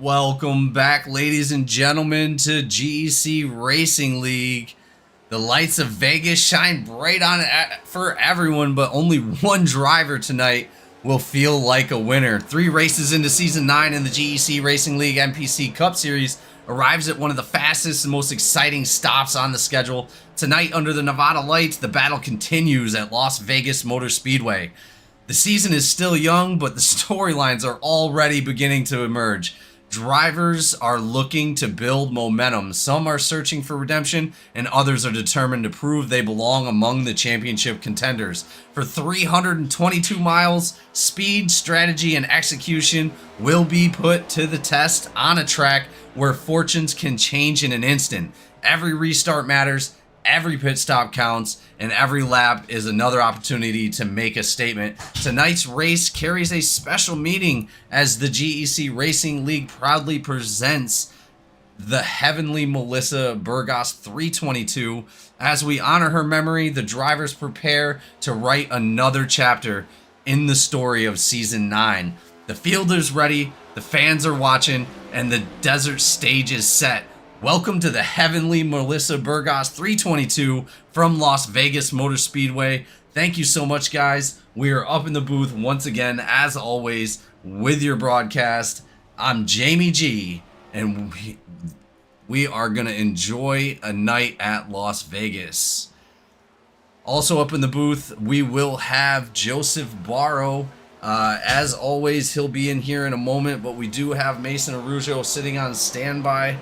Welcome back, ladies and gentlemen, to GEC Racing League. The lights of Vegas shine bright on it for everyone, but only one driver tonight will feel like a winner. 3 races into Season 9 in the GEC Racing League NPC Cup Series arrives at one of the fastest and most exciting stops on the schedule. Tonight, under the Nevada lights, the battle continues at Las Vegas Motor Speedway. The season is still young, but the storylines are already beginning to emerge. Drivers are looking to build momentum. Some are searching for redemption, and others are determined to prove they belong among the championship contenders. For 322 miles, speed, strategy, and execution will be put to the test on a track where fortunes can change in an instant. Every restart matters, every pit stop counts, and every lap is another opportunity to make a statement. Tonight's race carries a special meaning as the GEC Racing League proudly presents the Heavenly Melissa Burgos 322. As we honor her memory, the drivers prepare to write another chapter in the story of Season 9. The field is ready, the fans are watching, and the desert stage is set. Welcome to the Heavenly Melissa Burgos 322 from Las Vegas Motor Speedway. Thank you so much, guys. We are up in the booth once again, as always, with your broadcast. I'm Jamie G, and we are going to enjoy a night at Las Vegas. Also up in the booth, we will have Joseph Barrow. As always, he'll be in here in a moment, but we do have Mason Arujo sitting on standby.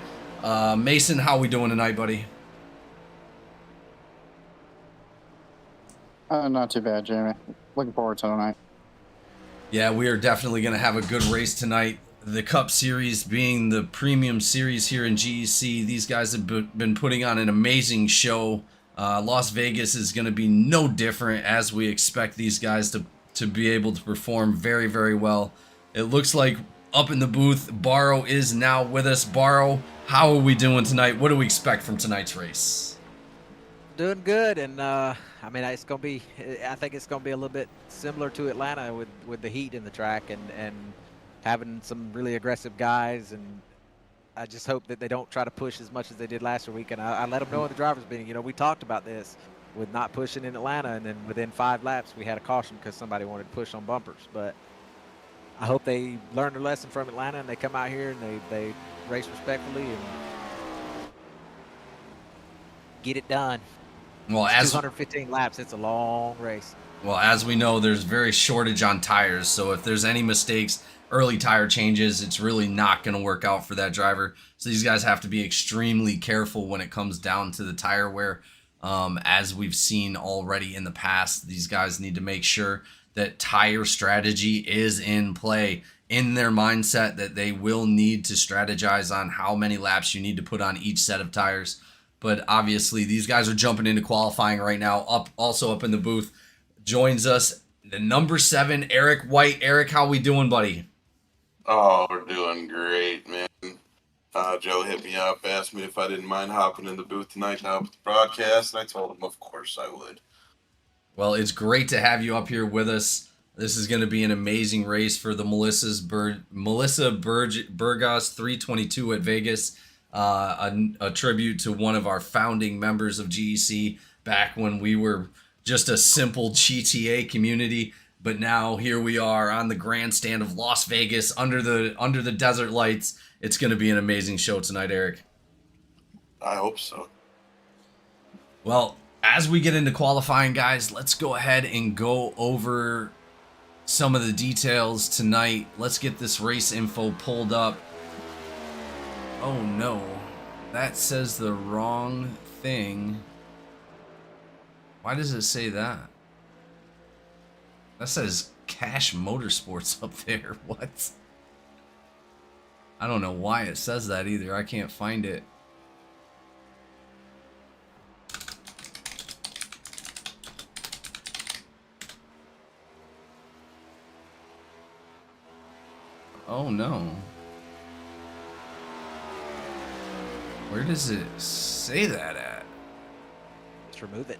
Mason, how we doing tonight, buddy? Not too bad, Jamie. Looking forward to tonight. Yeah, we are definitely going to have a good race tonight. The Cup Series being the premium series here in GEC, these guys have been putting on an amazing show. Las Vegas is going to be no different, as we expect these guys to be able to perform very, very well. It looks like up in the booth, Barrow is now with us. Barrow, how are we doing tonight? What do we expect from tonight's race? Doing good, and I mean, it's gonna be. I think it's gonna be a little bit similar to Atlanta with the heat in the track and having some really aggressive guys. And I just hope that they don't try to push as much as they did last week. And I let them know in the drivers' meeting. You know, we talked about this with not pushing in Atlanta, and then within 5 laps we had a caution because somebody wanted to push on bumpers. But I hope they learn their lesson from Atlanta and they come out here and they race respectfully and get it done. Well, as 215 laps, it's a long race. Well, as we know, there's very shortage on tires, so if there's any mistakes, early tire changes, it's really not going to work out for that driver. So these guys have to be extremely careful when it comes down to the tire wear. As we've seen already in the past, these guys need to make sure that tire strategy is in play, in their mindset that they will need to strategize on how many laps you need to put on each set of tires. But obviously, these guys are jumping into qualifying right now. Also up in the booth joins us the number 7, Eric White. Eric, how we doing, buddy? Oh, we're doing great, man. Joe hit me up, asked me if I didn't mind hopping in the booth tonight to help with the broadcast, and I told him, of course I would. Well, it's great to have you up here with us. This is going to be an amazing race for the Melissa Burgos 322 at Vegas. A tribute to one of our founding members of GEC back when we were just a simple GTA community. But now here we are on the grandstand of Las Vegas under the desert lights. It's going to be an amazing show tonight, Eric. I hope so. Well, as we get into qualifying, guys, let's go ahead and go over some of the details tonight. Let's get this race info pulled up. Oh no, that says the wrong thing. Why does it say that? That says Cash Motorsports up there. What? I don't know why it says that either. I can't find it. Oh no. Where does it say that at? Just remove it.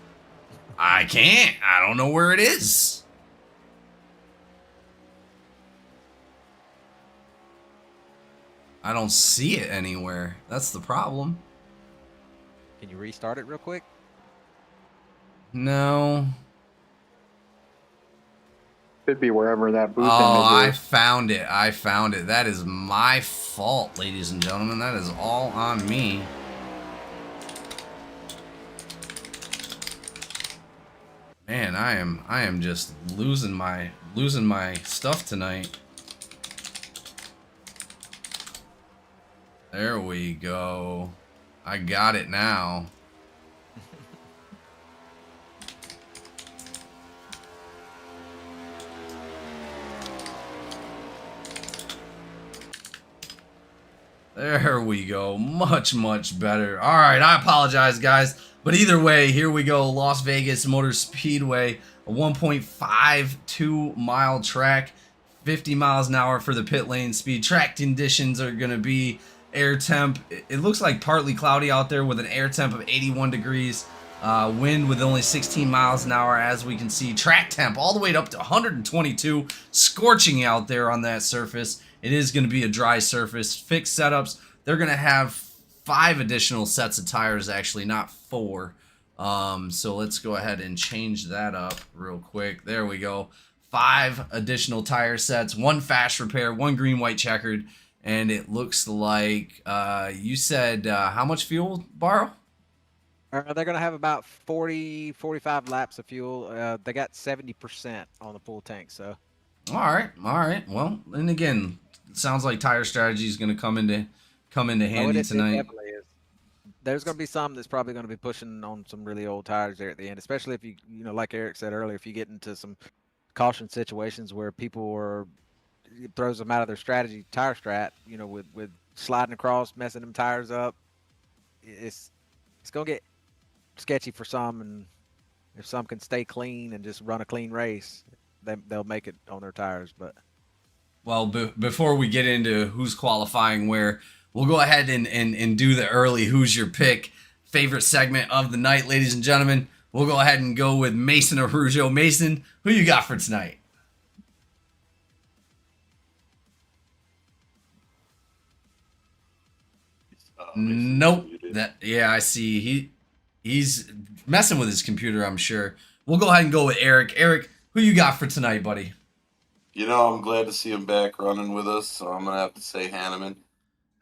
I can't. I don't know where it is. I don't see it anywhere. That's the problem. Can you restart it real quick? No. Should be wherever that booth Oh, I image is. found it. I found it. That is my fault, ladies and gentlemen. That is all on me. Man, I am just losing my stuff tonight. There we go. I got it now. There we go. Much, much better. All right, I apologize, guys. But either way, here we go. Las Vegas Motor Speedway, a 1.52 mile track, 50 miles an hour for the pit lane speed. Track conditions are going to be air temp. It looks like partly cloudy out there with an air temp of 81 degrees. Wind with only 16 miles an hour, as we can see. Track temp all the way up to 122. Scorching out there on that surface. It is going to be a dry surface. Fixed setups. They're going to have 5 additional sets of tires, actually, not 4. So let's go ahead and change that up real quick. There we go. 5 additional tire sets, 1 fast repair, 1 green, white checkered, and it looks like you said how much fuel, Borrow? They're going to have about 40, 45 laps of fuel. They got 70% on the full tank, so. All right. Well, and again, it sounds like tire strategy is going to come into handy tonight. It definitely is. There's going to be some that's probably going to be pushing on some really old tires there at the end, especially if you like Eric said earlier, if you get into some caution situations where it throws them out of their tire strat, with sliding across, messing them tires up. It's going to get sketchy for some, and if some can stay clean and just run a clean race, they'll make it on their tires. But well, before we get into who's qualifying where, we'll go ahead and do the early who's your pick favorite segment of the night, ladies and gentlemen. We'll go ahead and go with Mason Arujo. Mason, who you got for tonight? Nope. I see. He's messing with his computer, I'm sure. We'll go ahead and go with Eric. Eric, who you got for tonight, buddy? I'm glad to see him back running with us, so I'm going to have to say Hanneman.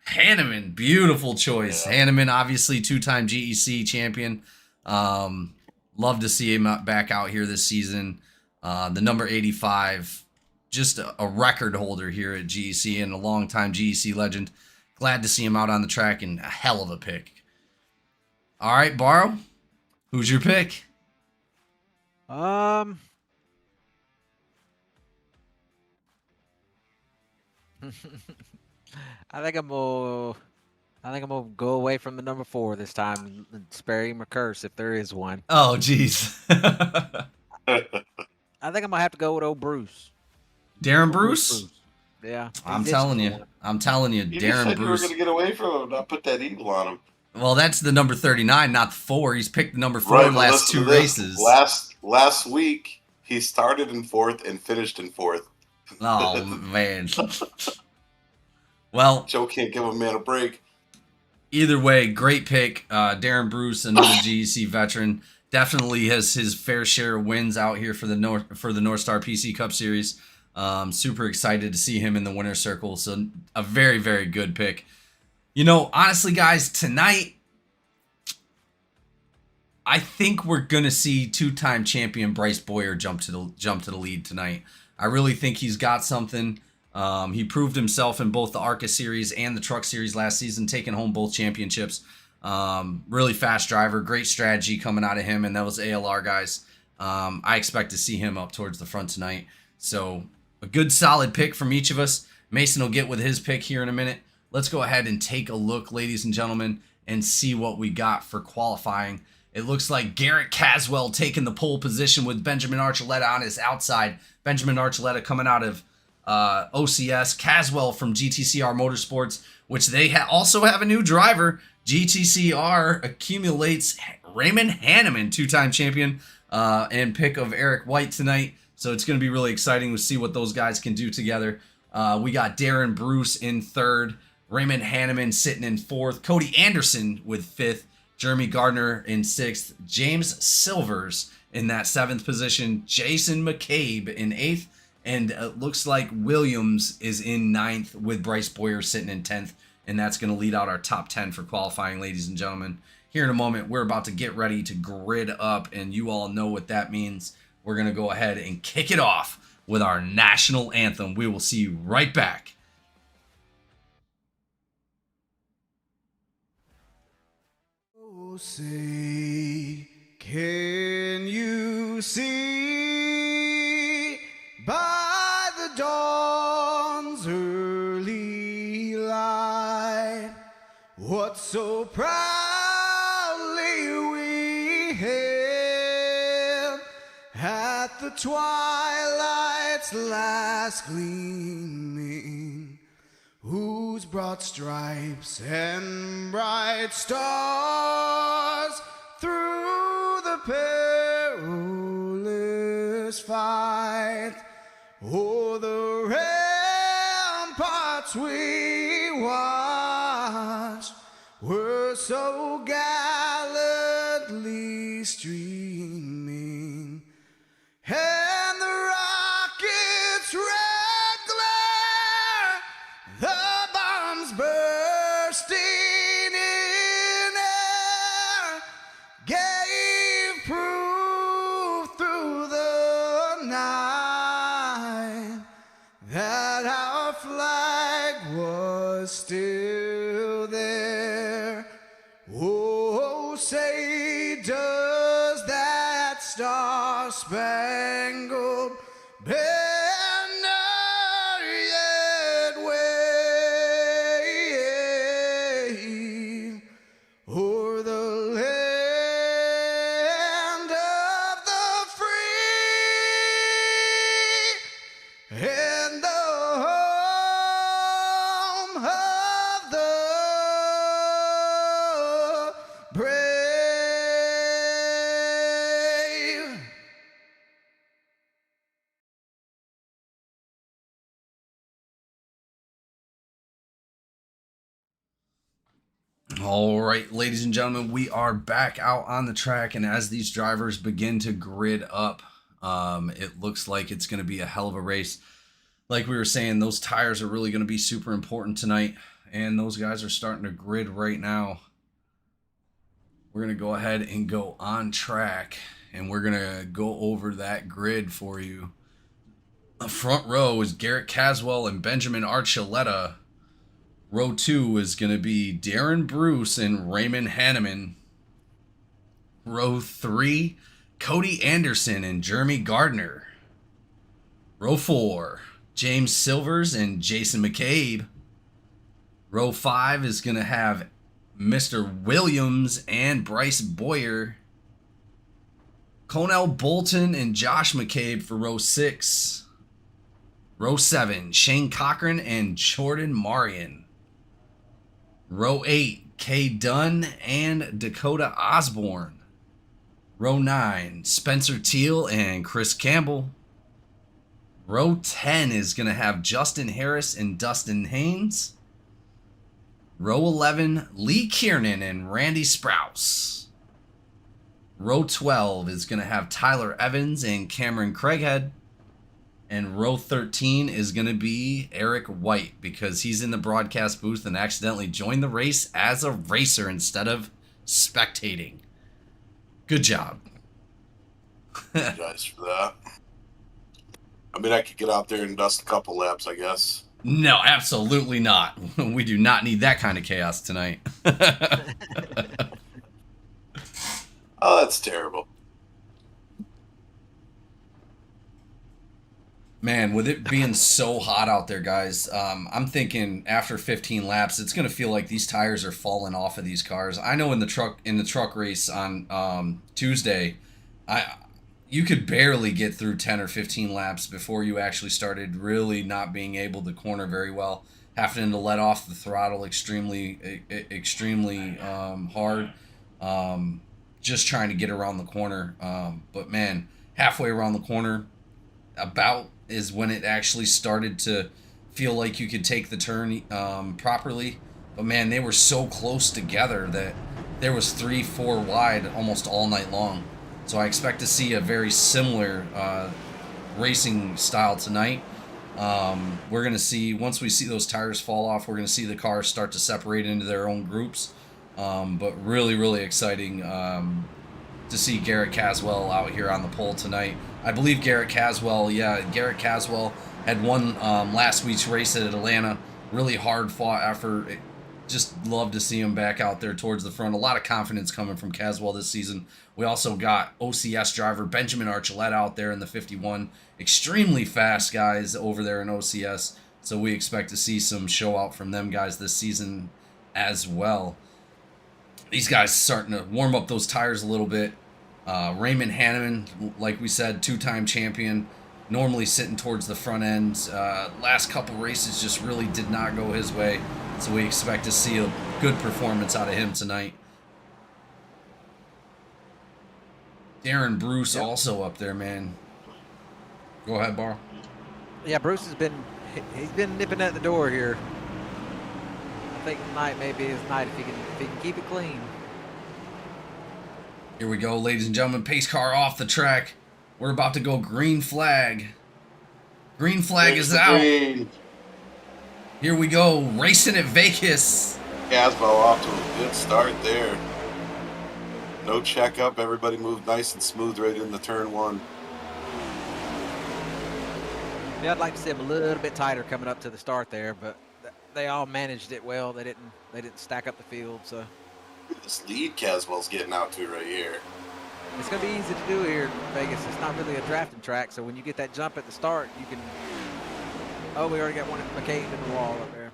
Hanneman, beautiful choice. Yeah. Hanneman, obviously 2-time GEC champion. Love to see him back out here this season. The number 85, just a record holder here at GEC and a longtime GEC legend. Glad to see him out on the track, and a hell of a pick. All right, Borrow, who's your pick? I think I'm gonna go away from the number 4 this time and spare him a curse if there is one. Oh, jeez. I think I'm gonna have to go with old Bruce. Darren Bruce? Yeah. I'm telling you, You Darren said Bruce. you were going to get away from him, not put that eagle on him. Well, that's the number 39, not the 4. He's picked the number 4 Right, last 2 races. Last week, he started in 4th and finished in 4th. Oh, man. Well, Joe can't give a man a break. either way, great pick. Darren Bruce, another GEC veteran, definitely has his fair share of wins out here for the North Star PC Cup Series. Super excited to see him in the winner's circle. So a very, very good pick. Honestly, guys, tonight, I think we're gonna see 2-time champion Bryce Boyer jump to the lead tonight. I really think he's got something. He proved himself in both the ARCA Series and the Truck Series last season, taking home both championships. Really fast driver, great strategy coming out of him and those ALR guys. I expect to see him up towards the front tonight. So a good solid pick from each of us. Mason will get with his pick here in a minute. Let's go ahead and take a look, ladies and gentlemen, and see what we got for qualifying. It looks like Garrett Caswell taking the pole position with Benjamin Archuleta on his outside. Benjamin Archuleta coming out of OCS. Caswell from GTCR Motorsports, which they also have a new driver. GTCR accumulates Raymond Hanneman, 2-time champion, and pick of Eric White tonight. So it's going to be really exciting to see what those guys can do together. We got Darren Bruce in 3rd Raymond Hanneman sitting in 4th. Cody Anderson with 5th. Jeremy Gardner in 6th. James Silvers in that 7th position. Jason McCabe in 8th. And it looks like Williams is in 9th with Bryce Boyer sitting in 10th. And that's going to lead out our top 10 for qualifying, ladies and gentlemen. Here in a moment, we're about to get ready to grid up, and you all know what that means. We're going to go ahead and kick it off with our national anthem. We will see you right back. Oh, say, can you see by the dawn's early light what so proudly we hailed at the twilight's last gleaming, whose broad stripes and bright stars through the perilous fight o'er the ramparts we watched were so gallantly streaming, and the rocket's red glare, the bombs bursting in air, gave proof through the night that our flag was still there. Oh, say, does that star-spangled banner yet wave o'er the land of the free and the home of the brave? All right, ladies and gentlemen, we are back out on the track, and as these drivers begin to grid up, it looks like it's going to be a hell of a race. Like we were saying, those tires are really going to be super important tonight, and those guys are starting to grid right now. We're going to go ahead and go on track, and we're going to go over that grid for you. The front row is Garrett Caswell and Benjamin Archuleta. Row 2 is going to be Darren Bruce and Raymond Hanneman. Row 3, Cody Anderson and Jeremy Gardner. Row 4, James Silvers and Jason McCabe. Row 5 is going to have Mr. Williams and Bryce Boyer. Conell Bolton and Josh McCabe for row 6. Row 7, Shane Cochran and Jordan Marion. Row 8, Kay Dunn and Dakota Osborne. Row 9, Spencer Teal and Chris Campbell. Row 10 is going to have Justin Harris and Dustin Haynes. Row 11, Lee Kiernan and Randy Sprouse. Row 12 is going to have Tyler Evans and Cameron Craighead. And row 13 is going to be Eric White, because he's in the broadcast booth and accidentally joined the race as a racer instead of spectating. Good job. Apologize for that. I mean, I could get out there and dust a couple laps, I guess. No, absolutely not. We do not need that kind of chaos tonight. Oh, that's terrible. Man, with it being so hot out there, guys, I'm thinking after 15 laps, it's going to feel like these tires are falling off of these cars. I know in the truck race on Tuesday, you could barely get through 10 or 15 laps before you actually started really not being able to corner very well, having to let off the throttle extremely hard, just trying to get around the corner. But man, halfway around the corner, about is when it actually started to feel like you could take the turn properly. But man, they were so close together that there was 3-4 wide almost all night long. So I expect to see a very similar racing style tonight. We're going to see, once we see those tires fall off, we're going to see the cars start to separate into their own groups. But really, really exciting to see Garrett Caswell out here on the pole tonight. I believe Garrett Caswell had won last week's race at Atlanta. Really hard fought effort. Just love to see him back out there towards the front. A lot of confidence coming from Caswell this season. We also got OCS driver Benjamin Archuleta out there in the 51. Extremely fast guys over there in OCS. So we expect to see some show out from them guys this season as well. These guys starting to warm up those tires a little bit. Raymond Hanneman, like we said, two-time champion, normally sitting towards the front end. Last couple races just really did not go his way. So we expect to see a good performance out of him tonight. Darren Bruce also up there, man. Go ahead, Bar. Yeah, Bruce he's been nipping at the door here. I think tonight may be his night if he can keep it clean. Here we go, ladies and gentlemen. Pace car off the track. We're about to go green flag. Green flag is out. Green. Here we go, racing at Vegas. Caswell off to a good start there. No checkup. Everybody moved nice and smooth right into turn one. Yeah, I'd like to see him a little bit tighter coming up to the start there, but they all managed it well. They didn't stack up the field, so This lead Caswell's getting out to right here. it's gonna be easy to do here in Vegas. It's not really a drafting track, so when you get that jump at the start, you can. Oh, we already got one McCain in the wall up there.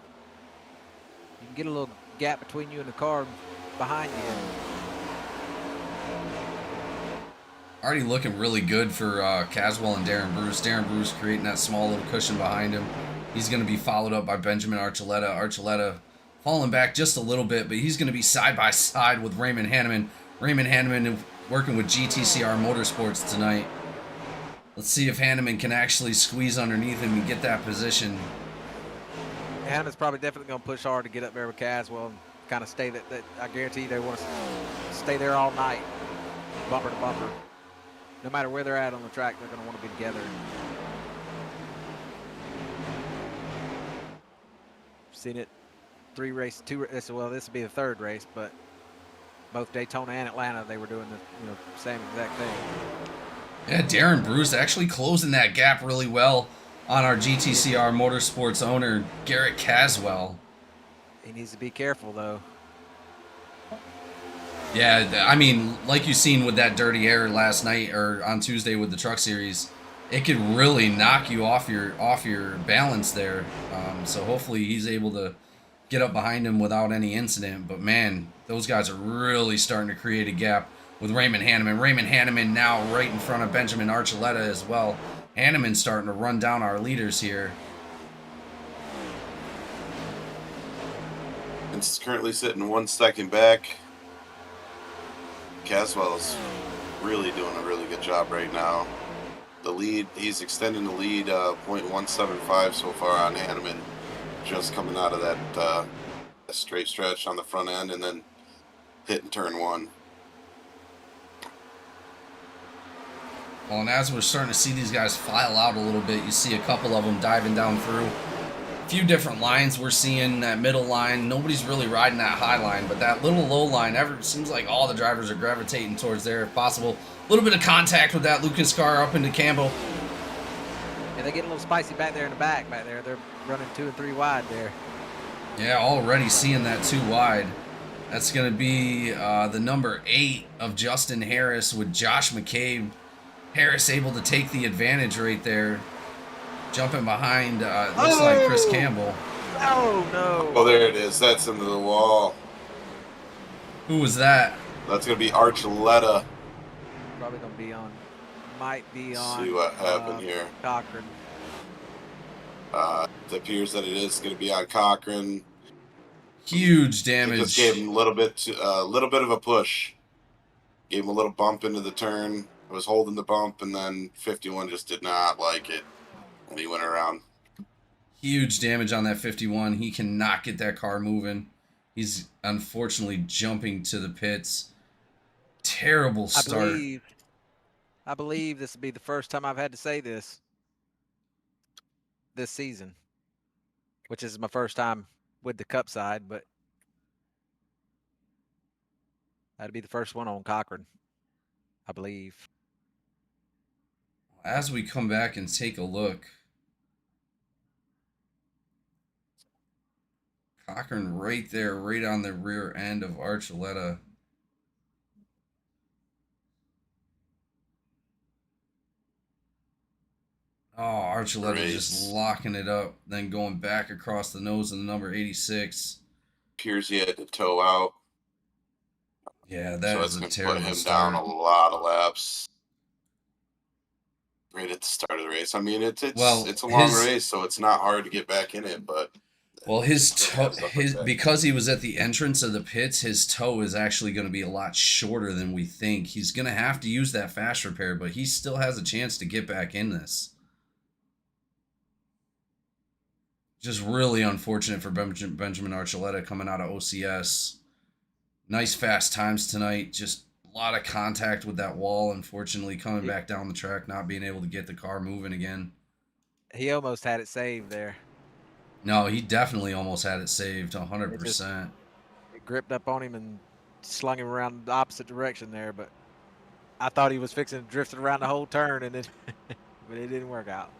You can get a little gap between you and the car behind you. Already looking really good for Caswell and Darren Bruce. Darren Bruce creating that small little cushion behind him. He's going to be followed up by Benjamin Archuleta. Archuleta falling back just a little bit, but he's going to be side by side with Raymond Hanneman. Raymond Hanneman working with GTCR Motorsports tonight. Let's see if Hanneman can actually squeeze underneath him and get that position. Hanneman's probably definitely going to push hard to get up there with Caswell and kind of stay that I guarantee they want to stay there all night, bumper to bumper. No matter where they're at on the track, they're going to want to be together. Seen it well, this would be the third race, but both Daytona and Atlanta, they were doing the same exact thing. Yeah, Darren Bruce actually closing that gap really well on our GTCR Motorsports owner, Garrett Caswell. He needs to be careful, though. Yeah, I mean, like you seen with that dirty air last night or on Tuesday with the Truck Series, it could really knock you off your balance there. So hopefully he's able to get up behind him without any incident. But man, those guys are really starting to create a gap with Raymond Hanneman. Raymond Hanneman now right in front of Benjamin Archuleta as well. Hanneman starting to run down our leaders here. It's currently sitting 1 second back. Caswell's really doing a really good job right now. The lead, he's extending the lead 0.175 so far on Hanneman, just coming out of that straight stretch on the front end and then hitting turn one. Well, and as we're starting to see these guys file out a little bit, you see a couple of them diving down through. A few different lines we're seeing. That middle line, nobody's really riding that high line, but that little low line, seems like all the drivers are gravitating towards there if possible. A little bit of contact with that Lucas car up into Campbell. Yeah, they get a little spicy back there in the back. Back there, they're running 2 and 3 wide there. Yeah, already seeing that 2 wide. That's going to be the number 8 of Justin Harris with Josh McCabe. Harris able to take the advantage right there. Jumping behind, looks like Chris Campbell. Oh, no. Oh, there it is. That's into the wall. Who was that? That's going to be Archuleta. Probably going to be on, might be on. See what happened here. Cochran. It appears that it is going to be on Cochran. Huge It damage. just gave him a little bit of a push. Gave him a little bump into the turn. I was holding the bump, and then 51 just did not like it, and he went around. Huge damage on that 51. He cannot get that car moving. He's unfortunately jumping to the pits. Terrible start. I believe this will be the first time I've had to say this season, which is my first time with the Cup side, but that'd be the first one on Cochran, I believe. As we come back and take a look, Cochran right there, right on the rear end of Archuleta. Oh, Archuleta just locking it up, then going back across the nose of the number 86. Appears he had to tow out. Yeah, that is a terrible put him start. down a lot of laps right at the start of the race. I mean, it's a long race, so it's not hard to get back in it. But his toe, because he was at the entrance of the pits, his toe is actually going to be a lot shorter than we think. He's going to have to use that fast repair, but he still has a chance to get back in this. Just really unfortunate for Benjamin Archuleta coming out of OCS. Nice fast times tonight. Just a lot of contact with that wall. Unfortunately, coming back down the track, not being able to get the car moving again. He almost had it saved there. No, he definitely almost had it saved, 100%. It gripped up on him and slung him around the opposite direction there, but I thought he was fixing to drift it around the whole turn, and it, but it didn't work out.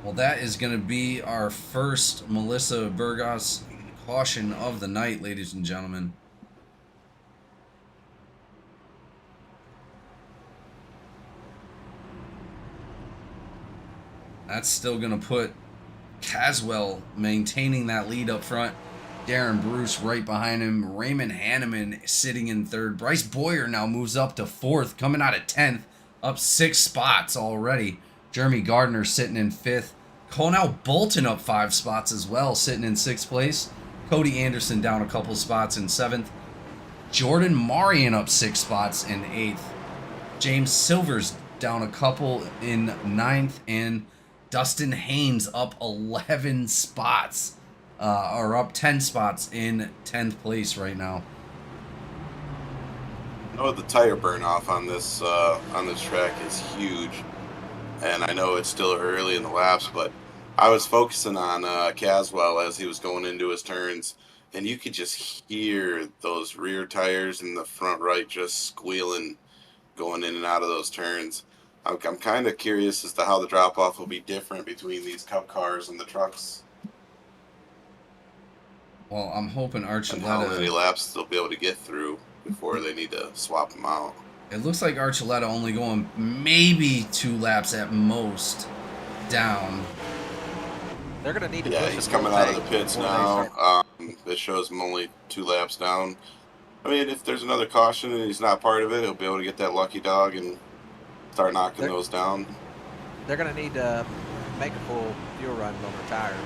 Well, that is going to be our first Melissa Burgos caution of the night, ladies and gentlemen. That's still going to put Caswell maintaining that lead up front. Darren Bruce right behind him. Raymond Hanneman sitting in third. Bryce Boyer now moves up to fourth, coming out of 10th, up 6 spots already. Jeremy Gardner sitting in 5th. Cornell Bolton up 5 spots as well, sitting in 6th place. Cody Anderson down a couple spots in 7th. Jordan Marion up 6 spots in 8th. James Silvers down a couple in 9th. And Dustin Haynes up 11 spots, or up 10 spots in 10th place right now. The tire burn off on this track is huge, and I know it's still early in the laps, but I was focusing on Caswell as he was going into his turns, and you could just hear those rear tires in the front right just squealing going in and out of those turns. I'm kind of curious as to how the drop-off will be different between these Cup cars and the trucks. Well, I'm hoping Archuleta... And how many laps they'll be able to get through before they need to swap them out. It looks like Archuleta only going maybe 2 laps at most down. They're going to need to push he's coming out of the pits now. It shows him only 2 laps down. I mean, if there's another caution and he's not part of it, he'll be able to get that lucky dog and start knocking those down. They're going to need to make a full fuel run on their tires.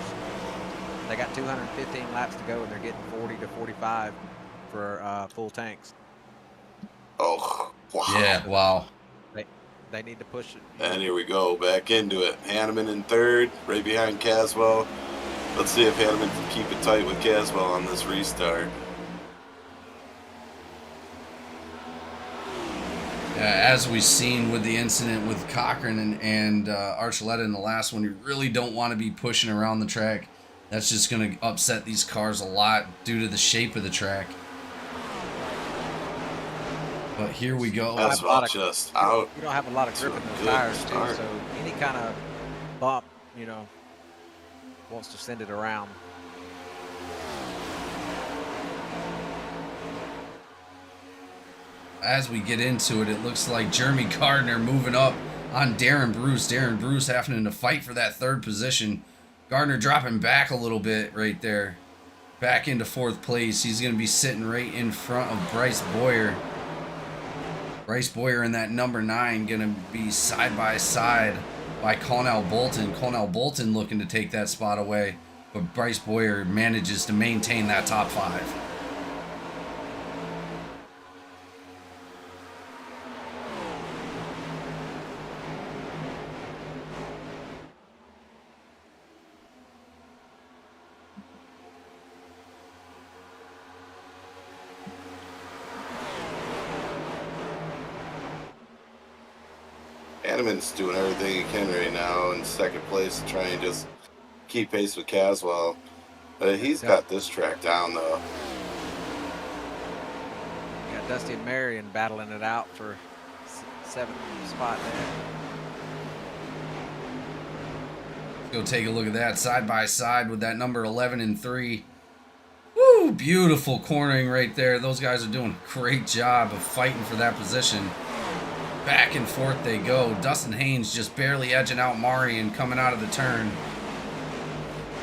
They got 215 laps to go, and they're getting 40 to 45 for full tanks. Oh, wow. Yeah, wow. They need to push it. And here we go, back into it. Hanneman in third, right behind Caswell. Let's see if Hanneman can keep it tight with Caswell on this restart. As we've seen with the incident with Cochran and Archuleta in the last one, you really don't want to be pushing around the track. That's just going to upset these cars a lot due to the shape of the track. But here we go. That's just out. You don't have a lot of grip in those tires, too, so any kind of bump, wants to send it around. As we get into it, it looks like Jeremy Gardner moving up on Darren Bruce. Darren Bruce having to fight for that 3rd position. Gardner dropping back a little bit right there. Back into 4th place. He's going to be sitting right in front of Bryce Boyer. Bryce Boyer in that number 9 going to be side by side by Cornell Bolton. Cornell Bolton looking to take that spot away, but Bryce Boyer manages to maintain that top 5. Hanneman's doing everything he can right now in second place to try and just keep pace with Caswell. But he's got this track down, though. Got Dusty and Marion battling it out for 7th spot there. Let's go take a look at that side by side with that number 11 and 3. Woo! Beautiful cornering right there. Those guys are doing a great job of fighting for that position. Back and forth they go. Dustin Haynes just barely edging out Mari and coming out of the turn.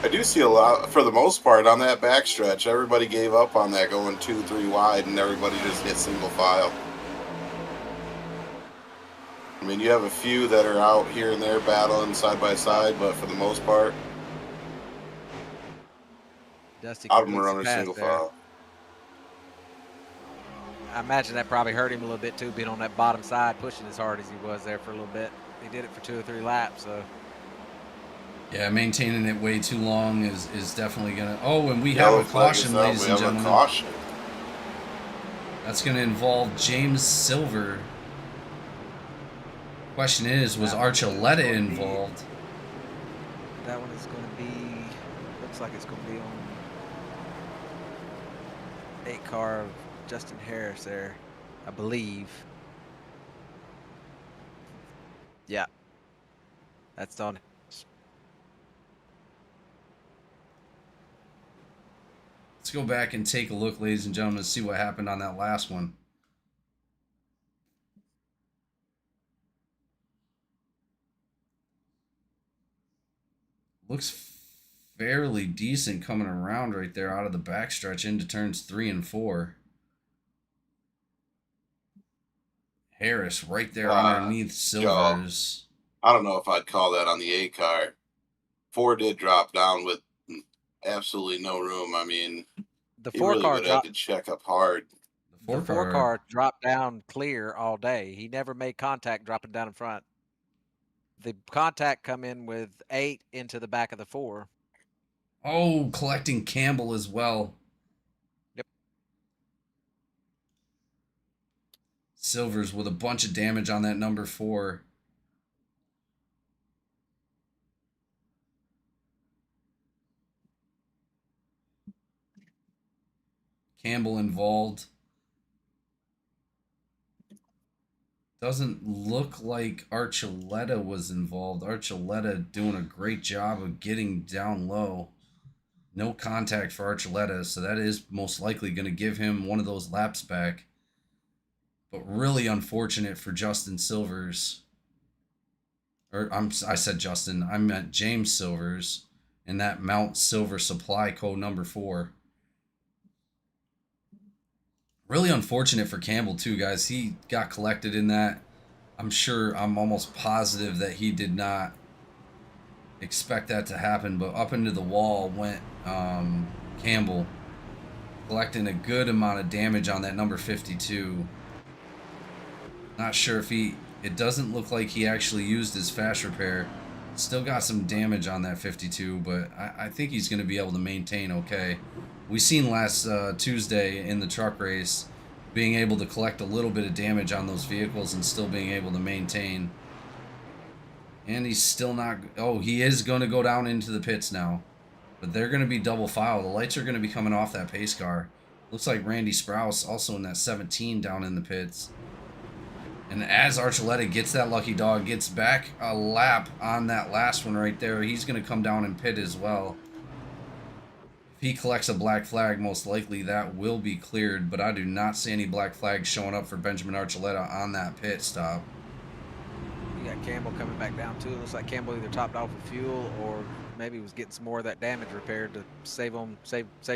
I do see a lot, for the most part, on that backstretch. Everybody gave up on that going 2-3 wide, and everybody just hit single file. I mean, you have a few that are out here and there battling side by side, but for the most part, Dusty out of them are completes running the single pass there. file. I imagine that probably hurt him a little bit too, being on that bottom side, pushing as hard as he was there for a little bit. He did it for 2 or 3 laps, so. Yeah, maintaining it way too long is definitely gonna. Oh, and we have a caution, ladies and gentlemen. We have a caution. That's gonna involve James Silver. Question is, was Archuleta involved? That one is going to be, looks like it's going to be on 8 car of Justin Harris there, I believe. Yeah, that's on. Let's go back and take a look, ladies and gentlemen, to see what happened on that last one. Looks fairly decent coming around right there out of the backstretch into turns 3 and 4. Harris right there underneath Silvers. I don't know if I'd call that on the A car. 4 did drop down with absolutely no room. I mean, The he 4 really car would have to check up hard. The 4 car dropped down clear all day. He never made contact dropping down in front. The contact come in with 8 into the back of the 4. Oh, collecting Campbell as well. Yep. Silvers with a bunch of damage on that number 4. Campbell involved. Doesn't look like Archuleta was involved. Archuleta doing a great job of getting down low. No contact for Archuleta, so that is most likely going to give him one of those laps back. But really unfortunate for Justin Silvers. I said Justin. I meant James Silvers in that Mount Silver Supply code number 4. Really unfortunate for Campbell too, guys. He got collected in that. I'm almost positive that he did not expect that to happen, but up into the wall went Campbell, collecting a good amount of damage on that number 52. Not sure if it doesn't look like he actually used his fast repair. Still got some damage on that 52, but I think he's going to be able to maintain okay. We seen last Tuesday in the truck race being able to collect a little bit of damage on those vehicles and still being able to maintain. And he's still not... Oh, he is going to go down into the pits now. But they're going to be double file. The lights are going to be coming off that pace car. Looks like Randy Sprouse also in that 17 down in the pits. And as Archuleta gets that lucky dog, gets back a lap on that last one right there, he's going to come down and pit as well. If he collects a black flag, most likely that will be cleared, but I do not see any black flags showing up for Benjamin Archuleta on that pit stop. You got Campbell coming back down too. It looks like Campbell either topped off with fuel or maybe was getting some more of that damage repaired to save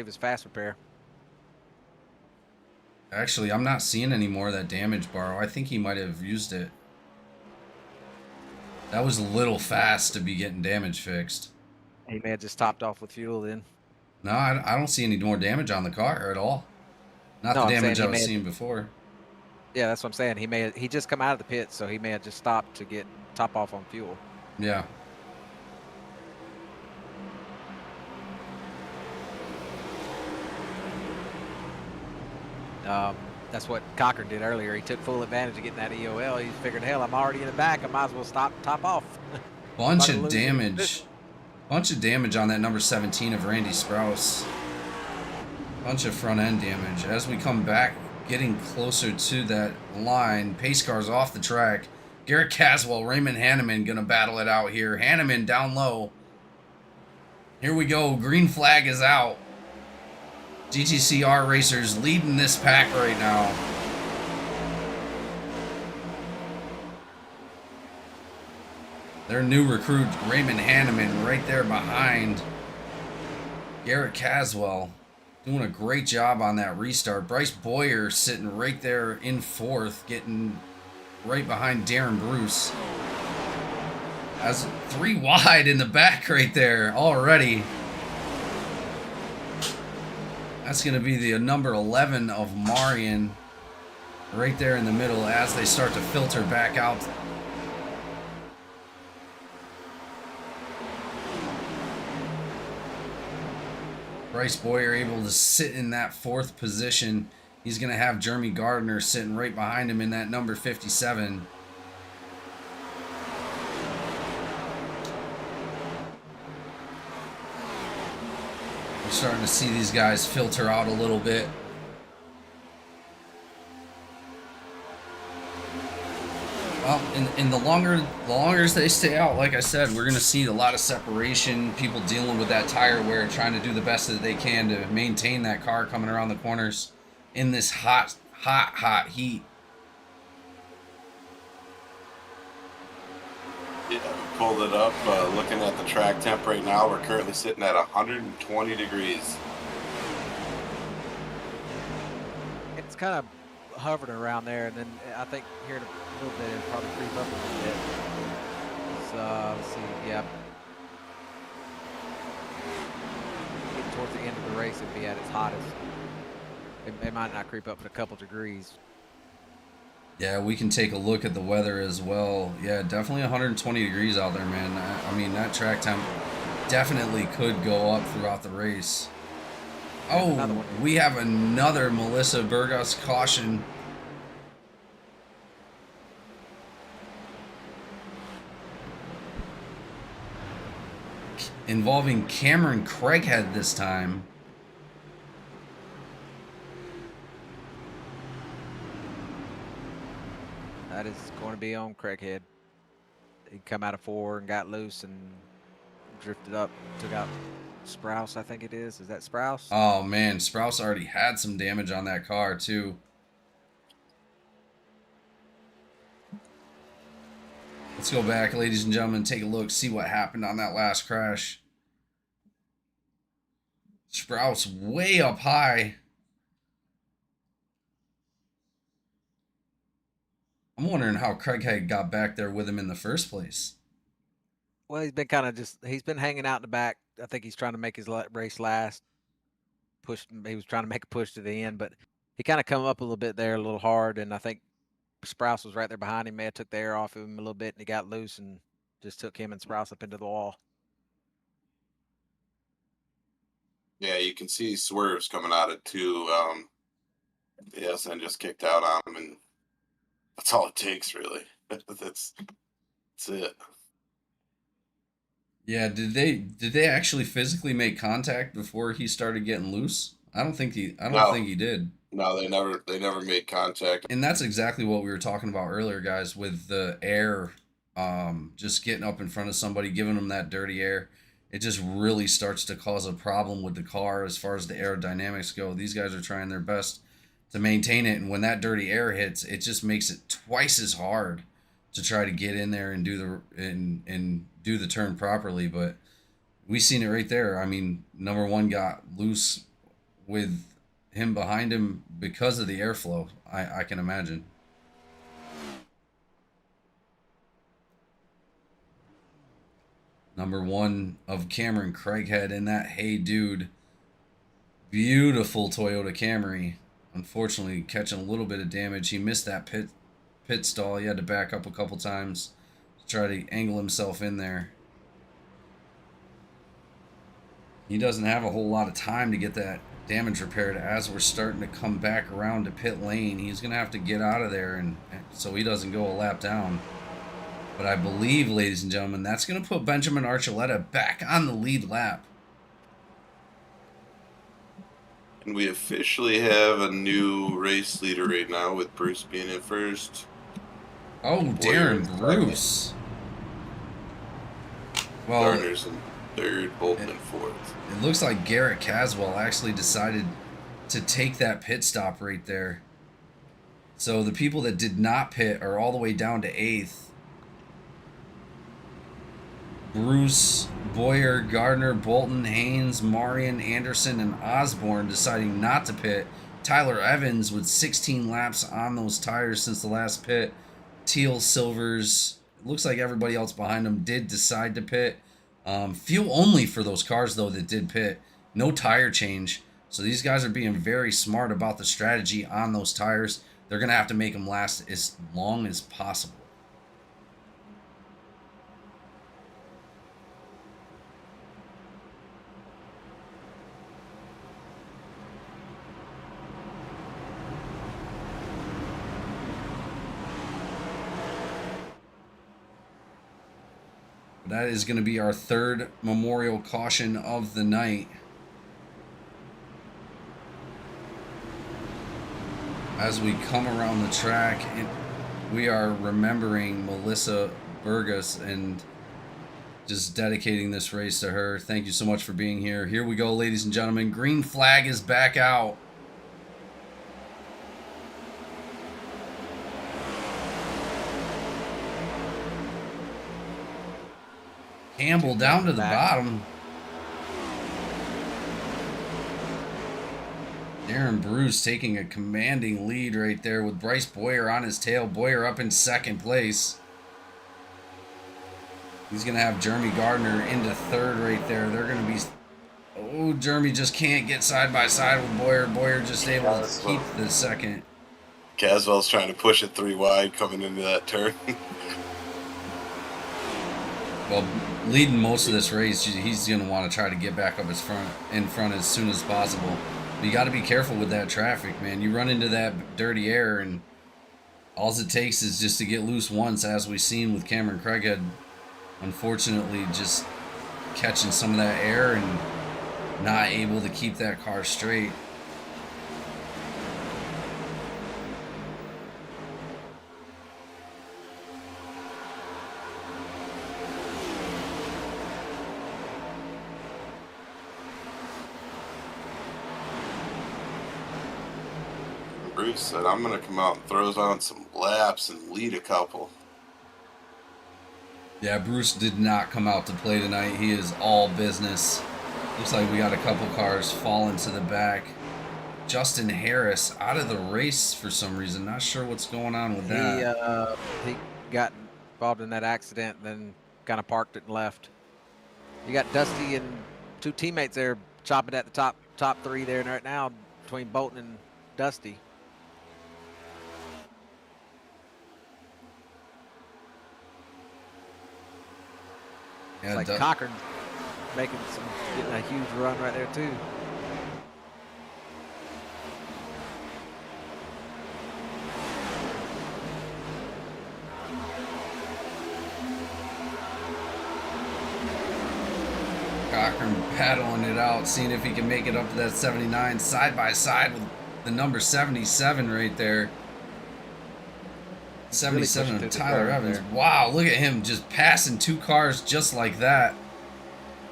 his fast repair. Actually, I'm not seeing any more of that damage bar. I think he might have used it. That was a little fast to be getting damage fixed. He may have just topped off with fuel then. No, I don't see any more damage on the car at all. Not the damage I was seeing before. Yeah, that's what I'm saying. He just come out of the pit, so he may have just stopped to get top off on fuel. Yeah. That's what Cochran did earlier. He took full advantage of getting that EOL. He figured, hell, I'm already in the back. I might as well top off. Bunch Might of lose any damage. position. Bunch of damage on that number 17 of Randy Sprouse. Bunch of front end damage. As we come back, getting closer to that line, pace cars off the track. Garrett Caswell, Raymond Hanneman gonna battle it out here. Hanneman down low. Here we go. Green flag is out. GTC iRacers leading this pack right now. Their new recruit, Raymond Hanneman, right there behind Garrett Caswell. Doing a great job on that restart. Bryce Boyer sitting right there in fourth, getting right behind Darren Bruce. As 3 wide in the back right there already. That's going to be the number 11 of Marion right there in the middle as they start to filter back out. Bryce Boyer able to sit in that fourth position. He's going to have Jeremy Gardner sitting right behind him in that number 57. We're starting to see these guys filter out a little bit. Well, in the longer they stay out, like I said, we're going to see a lot of separation, people dealing with that tire wear, trying to do the best that they can to maintain that car coming around the corners in this hot heat. Yeah, pulled it up. Looking at the track temp right now, we're currently sitting at 120 degrees. It's kind of hovering around there, and then I think here in a little bit it'll probably creep up a little bit. So let's see, yeah. Getting towards the end of the race, it'd be at its hottest. It might not creep up but a couple degrees. Yeah, we can take a look at the weather as well. Yeah, definitely 120 degrees out there, man. I mean, that track temp definitely could go up throughout the race. Oh, we have another Melissa Burgos caution. Involving Cameron Craighead this time. That is going to be on Craighead. He come out of 4 and got loose and drifted up, took out Sprouse, I think it is. Is that Sprouse? Oh man, Sprouse already had some damage on that car too. Let's go back, ladies and gentlemen, take a look, see what happened on that last crash. Sprouse way up high. I'm wondering how Craighead got back there with him in the first place. Well, he's been kind of he's been hanging out in the back. I think he's trying to make his race last. He was trying to make a push to the end, but he kind of come up a little bit there, a little hard, and I think Sprouse was right there behind him. May have took the air off of him a little bit, and he got loose and just took him and Sprouse up into the wall. Yeah, you can see swerves coming out of 2. Yes, and just kicked out on him, and that's all it takes, really. That's it. Yeah, did they actually physically make contact before he started getting loose? I don't think he did. No, they never made contact. And that's exactly what we were talking about earlier, guys, with the air, just getting up in front of somebody, giving them that dirty air. It just really starts to cause a problem with the car as far as the aerodynamics go. These guys are trying their best to maintain it, and when that dirty air hits, it just makes it twice as hard to try to get in there and do the turn properly. But we seen it right there. I mean, number 1 got loose with him behind him because of the airflow. I can imagine. Number 1 of Cameron Craighead in that Hey Dude. Beautiful Toyota Camry. Unfortunately, catching a little bit of damage. He missed that pit stall. He had to back up a couple times to try to angle himself in there. He doesn't have a whole lot of time to get that damage repaired as we're starting to come back around to pit lane. He's going to have to get out of there and so he doesn't go a lap down. But I believe, ladies and gentlemen, that's going to put Benjamin Archuleta back on the lead lap. And we officially have a new race leader right now with Bruce being in first. Oh, Darren Bruce. Well, Garner's in third, Bolton in fourth. it looks like Garrett Caswell actually decided to take that pit stop right there. So the people that did not pit are all the way down to 8th. Bruce, Boyer, Gardner, Bolton, Haynes, Marion, Anderson, and Osborne deciding not to pit. Tyler Evans with 16 laps on those tires since the last pit. Teal, Silvers, it looks like everybody else behind them did decide to pit. Fuel only for those cars, though, that did pit. No tire change. So these guys are being very smart about the strategy on those tires. They're going to have to make them last as long as possible. That is going to be our third memorial caution of the night. As we come around the track, we are remembering Melissa Burgos and just dedicating this race to her. Thank you so much for being here. Here we go, ladies and gentlemen. Green flag is back out. Campbell down to the bottom. Darren Bruce taking a commanding lead right there with Bryce Boyer on his tail. Boyer up in second place. He's going to have Jeremy Gardner into third right there. They're going to be... Oh, Jeremy just can't get side by side with Boyer. Boyer just able to keep the second. Caswell's trying to push it 3 wide coming into that turn. Well, leading most of this race, he's going to want to try to get back up in front as soon as possible. But you got to be careful with that traffic, man. You run into that dirty air, and all it takes is just to get loose once, as we've seen with Cameron Craighead. Unfortunately, just catching some of that air and not able to keep that car straight. Bruce said, I'm going to come out and throw on some laps and lead a couple. Yeah, Bruce did not come out to play tonight. He is all business. Looks like we got a couple cars falling to the back. Justin Harris out of the race for some reason. Not sure what's going on with that. He got involved in that accident and then kind of parked it and left. You got Dusty and 2 teammates there chopping at the top 3 there right now between Bolton and Dusty. Yeah, It's like Cochran getting a huge run right there too. Cochran battling it out, seeing if he can make it up to that 79 side by side with the number 77 right there. 77 really of Tyler Evans. there. Wow, look at him just passing 2 cars just like that.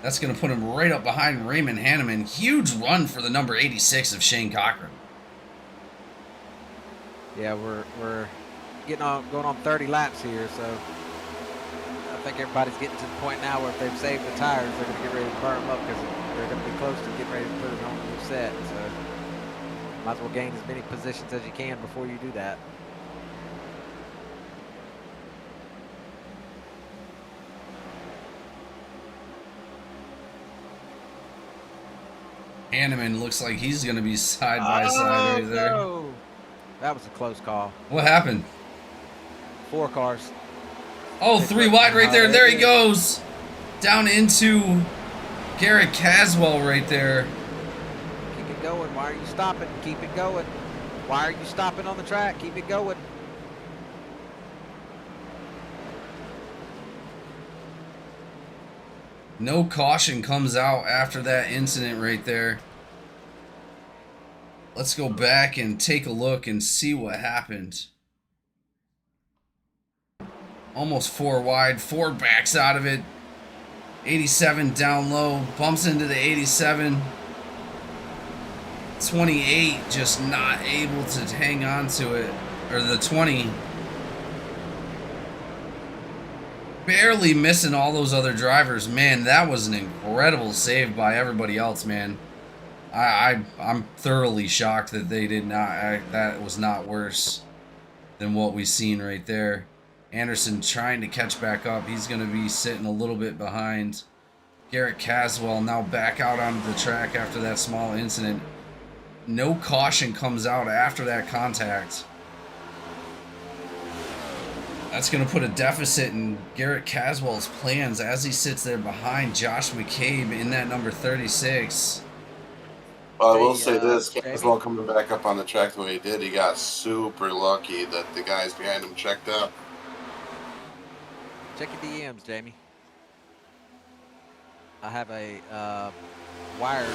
That's going to put him right up behind Raymond Hanneman. Huge run for the number 86 of Shane Cochran. Yeah, we're going on 30 laps here, so I think everybody's getting to the point now where if they've saved the tires, they're going to get ready to burn them up because they're going to be close to getting ready to put it on a new set. So might as well gain as many positions as you can before you do that. Hanneman looks like he's going to be side by side right there. No. That was a close call. What happened? 4 cars. Oh, 3 wide right there. There he goes. Down into Garrett Caswell right there. He could going. Why are you stopping? Keep it going. Why are you stopping on the track? Keep it going. No caution comes out after that incident right there. Let's go back and take a look and see what happened. Almost 4 wide. Ford backs out of it. 87 down low. Bumps into the 87. 28 just not able to hang on to it. Or the 20. Barely missing all those other drivers. Man, that was an incredible save by everybody else, man. I'm thoroughly shocked that they did not. That was not worse than what we've seen right there. Anderson trying to catch back up. He's going to be sitting a little bit behind. Garrett Caswell now back out onto the track after that small incident. No caution comes out after that contact. That's going to put a deficit in Garrett Caswell's plans as he sits there behind Josh McCabe in that number 36. Well, I will say this, Caswell coming back up on the track the way he did, he got super lucky that the guys behind him checked up. Check your DMs, Jamie. I have a wired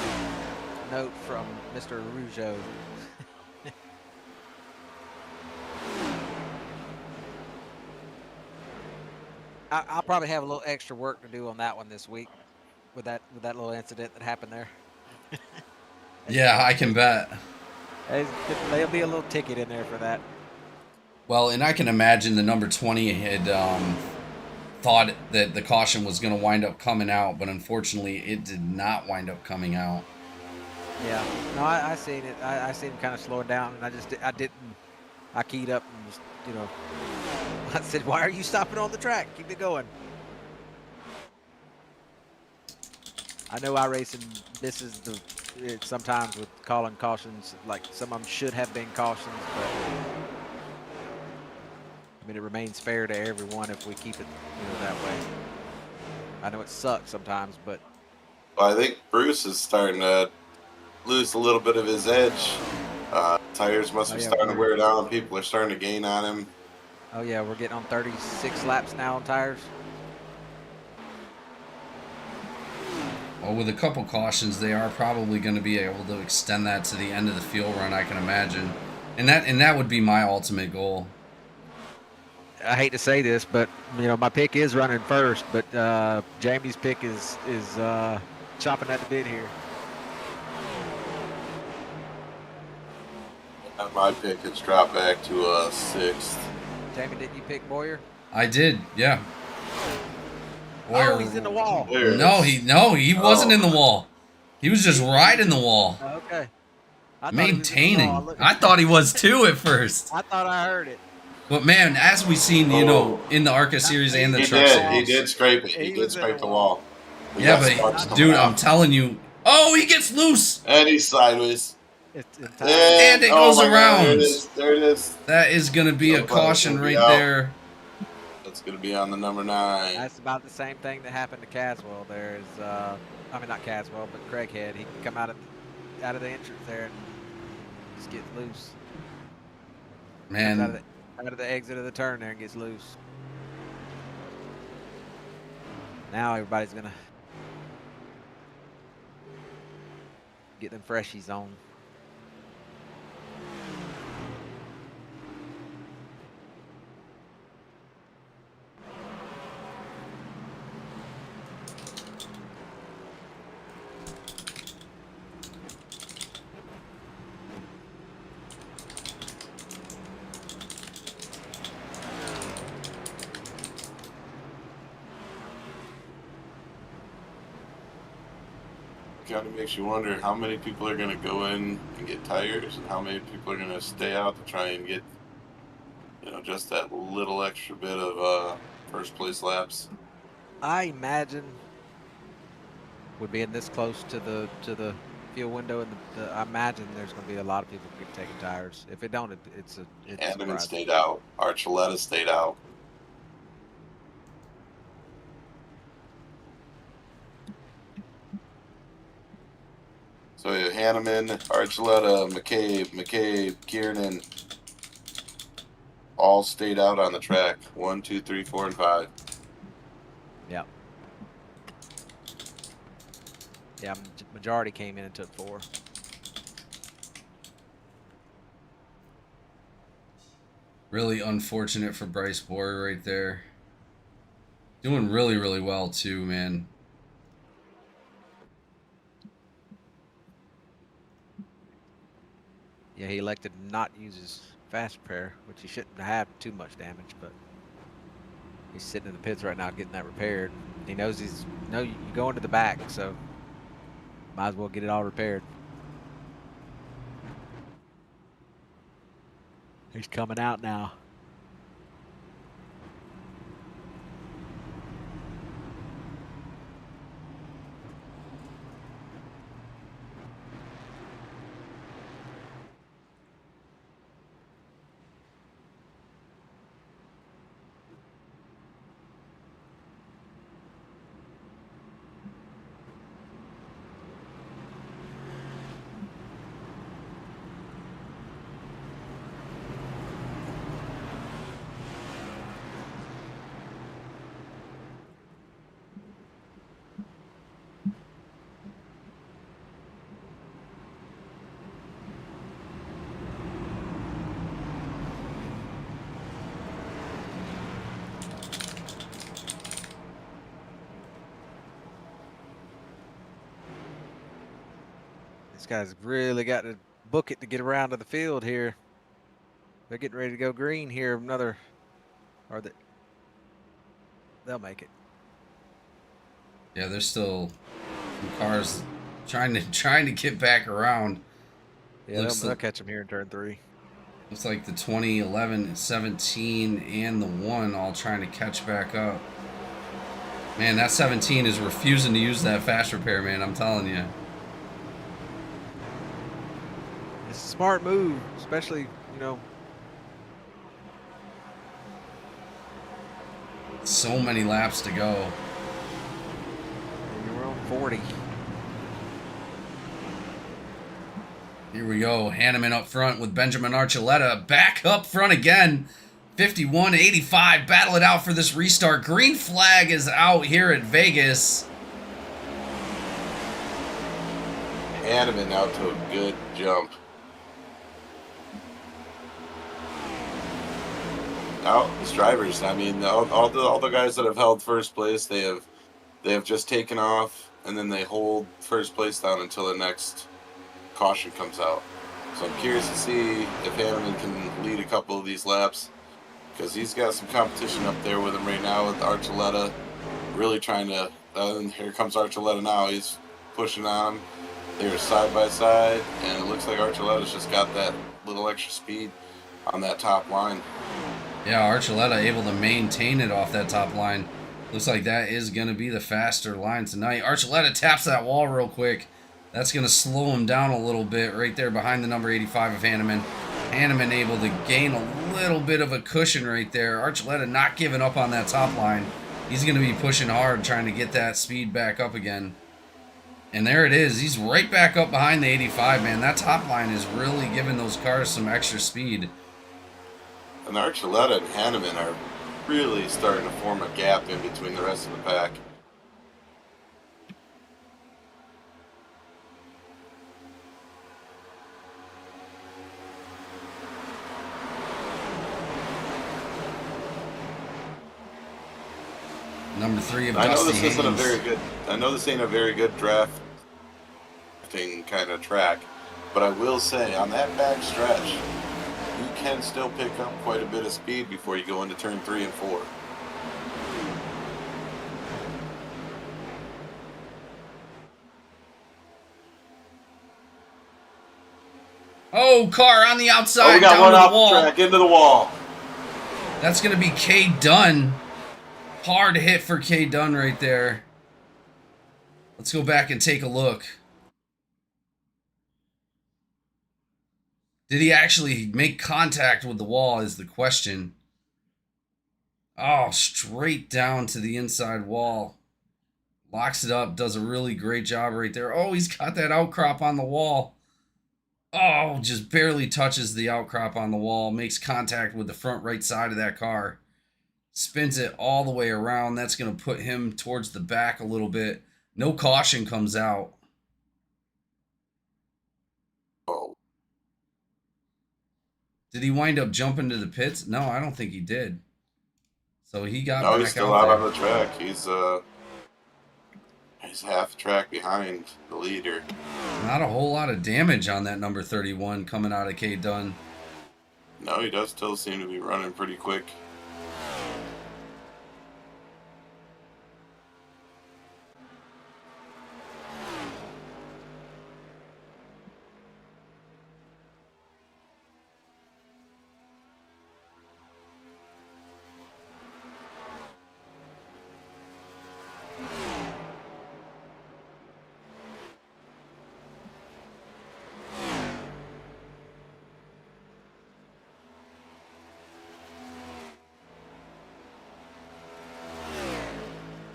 note from Mr. Rougeau. I'll probably have a little extra work to do on that one this week with that little incident that happened there. Yeah, I can bet. There'll be a little ticket in there for that. Well, and I can imagine the number 20 had thought that the caution was going to wind up coming out, but unfortunately it did not wind up coming out. Yeah, no, I seen it. I seen him kind of slowing down, and I keyed up and just, you know, I said, why are you stopping on the track? Keep it going. I know iRacing misses sometimes with calling cautions, like some of them should have been cautions, but I mean, it remains fair to everyone if we keep it, that way. I know it sucks sometimes, but Well, I think Bruce is starting to lose a little bit of his edge. Tires must be starting to wear down. People are starting to gain on him. oh yeah, we're getting on 36 laps now on tires. Well, with a couple cautions, they are probably going to be able to extend that to the end of the field run, I can imagine. And that would be my ultimate goal. I hate to say this, but my pick is running first, but Jamie's pick is chopping at the bit here. And my pick has dropped back to a 6th. Jamie, didn't you pick Boyer? I did, yeah. Oh, he's in the wall. No, he wasn't in the wall. He was just riding the wall. Okay. Maintaining. I thought he was too at first. I thought I heard it. But man, as we've seen, in the ARCA series and the truck series. He did scrape it. He did scrape the wall. Yeah, but dude, I'm telling you. Oh, he gets loose. And he's sideways. And it goes around. There it is. That is going to be a caution right there. That's going to be on the number 9. That's about the same thing that happened to Caswell. There's, I mean, not Caswell, but Craighead. He can come out of the entrance there and just get loose. Man. Out of the exit of the turn there and gets loose. Now everybody's going to get them freshies on. Kind of makes you wonder how many people are going to go in and get tires and how many people are going to stay out to try and get, just that little extra bit of first place laps. I imagine with being this close to the fuel window, and I imagine there's going to be a lot of people taking tires. If it don't, it's Anderman stayed out. Archuleta stayed out. So Hanneman, Archuleta, McCabe, Kiernan all stayed out on the track. 1, 2, 3, 4, and 5. Yep. Yeah, majority came in and took 4. Really unfortunate for Bryce Boyer right there. Doing really, really well too, man. Yeah, he elected not use his fast repair, which he shouldn't have too much damage, but he's sitting in the pits right now getting that repaired. He knows you go into the back, so might as well get it all repaired. He's coming out now. This guy's really got to book it to get around to the field here. They're getting ready to go green here. They'll make it. Yeah, there's still some cars trying to get back around. Yeah, they'll catch him here in turn 3. Looks like the 2011, 17, and the 1 all trying to catch back up. Man, that 17 is refusing to use that fast repair, man. I'm telling you. It's a smart move, especially, So many laps to go. you're on 40. Here we go. Hanneman up front with Benjamin Archuleta. Back up front again. 51-85. Battle it out for this restart. Green flag is out here at Vegas. Hanneman out to a good jump. Now, these drivers, I mean, all the guys that have held first place, they have just taken off, and then they hold first place down until the next caution comes out. So I'm curious to see if Hanneman can lead a couple of these laps, because he's got some competition up there with him right now with Archuleta, really trying to. And here comes Archuleta now. He's pushing on him. They were side by side, and it looks like Archuleta's just got that little extra speed on that top line. Yeah, Archuleta able to maintain it off that top line. Looks like that is going to be the faster line tonight. Archuleta taps that wall real quick. That's going to slow him down a little bit right there behind the number 85 of Hanneman. Hanneman able to gain a little bit of a cushion right there. Archuleta not giving up on that top line. He's going to be pushing hard, trying to get that speed back up again. And there it is. He's right back up behind the 85, man. That top line is really giving those cars some extra speed. And Archuleta and Hanneman are really starting to form a gap in between the rest of the pack. Number 3 of I know Dusty this isn't a Haynes. very good. I know this ain't a very good drafting kind of track, but I will say on that back stretch, you can still pick up quite a bit of speed before you go into turn 3 and 4. Oh, car on the outside, Oh, we got down one to off the wall. the track into the wall. That's going to be K. Dunn. Hard hit for K. Dunn right there. Let's go back and take a look. Did he actually make contact with the wall is the question. Oh, straight down to the inside wall. Locks it up, does a really great job right there. Oh, he's got that outcrop on the wall. Oh, just barely touches the outcrop on the wall. Makes contact with the front right side of that car. Spins it all the way around. That's going to put him towards the back a little bit. No caution comes out. Oh, Did he wind up jumping to the pits? No, I don't think he did. So he got no, back he's still out out there. on the track. He's half a track behind the leader. Not a whole lot of damage on that number 31 coming out of K. Dunn. No, he does still seem to be running pretty quick.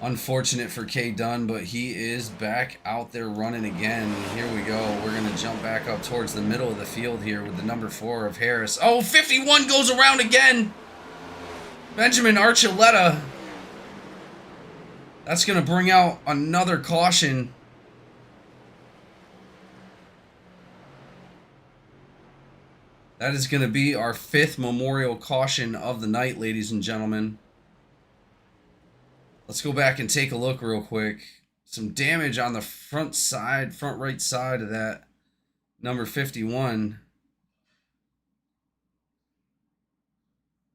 Unfortunate for K. Dunn, but he is back out there running again. Here we go. We're going to jump back up towards the middle of the field here with the number 4 of Harris. Oh, 51 goes around again. Benjamin Archuleta. That's going to bring out another caution. That is going to be our 5th memorial caution of the night, ladies and gentlemen. Let's go back and take a look real quick. Some damage on the front right side of that number 51.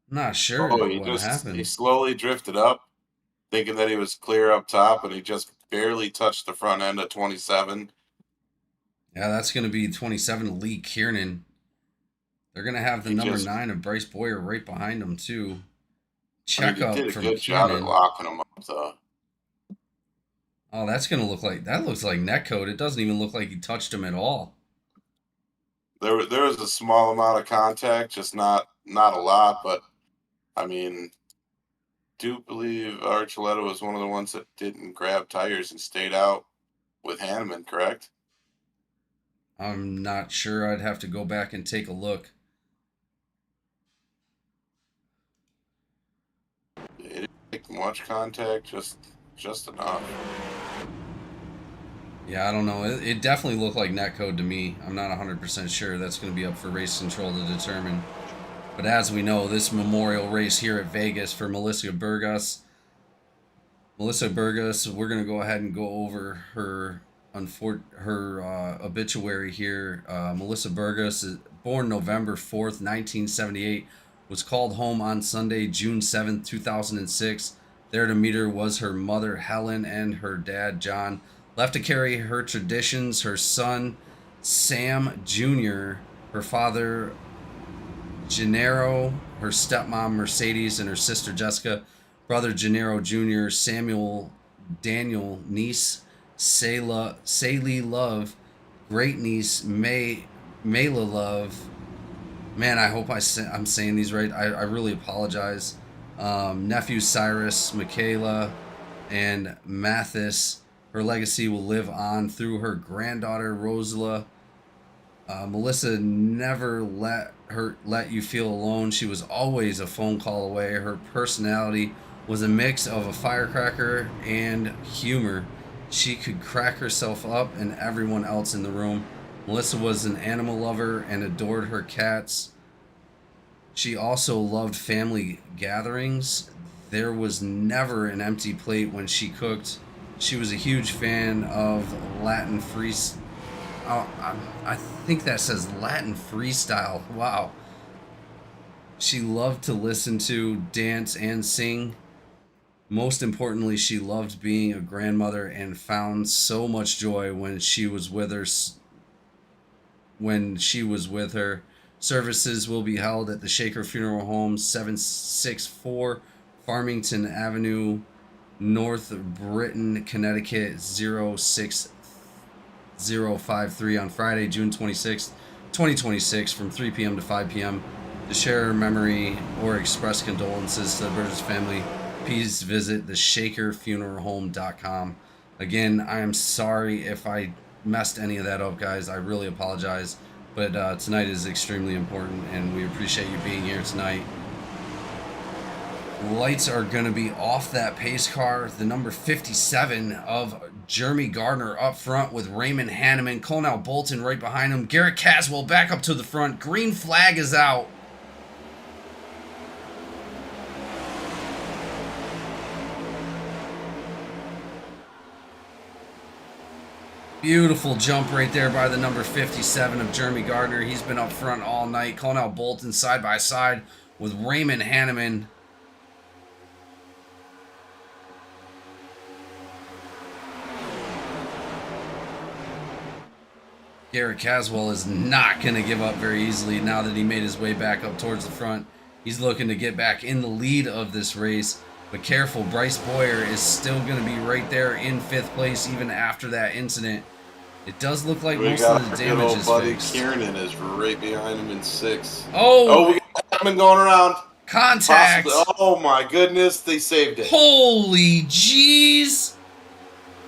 I'm not sure what happened. He slowly drifted up, thinking that he was clear up top, and he just barely touched the front end of 27. Yeah, that's going to be 27 Lee Kiernan. They're going to have the number 9 of Bryce Boyer right behind him, too. Check up he did a from good job at Kiernan. locking him up, though. Oh, that's going to look like... That looks like netcode. It doesn't even look like he touched him at all. There was a small amount of contact, just not a lot, but, I mean, do believe Archuleta was one of the ones that didn't grab tires and stayed out with Hanneman, correct? I'm not sure. I'd have to go back and take a look. It didn't make much contact, just enough. Yeah, I don't know. It definitely looked like netcode to me. I'm not 100% sure. That's going to be up for race control to determine. But as we know, this memorial race here at Vegas for Melissa Burgos. Melissa Burgos, we're going to go ahead and go over her obituary here. Melissa Burgos is born November 4th, 1978. Was called home on Sunday, June 7th, 2006. There to meet her was her mother, Helen, and her dad, John. Left to carry her traditions, her son, Sam Jr., her father, Gennaro, her stepmom, Mercedes, and her sister, Jessica, brother, Gennaro Jr., Samuel, Daniel, niece, Saylee Love, great niece, Mayla Love. Man, I hope I'm saying these right. I really apologize. Nephew, Cyrus, Michaela, and Mathis. Her legacy will live on through her granddaughter, Rosala. Melissa never let you feel alone. She was always a phone call away. Her personality was a mix of a firecracker and humor. She could crack herself up and everyone else in the room. Melissa was an animal lover and adored her cats. She also loved family gatherings. There was never an empty plate when she cooked. She was a huge fan of Latin freestyle. I think that says Latin freestyle. Wow. She loved to listen to, dance, and sing. Most importantly, she loved being a grandmother and found so much joy when she was with her. Services will be held at the Shaker Funeral Home, 764 Farmington Avenue, North Britain, Connecticut, 06053 on Friday, June 26th, 2026 from 3 p.m. to 5 p.m. To share memory or express condolences to the Burgos family, please visit theshakerfuneralhome.com. Again, I am sorry if I messed any of that up, guys. I really apologize. But tonight is extremely important, and we appreciate you being here tonight. Lights are going to be off that pace car. The number 57 of Jeremy Gardner up front with Raymond Hanneman. Colonel Bolton right behind him. Garrett Caswell back up to the front. Green flag is out. Beautiful jump right there by the number 57 of Jeremy Gardner. He's been up front all night. Colonel Bolton side by side with Raymond Hanneman. Garrett Caswell is not going to give up very easily now that he made his way back up towards the front. He's looking to get back in the lead of this race. But careful, Bryce Boyer is still going to be right there in 5th place even after that incident. It does look like most of the damage is buddy fixed. Kiernan is right behind him in 6th. Oh, we got him going around. Contact. Possibly. Oh my goodness, they saved it. Holy jeez.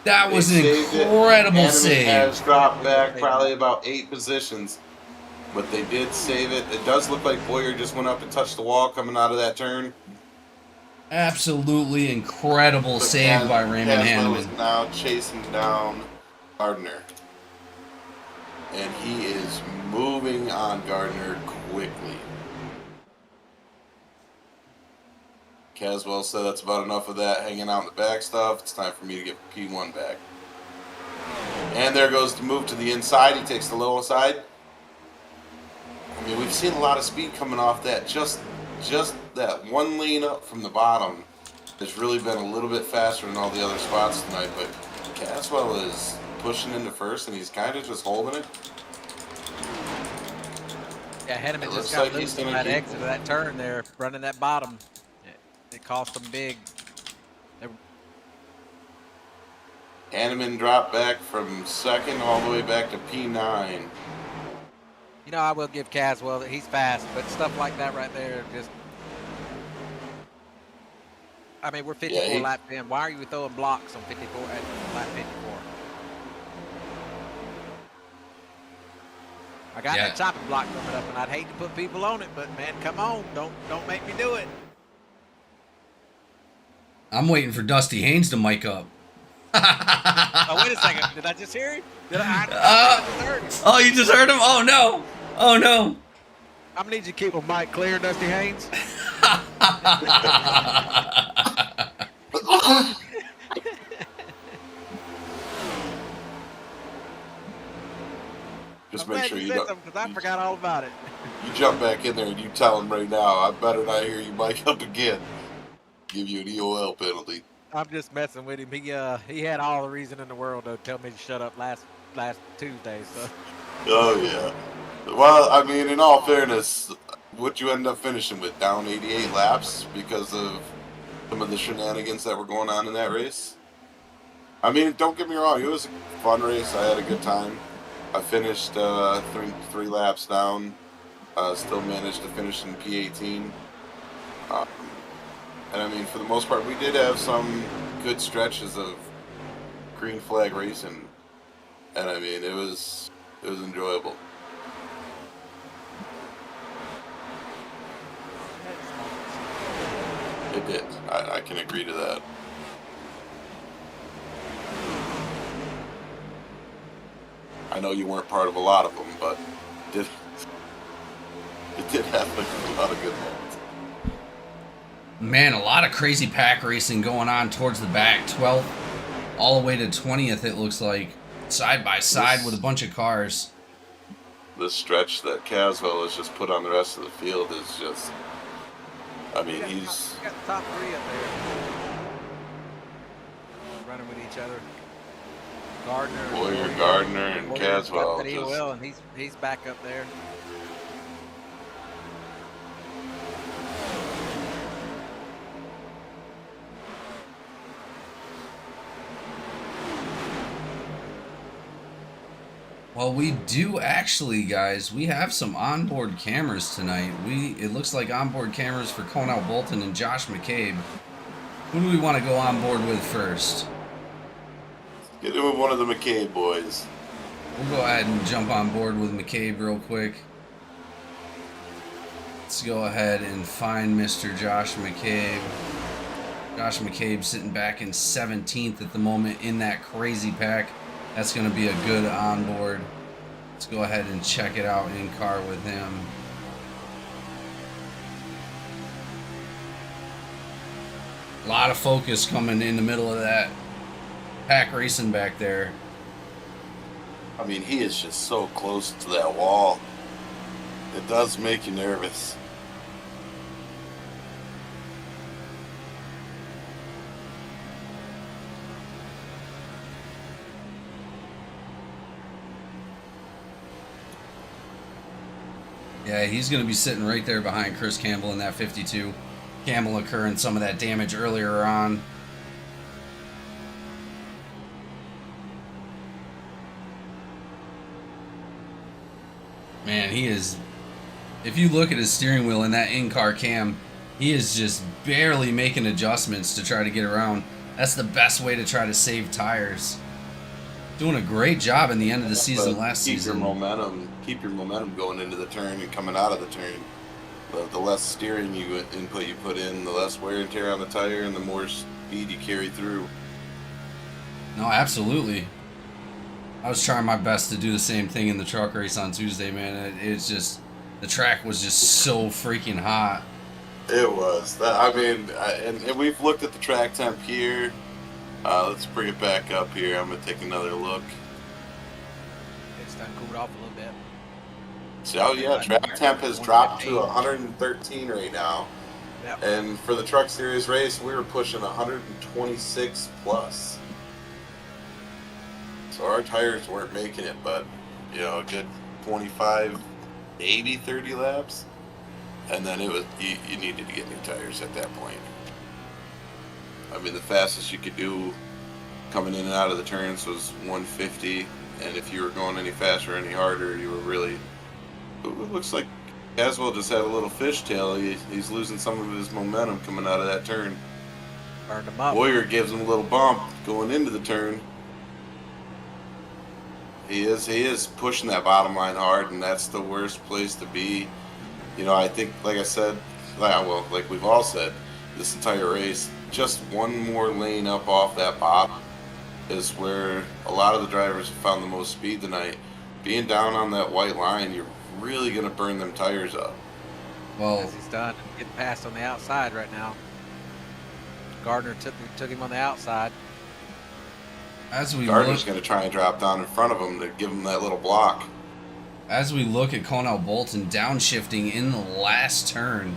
That was an incredible save. Has dropped back probably about 8 positions, but they did save it. It does look like Boyer just went up and touched the wall coming out of that turn. Absolutely incredible save by Raymond Hanneman is Hanneman. now chasing down Gardner, and he is moving on Gardner quickly. Caswell said that's about enough of that hanging out in the back stuff. It's time for me to get P1 back. And there goes the move to the inside. He takes the low side. I mean, we've seen a lot of speed coming off that. Just that one lane up from the bottom has really been a little bit faster than all the other spots tonight. But Caswell is pushing into first, and he's kind of just holding it. Yeah, Hanneman just looks got like loose he's on gonna that keep- exit of that turn there, running that bottom. It cost them big. Hanneman dropped back from 2nd all the way back to P9. You know, I will give Caswell that he's fast, but stuff like that right there just. I mean, we're 54 laps in. Why are you throwing blocks on 54 at lap 54? I got that chopping block coming up, and I'd hate to put people on it, but man, come on, don't make me do it. I'm waiting for Dusty Haynes to mic up. Oh, wait a second. Did I just hear him? Did I just heard him. Oh, you just heard him? Oh, no. Oh, no. I'm going to need you to keep a mic clear, Dusty Haynes. Just make sure you don't. Because I forgot all about it. You jump back in there and you tell him right now, I better not hear you mic up again. Give you an EOL penalty. I'm just messing with him. He had all the reason in the world to tell me to shut up last Tuesday. So. Oh yeah. Well, I mean, in all fairness, what you end up finishing with down 88 laps because of some of the shenanigans that were going on in that race. I mean, don't get me wrong, it was a fun race. I had a good time. I finished three laps down. Still managed to finish in P18. And I mean, for the most part, we did have some good stretches of green flag racing, and I mean, it was enjoyable. It did. I can agree to that. I know you weren't part of a lot of them, but it did have a lot of good moments. Man, a lot of crazy pack racing going on towards the back. 12th all the way to 20th, it looks like. Side by side with a bunch of cars. The stretch that Caswell has just put on the rest of the field is just... I mean, he's... got the top 3 up there. Running with each other. Boyer, Gardner, and Caswell. And he's back up there. Well, we do actually, guys. We have some onboard cameras tonight. It looks like onboard cameras for Conal Bolton and Josh McCabe. Who do we want to go on board with first? Get in with one of the McCabe boys. We'll go ahead and jump on board with McCabe real quick. Let's go ahead and find Mr. Josh McCabe. Josh McCabe sitting back in 17th at the moment in that crazy pack. That's going to be a good onboard. Let's go ahead and check it out in car with him. A lot of focus coming in the middle of that pack racing back there. I mean, he is just so close to that wall. It does make you nervous. Yeah, he's going to be sitting right there behind Chris Campbell in that 52. Campbell incurring some of that damage earlier on. Man, he is... If you look at his steering wheel in that in-car cam, he is just barely making adjustments to try to get around. That's the best way to try to save tires. Doing a great job in the end of the season last season. Keep your momentum going into the turn and coming out of the turn. The less steering input you put in, the less wear and tear on the tire, and the more speed you carry through. No, absolutely. I was trying my best to do the same thing in the truck race on Tuesday, man. It's just, the track was just so freaking hot. It was. And we've looked at the track temp here. Let's bring it back up here. I'm going to take another look. It's done cooled off a little bit. So, yeah, track temp has dropped to 113 right now. Yep. And for the Truck Series race, we were pushing 126 plus. So our tires weren't making it, but, you know, a good 25, maybe 30 laps. And then it was you needed to get new tires at that point. I mean, the fastest you could do coming in and out of the turns was 150. And if you were going any faster or any harder, you were really... It looks like Caswell just had a little fishtail. He's losing some of his momentum coming out of that turn. Burned him up. Boyer gives him a little bump going into the turn. He is pushing that bottom line hard, and that's the worst place to be. You know, I think, like I said, well, like we've all said, this entire race, just one more lane up off that bottom is where a lot of the drivers have found the most speed tonight. Being down on that white line, you're really going to burn them tires up. Well, As he's done, getting passed on the outside right now. Gardner took him on the outside. as we Gardner's look, going to try and drop down in front of him to give him that little block. as we look at Cornell Bolton downshifting in the last turn,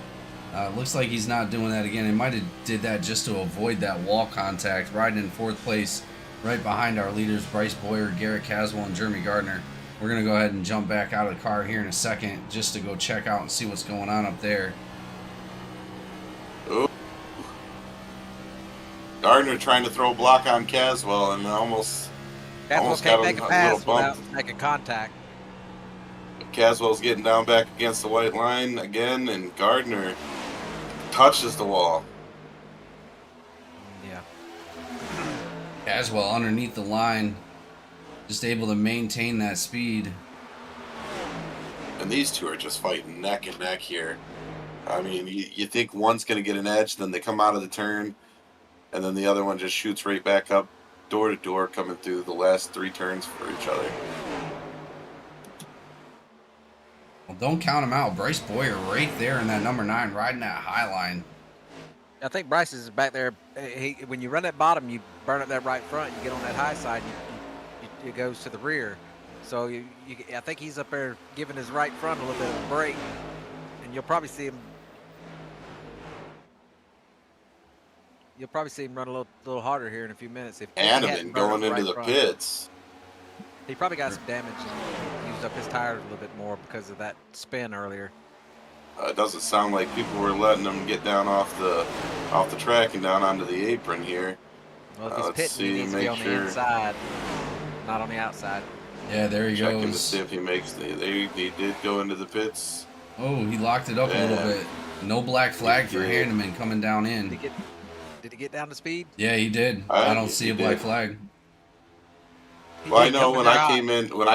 looks like he's not doing that again. He might have did that just to avoid that wall contact. Riding in fourth place, right behind our leaders, Bryce Boyer, Garrett Caswell, and Jeremy Gardner. We're going to go ahead and jump back out of the car here in a second just to go check out and see what's going on up there. Ooh. Gardner trying to throw a block on Caswell and almost Caswell got can't a make a little pass bump. without making contact. Caswell's getting down back against the white line again, and Gardner touches the wall. Yeah. Caswell underneath the line, just able to maintain that speed. And these two are just fighting neck and neck here. I mean, you think one's going to get an edge, then they come out of the turn, and then the other one just shoots right back up door to door coming through the last three turns for each other. Well, don't count him out. Bryce Boyer right there in that number 9 riding that high line. I think Bryce is back there. When you run that bottom, you burn up that right front. You get on that high side, it goes to the rear. So I think he's up there giving his right front a little bit of a break, and you'll probably see him. You'll probably see him run a little harder here in a few minutes. If Animan going into the pits. He probably got some damage and used up his tires a little bit more because of that spin earlier. It doesn't sound like people were letting him get down off the track and down onto the apron here. Well, if he's Let's pitting, he see, needs to be on the inside, not on the outside. Yeah, there he Checking to goes. see if he makes he did go into the pits. Oh, he locked it up a little bit. No black flag for Hanneman coming down in. Did he get down to speed? Yeah, he did. I don't see a black flag. He Well, I did know come in when there I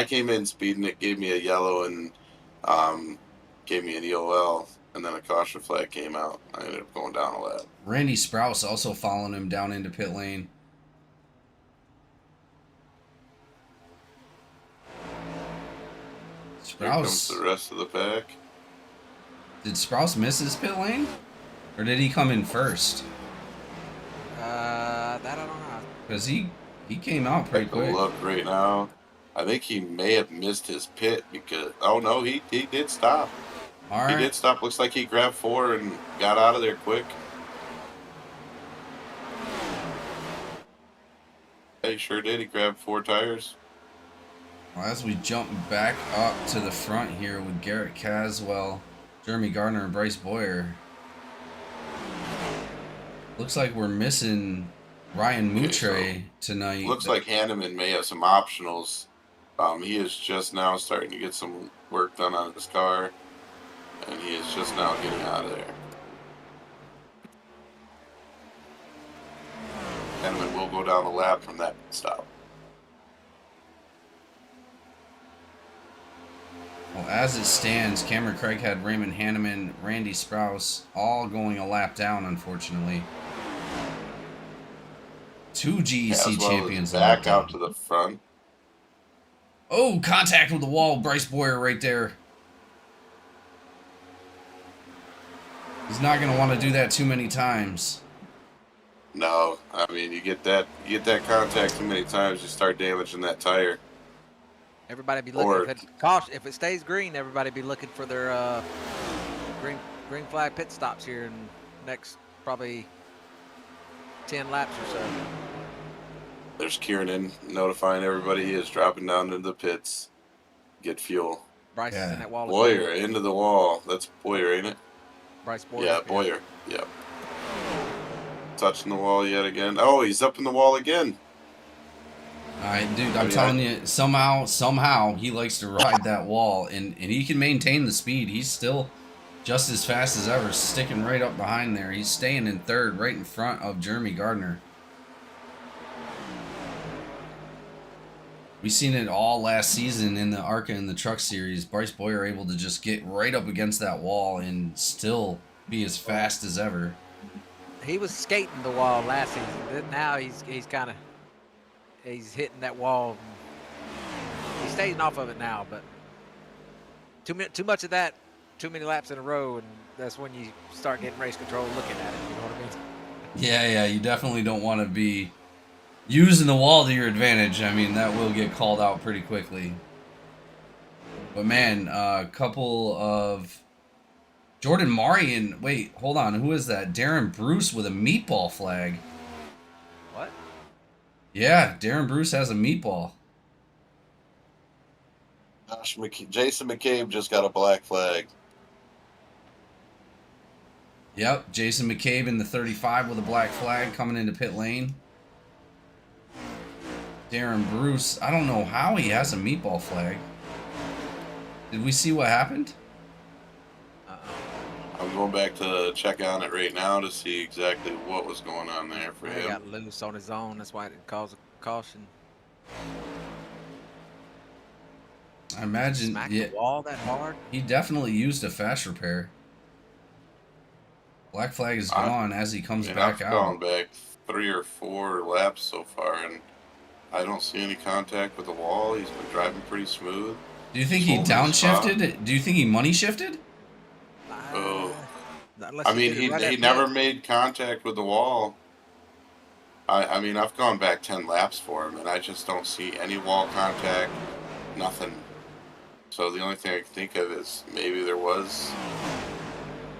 hot. came in speeding, it gave me a yellow and gave me an EOL, and then a caution flag came out. I ended up going down a lap. Randy Sprouse also following him down into pit lane. Here comes Sprouse. the rest of the pack. Did Sprouse miss his pit lane? Or did he come in first? That I don't know. Because he came out pretty Take a quick. look right now. I think he may have missed his pit because no, he did stop. All He right. did stop. Looks like he grabbed 4 and got out of there quick. Yeah, he sure did. He grabbed 4 tires. Well, as we jump back up to the front here with Garrett Caswell, Jeremy Gardner, and Bryce Boyer. Looks like we're missing Ryan Moutre tonight. Looks like Hanneman may have some optionals. He is just now starting to get some work done on his car, and he is just now getting out of there. Hanneman will go down the lap from that stop. Well, as it stands, Cameron Craig had Raymond Hanneman, Randy Sprouse, all going a lap down, unfortunately. 2 GEC champions. Back out to the front. Oh, contact with the wall. Bryce Boyer right there. He's not going to want to do that too many times. No, I mean you get that contact too many times, you start damaging that tire. Everybody be looking. If it stays green, everybody be looking for their green flag pit stops here in next probably 10 laps or so. There's Kieran notifying everybody he is dropping down into the pits. Get fuel. Bryce is in that wall. Boyer into the wall. That's Boyer, ain't it? Bryce Boyer. Yeah, Boyer. Yep. Touching the wall yet again. Oh, he's up in the wall again. All right, dude, I'm telling you, somehow he likes to ride that wall, and he can maintain the speed. He's still just as fast as ever, sticking right up behind there. He's staying in third, right in front of Jeremy Gardner. We've seen it all last season in the ARCA and the Truck Series. Bryce Boyer able to just get right up against that wall and still be as fast as ever. He was skating the wall last season. Now he's kind of hitting that wall. He's staying off of it now, but too much of that, too many laps in a row, and that's when you start getting race control looking at it. You know what I mean? Yeah, you definitely don't want to be using the wall to your advantage. I mean, that will get called out pretty quickly. But man, a couple of Jordan Murray and wait, hold on, who is that? Darren Bruce with a meatball flag. What? Yeah, Darren Bruce has a meatball. Jason McCabe just got a black flag. Yep, Jason McCabe in the 35 with a black flag coming into pit lane. Darren Bruce, I don't know how he has a meatball flag. Did we see what happened? I'm going back to check on it right now to see exactly what was going on there for He him. got loose on his own. That's why it didn't cause a caution. I imagine, Smacked yeah, the wall that hard. he definitely used a fast repair. Black flag is gone as he comes back I've out. gone back 3 or 4 laps so far, and I don't see any contact with the wall. He's been driving pretty smooth. Do you think he downshifted? Do you think he money shifted? Oh, I mean, he never made contact with the wall. I mean, I've gone back 10 laps for him, and I just don't see any wall contact, nothing. So the only thing I can think of is maybe there was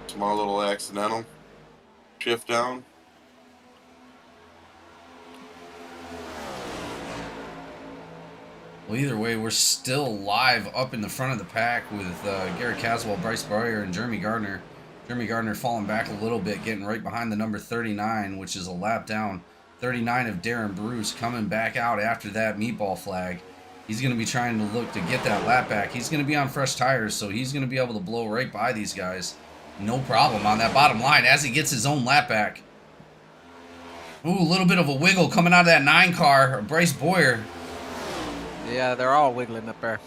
a small little accidental shift down. Well, either way, we're still live up in the front of the pack with Garrett Caswell, Bryce Boyer, and Jeremy Gardner. Jeremy Gardner falling back a little bit, getting right behind the number 39, which is a lap down. 39 of Darren Bruce coming back out after that meatball flag. He's going to be trying to look to get that lap back. He's going to be on fresh tires, so he's going to be able to blow right by these guys. No problem on that bottom line as he gets his own lap back. Ooh, a little bit of a wiggle coming out of that 9 car. Bryce Boyer Yeah, they're all wiggling up there.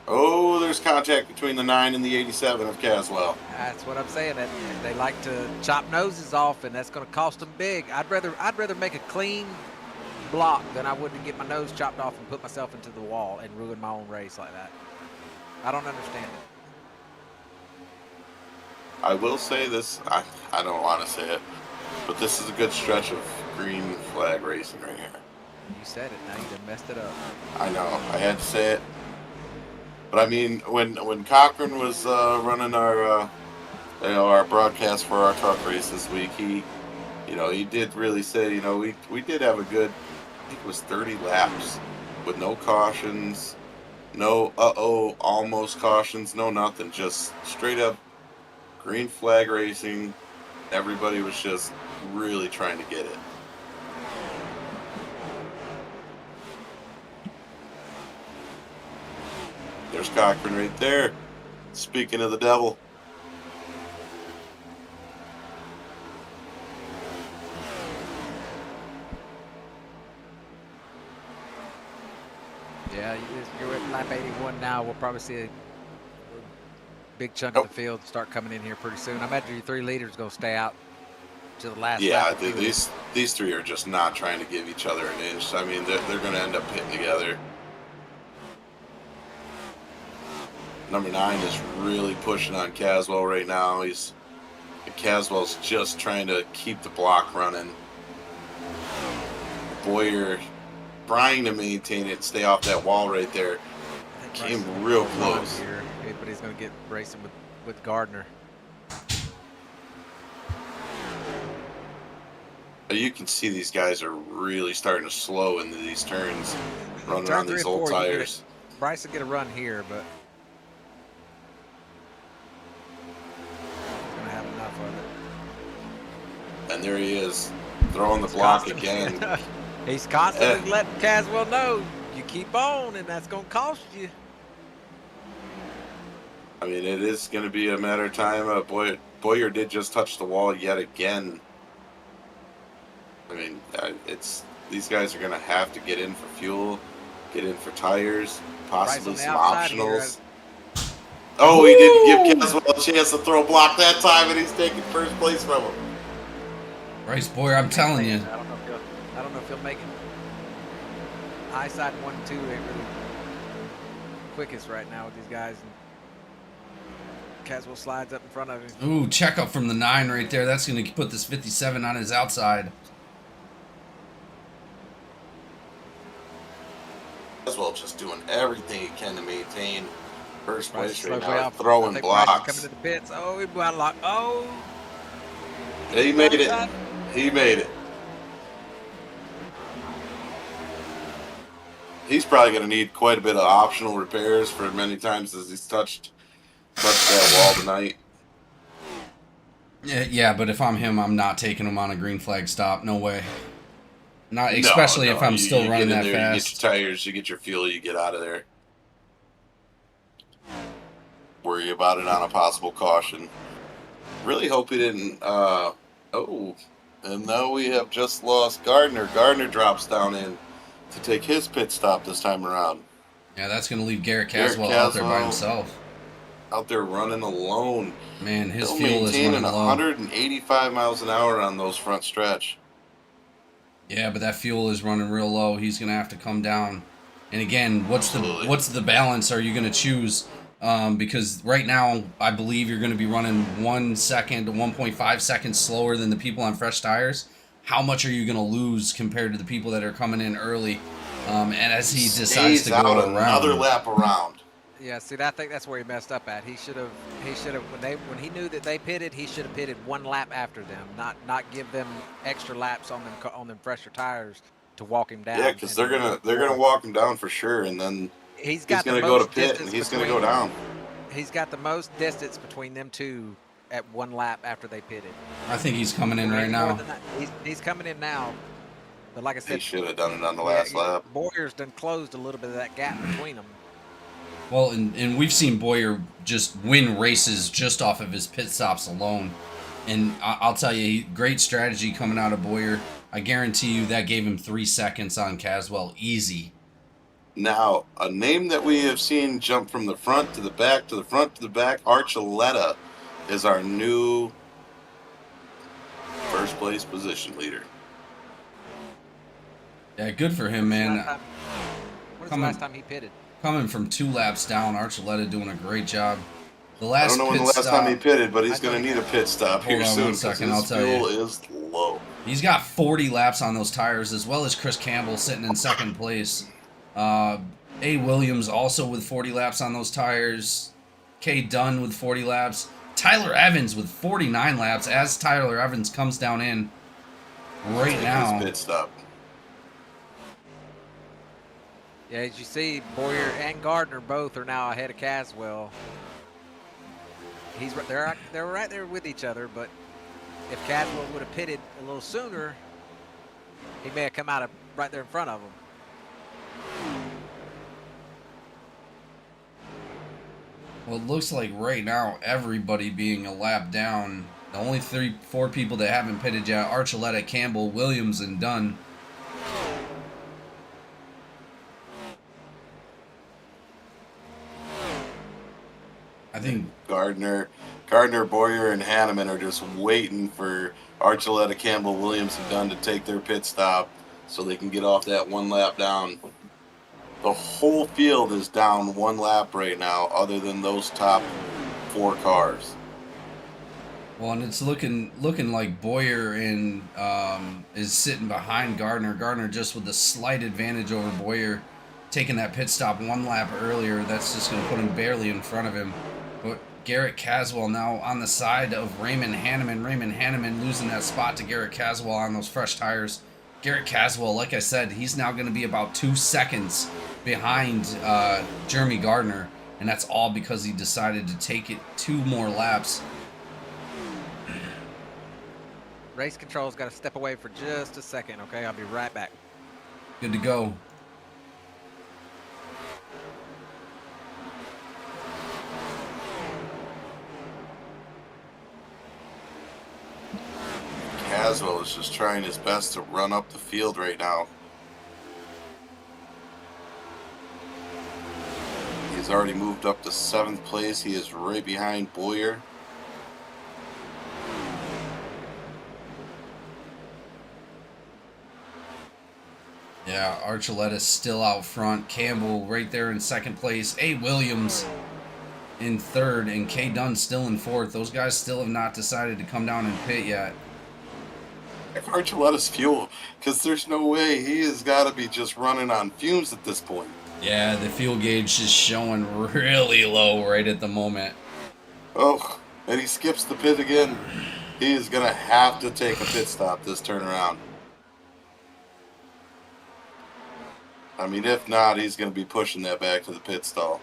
Oh, there's contact between the 9 and the 87 of Caswell. That's what I'm saying. That they like to chop noses off, and that's going to cost them big. I'd rather make a clean block than I would to get my nose chopped off and put myself into the wall and ruin my own race like that. I don't understand it. I will say this, I don't want to say it, but this is a good stretch of green flag racing right here. You said it. Now you done messed it up. I know, I had to say it. But I mean, when Cochran was running our our broadcast for our truck race this week, he did really say, we did have a good, I think it was 30 laps with no cautions, no almost cautions, no nothing, just straight up green flag racing. Everybody was just really trying to get it. There's Cochran right there. Speaking of the devil. Yeah, you're at lap 81 now. We'll probably see a big chunk of the field start coming in here pretty soon. I imagine your 3 leaders going to stay out to the last lap. Yeah, these three are just not trying to give each other an inch. I mean, they're going to end up hitting together. Number 9 is really pushing on Caswell right now. Caswell's just trying to keep the block running. Boyer trying to maintain it, stay off that wall right there. Came real close. Here, but he's going to get racing with Gardner. You can see these guys are really starting to slow into these turns, running on these old tires. Bryce will get a run here, but he's going to have enough of it. And there he is, throwing the block again. He's constantly letting Caswell know, you keep on, and that's going to cost you. I mean, it is going to be a matter of time. Boyer did just touch the wall yet again. I mean, these guys are going to have to get in for fuel, get in for tires, possibly some optionals. Oh, he didn't give Caswell a chance to throw a block that time, and he's taking first place from him. Bryce Boyer, I'm telling you. I don't know if he'll make it. High side 1 and 2 ain't really quickest right now with these guys. And Caswell slides up in front of him. Ooh, check up from the 9 right there. That's going to put this 57 on his outside. Caswell just doing everything he can to maintain first place Bryce right now, off. throwing blocks. Coming to the pits. Oh, he got locked. Oh. He made it. He made it. He's probably going to need quite a bit of optional repairs for as many times as he's touched that wall tonight. Yeah, but if I'm him, I'm not taking him on a green flag stop. No way. Not especially if I'm still running that fast. You get your tires, you get your fuel, you get out of there. Worry about it on a possible caution. Really hope he didn't. And now we have just lost Gardner. Gardner drops down in to take his pit stop this time around. Yeah, that's going to leave Garrett Caswell out there by himself. Out there running alone. Man, his fuel is running low. 185 miles an hour on those front stretch. Yeah, but that fuel is running real low. He's going to have to come down. And again, what's the balance are you going to choose? Because right now, I believe you're going to be running 1 second to 1.5 seconds slower than the people on fresh tires. How much are you going to lose compared to the people that are coming in early? And as he decides to go around another lap around. Yeah, see, I think that's where he messed up at. He should have when he knew that they pitted, he should have pitted 1 lap after them, not give them extra laps on them fresher tires to walk him down. Yeah, because they're gonna walk him down for sure, and then he's gonna go to pit and he's gonna go down. He's got the most distance between them two at 1 lap after they pitted. I think he's coming in right now. He's coming in now. But like I said, he should have done it on the last lap. Boyer's done closed a little bit of that gap between them. Well, and we've seen Boyer just win races just off of his pit stops alone. And I'll tell you, great strategy coming out of Boyer. I guarantee you that gave him 3 seconds on Caswell. Easy. Now, a name that we have seen jump from the front to the back to the front to the back, Archuleta, is our new first place position leader. Yeah, good for him, man. When's the last time he pitted? Coming from 2 laps down, Archuleta doing a great job. The I last don't know when the pit last stop, time he pitted, but he's going to need a pit stop Hold here on soon. one second, his I'll tell you. fuel is low. He's got 40 laps on those tires, as well as Chris Campbell sitting in 2nd place. A. Williams also with 40 laps on those tires. K. Dunn with 40 laps. Tyler Evans with 49 laps as Tyler Evans comes down in right now. His pit stop. Yeah, as you see, Boyer and Gardner both are now ahead of Caswell. They're right there with each other, but if Caswell would have pitted a little sooner, he may have come out right there in front of him. Well, it looks like right now everybody being a lap down. The only 4 people that haven't pitted yet: Archuleta, Campbell, Williams, and Dunn. I think Gardner, Boyer, and Hanneman are just waiting for Archuleta, Campbell, Williams, and Dunn to take their pit stop so they can get off that 1 lap down. The whole field is down 1 lap right now, other than those top 4 cars. Well, and it's looking like Boyer is sitting behind Gardner. Gardner just with a slight advantage over Boyer, taking that pit stop 1 lap earlier. That's just going to put him barely in front of him. But Garrett Caswell now on the side of Raymond Hanneman. Raymond Hanneman losing that spot to Garrett Caswell on those fresh tires. Garrett Caswell, like I said, he's now going to be about 2 seconds behind Jeremy Gardner, and that's all because he decided to take it 2 more laps. Race control's got to step away for just a second, okay? I'll be right back. Good to go. Caswell is just trying his best to run up the field right now. He's already moved up to 7th place. He is right behind Boyer. Yeah, Archuleta's still out front. Campbell right there in 2nd place. A. Williams in 3rd, and K. Dunn still in 4th. Those guys still have not decided to come down and pit yet. Archuleta's fuel, because there's no way he has got to be just running on fumes at this point. Yeah, the fuel gauge is showing really low right at the moment. Oh, and he skips the pit again. He is going to have to take a pit stop this turnaround. I mean, if not, he's going to be pushing that back to the pit stall.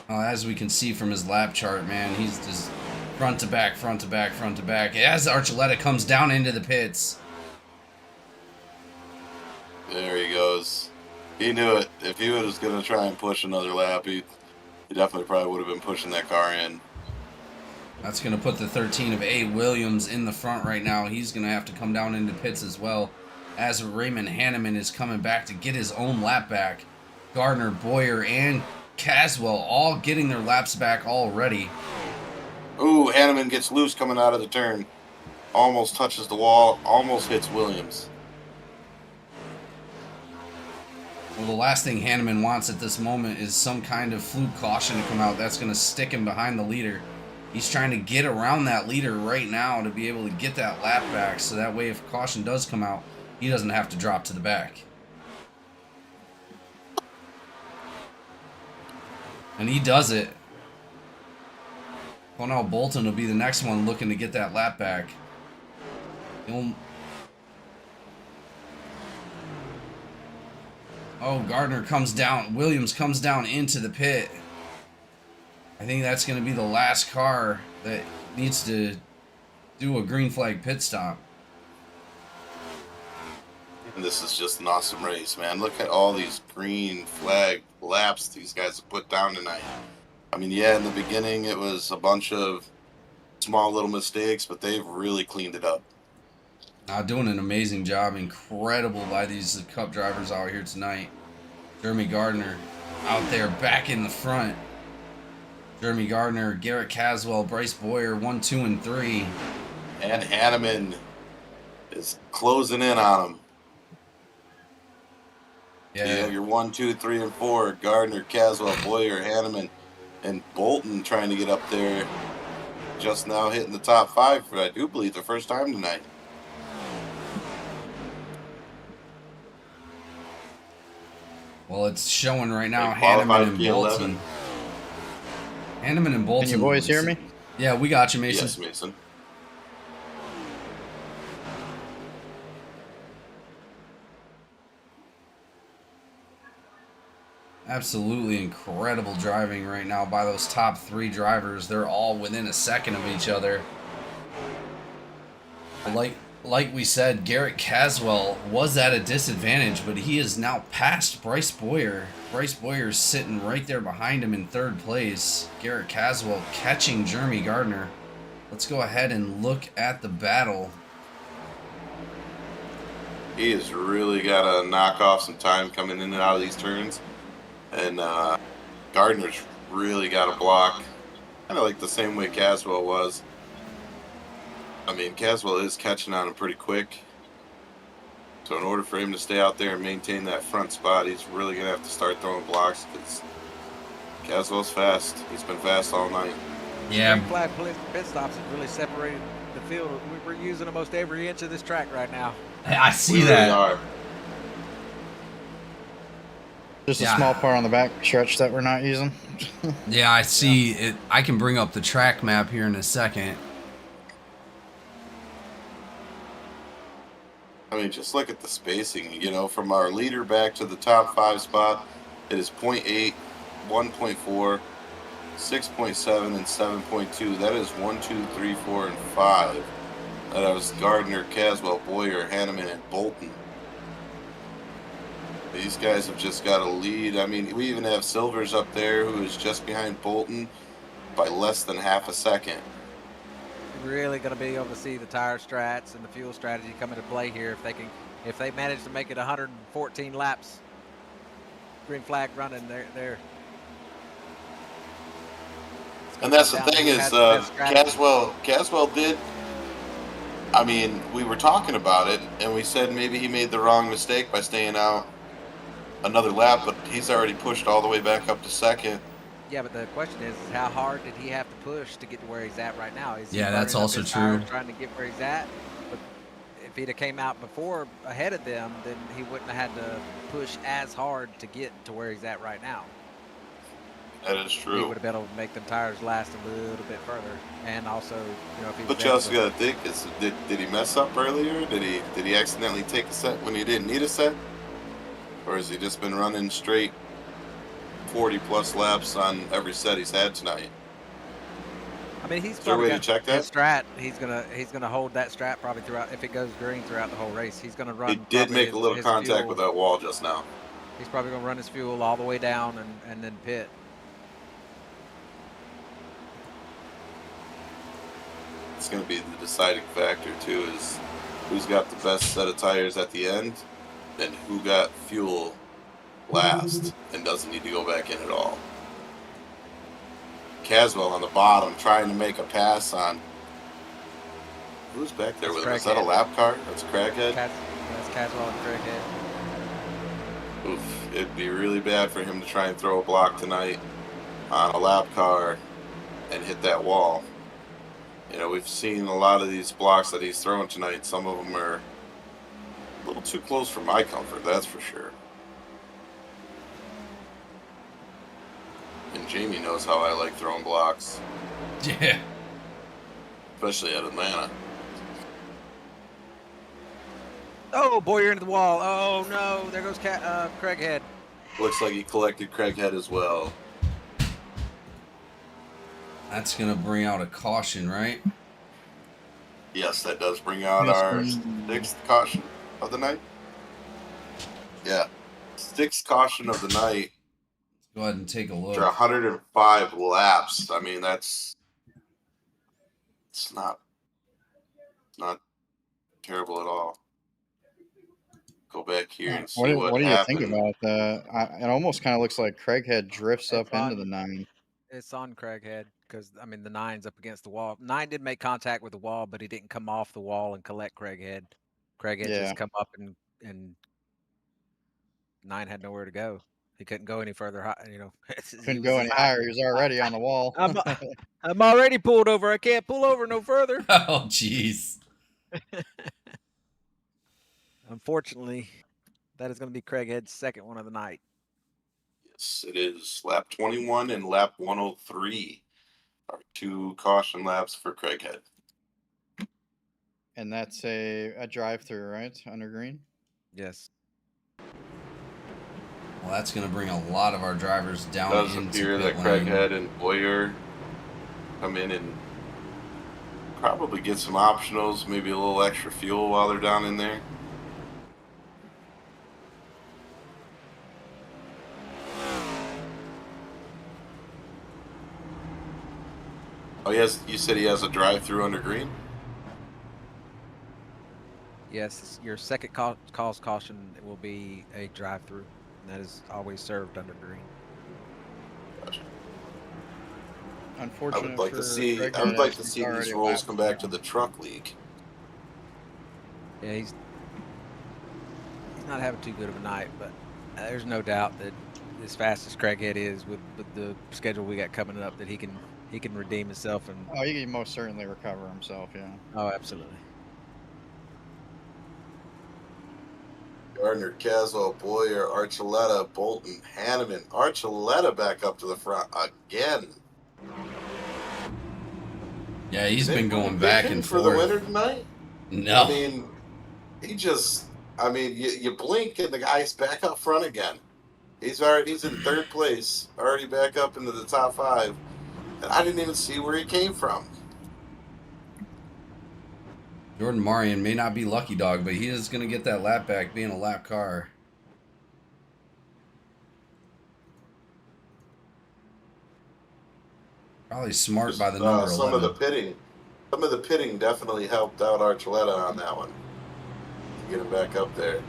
As we can see from his lap chart, man, he's just front to back, front to back, front to back. As Archuleta comes down into the pits. There he goes. He knew it. If he was going to try and push another lap, he definitely probably would have been pushing that car in. That's going to put the 13 of A. Williams in the front right now. He's going to have to come down into pits as well, as Raymond Hanneman is coming back to get his own lap back. Gardner, Boyer, and Caswell all getting their laps back already. Ooh, Hanneman gets loose coming out of the turn. Almost touches the wall, almost hits Williams. Well, the last thing Hanneman wants at this moment is some kind of fluke caution to come out. That's going to stick him behind the leader. He's trying to get around that leader right now to be able to get that lap back, so that way if caution does come out, he doesn't have to drop to the back. And he does it. Cornell Bolton will be the next one looking to get that lap back. Oh, Gardner comes down. Williams comes down into the pit. I think that's going to be the last car that needs to do a green flag pit stop. And this is just an awesome race, man. Look at all these green flag laps these guys have put down tonight. I mean, yeah, in the beginning it was a bunch of small little mistakes, but they've really cleaned it up. Doing an amazing job. Incredible by these Cup drivers out here tonight. Jeremy Gardner out there back in the front. Jeremy Gardner, Garrett Caswell, Bryce Boyer, 1, 2, and 3. And Hanneman is closing in on him. Yeah. You have your 1, 2, 3, and 4. Gardner, Caswell, Boyer, Hanneman, and Bolton trying to get up there. Just now hitting the top 5 for, I do believe, the first time tonight. Well, it's showing right now. They qualified Hanneman and P11. Bolton. Hanneman and Bolton. Can you boys hear me? Yeah, we got you, Mason. Yes, Mason. Absolutely incredible driving right now by those top 3 drivers. They're all within a second of each other. Like we said, Garrett Caswell was at a disadvantage, but he is now past Bryce Boyer. Bryce Boyer is sitting right there behind him in 3rd place. Garrett Caswell catching Jeremy Gardner. Let's go ahead and look at the battle. He has really got to knock off some time coming in and out of these turns. And Gardner's really got to block, kind of like the same way Caswell was. I mean, Caswell is catching on him pretty quick. So in order for him to stay out there and maintain that front spot, he's really going to have to start throwing blocks because Caswell's fast. He's been fast all night. Yeah. Green flag pit stops have really separated the field. We're using almost every inch of this track right now. I see We that. really are. Just Yeah. a small part on the back stretch that we're not using. Yeah, I see it. I can bring up the track map here in a second. I mean, just look at the spacing. You know, from our leader back to the top 5 spot, it is 0.8, 1.4, 6.7, and 7.2. That is 1, 2, 3, 4, and 5. That was Gardner, Caswell, Boyer, Hanneman, and Bolton. These guys have just got a lead. I mean, we even have Silvers up there who is just behind Bolton by less than half a second. Really going to be able to see the tire strats and the fuel strategy come into play here if they manage to make it 114 laps. Green flag running there. And that's the thing is, Caswell did. I mean, we were talking about it, and we said maybe he made the wrong mistake by staying out another lap, but he's already pushed all the way back up to 2nd. Yeah, but the question is how hard did he have to push to get to where he's at right now? Is he Yeah, that's burning up also his tires true. Trying to get where he's at. But if he'd have came out before ahead of them, then he wouldn't have had to push as hard to get to where he's at right now. That is He true. would have been able to make them tires last a little bit further, and also, you know, if he was But you able also to- got to think: did he mess up earlier? Did he accidentally take a set when he didn't need a set, or has he just been running straight 40+ laps on every set he's had tonight? I mean, he's Is there a way probably to check got that? strat. He's gonna hold that strat probably throughout. If it goes green throughout the whole race, he's gonna run. He did probably make a little his contact fuel. with that wall just now. He's probably gonna run his fuel all the way down and then pit. It's going to be the deciding factor too, is who's got the best set of tires at the end and who got fuel last and doesn't need to go back in at all. Caswell on the bottom trying to make a pass on who's back there with him? Is that a Craighead. lap car? That's Craighead? That's Caswell and Craighead. Oof, it'd be really bad for him to try and throw a block tonight on a lap car and hit that wall. You know, we've seen a lot of these blocks that he's throwing tonight. Some of them are a little too close for my comfort, that's for sure. And Jamie knows how I like throwing blocks, Yeah. especially at Atlanta. Oh, Boyer into the wall. Oh no, there goes Craighead. Looks like he collected Craighead as well. That's going to bring out a caution, right? Yes, that does bring out Yes, our please. 6th caution of the night. Yeah, 6th caution of the night. Go ahead and take a look. After 105 laps. I mean, it's not terrible at all. Go back here and What see do you think happened. about that? It almost kind of looks like Craighead drifts up It's into the on. 9. It's on Craighead because I mean the 9's up against the wall. 9 did make contact with the wall, but he didn't come off the wall and collect Craighead. Craighead Yeah. just come up and 9 had nowhere to go. He couldn't go any further. You know, he Couldn't was go any designed. higher. He was already on the wall. I'm already pulled over. I can't pull over no further. Oh, jeez. Unfortunately, that is going to be Craighead's second one of the night. Yes, it is. Lap 21 and lap 103 are 2 caution laps for Craighead. And that's a drive-through, right? Under green? Yes. Well, that's going to bring a lot of our drivers down It does into appear pit that lane. Craighead and Boyer come in and probably get some optionals, maybe a little extra fuel while they're down in there. Oh, you said he has a drive-through under green? Yes, your second cause caution will be a drive-through, and that is always served under green. Gotcha. Unfortunate I would like for to see. Craighead, I would like as to he's see already these a rules lap come back to down. the truck league. Yeah, he's not having too good of a night, but there's no doubt that as fast as Craighead is with the schedule we got coming up, that he can redeem himself and Oh, he can most certainly recover himself, yeah. oh, absolutely. Gardner, Caswell, Boyer, Archuleta, Bolton, Hanneman. Archuleta back up to the front again. Yeah, he's Did been anybody going pick back him and for the forth. winner tonight. No. I mean, you blink and the guy's back up front again. He's in third place, already back up into the top 5, and I didn't even see where he came from. Jordan Marion may not be lucky dog, but he is going to get that lap back being a lap car. Probably smart by the number 11. Some of the pitting definitely helped out Archuleta on that one to get him back up there.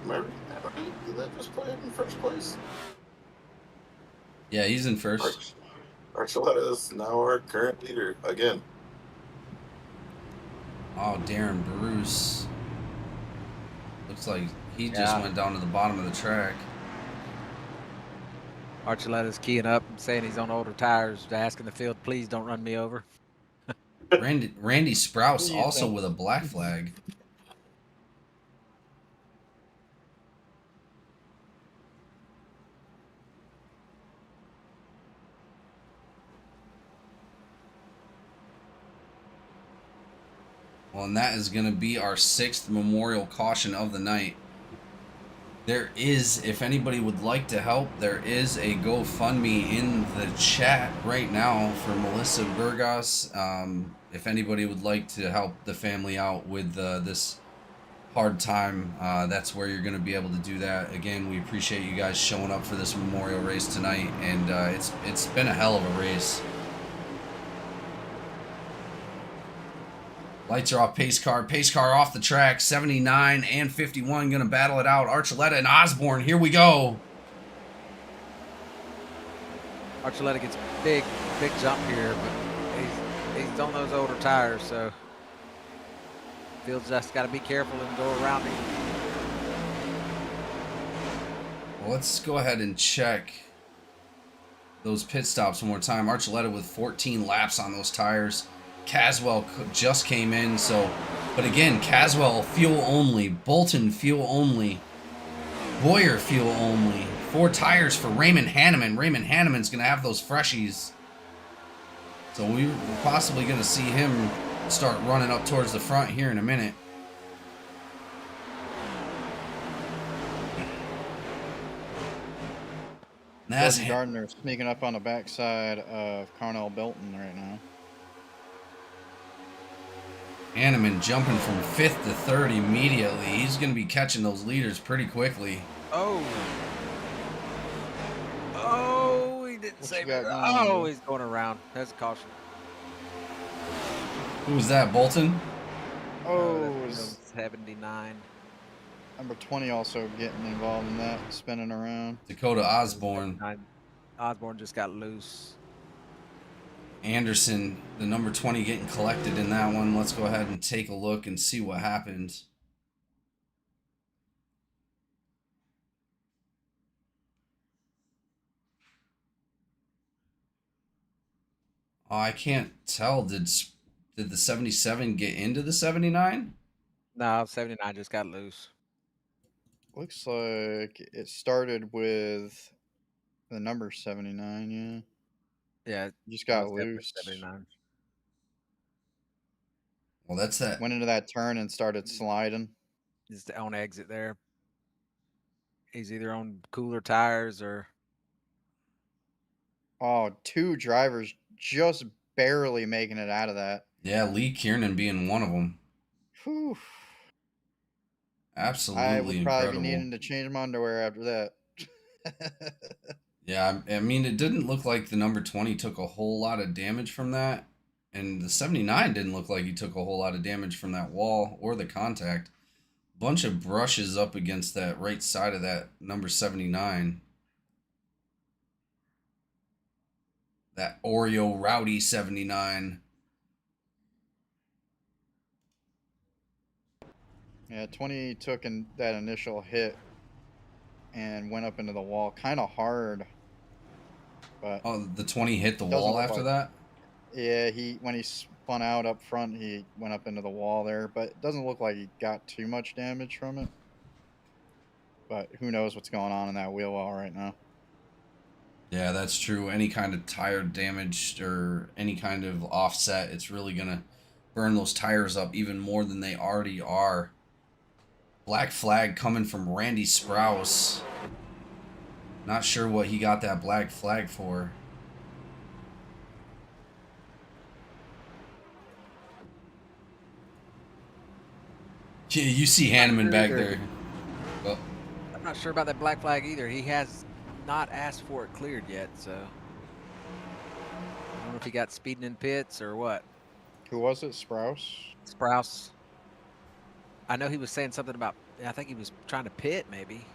Remember, did that just play in first place? Yeah, he's in first. Archuleta is now our current leader again. Oh, Darren Bruce. Looks like he just went down to the bottom of the track. Archuleta's keying up and saying he's on older tires, asking the field, please don't run me over. Randy Sprouse also with a black flag. Well, and that is going to be our 6th memorial caution of the night. There is, if anybody would like to help, there is a GoFundMe in the chat right now for Melissa Burgos. If anybody would like to help the family out with this hard time, that's where you're going to be able to do that. Again, we appreciate you guys showing up for this memorial race tonight, and it's been a hell of a race. Lights are off. Pace car off the track. 79 and 51 going to battle it out. Archuleta and Osborne. Here we go. Archuleta gets a big jump here, but he's on those older tires, so field's just got to be careful and go around him. Well, let's go ahead and check those pit stops one more time. Archuleta with 14 laps on those tires. Caswell just came in, but again, Caswell fuel only, Bolton fuel only, Boyer fuel only. 4 tires for Raymond Hanneman. Raymond Hanneman's going to have those freshies. So we're possibly going to see him start running up towards the front here in a minute. That's Gardner sneaking up on the backside of Carnell Belton right now. Hanneman jumping from 5th to 3rd immediately. He's going to be catching those leaders pretty quickly. Oh, he didn't save it. He's going Going around. That's a caution. Who was that, Bolton? Oh, That's is 79. number 20 also getting involved in that, spinning around. Dakota Osborne. Osborne just got loose. Anderson, the number 20, getting collected in that one. Let's go ahead and take a look and see what happens. Oh, I can't tell. Did the 77 get into the 79? No, 79 just got loose. Looks like it started with the number 79, yeah. Yeah, Just got most definitely loose. 79. Well, that's that. Went into that turn and started sliding. Just on exit there. He's either on cooler tires or Oh, 2 drivers just barely making it out of that. Yeah, Lee Kiernan being one of them. Whew. Absolutely I would probably incredible. be needing to change my underwear after that. Yeah, I mean, it didn't look like the number 20 took a whole lot of damage from that. And the 79 didn't look like he took a whole lot of damage from that wall or the contact. Bunch of brushes up against that right side of that number 79. That Oreo Rowdy 79. Yeah, 20 took that initial hit and went up into the wall kind of hard. But Oh, the 20 hit the doesn't wall look after like- that? yeah, when he spun out up front, he went up into the wall there. But it doesn't look like he got too much damage from it. But who knows what's going on in that wheel well right now. Yeah, that's true. Any kind of tire damage or any kind of offset, it's really going to burn those tires up even more than they already are. Black flag coming from Randy Sprouse. Not sure what he got that black flag for. Yeah, you see Hanneman back there. Well, I'm not sure about that black flag either. He has not asked for it cleared yet, so I don't know if he got speeding in pits or what. Who was it? Sprouse? Sprouse. I know he was saying something about, I think he was trying to pit maybe.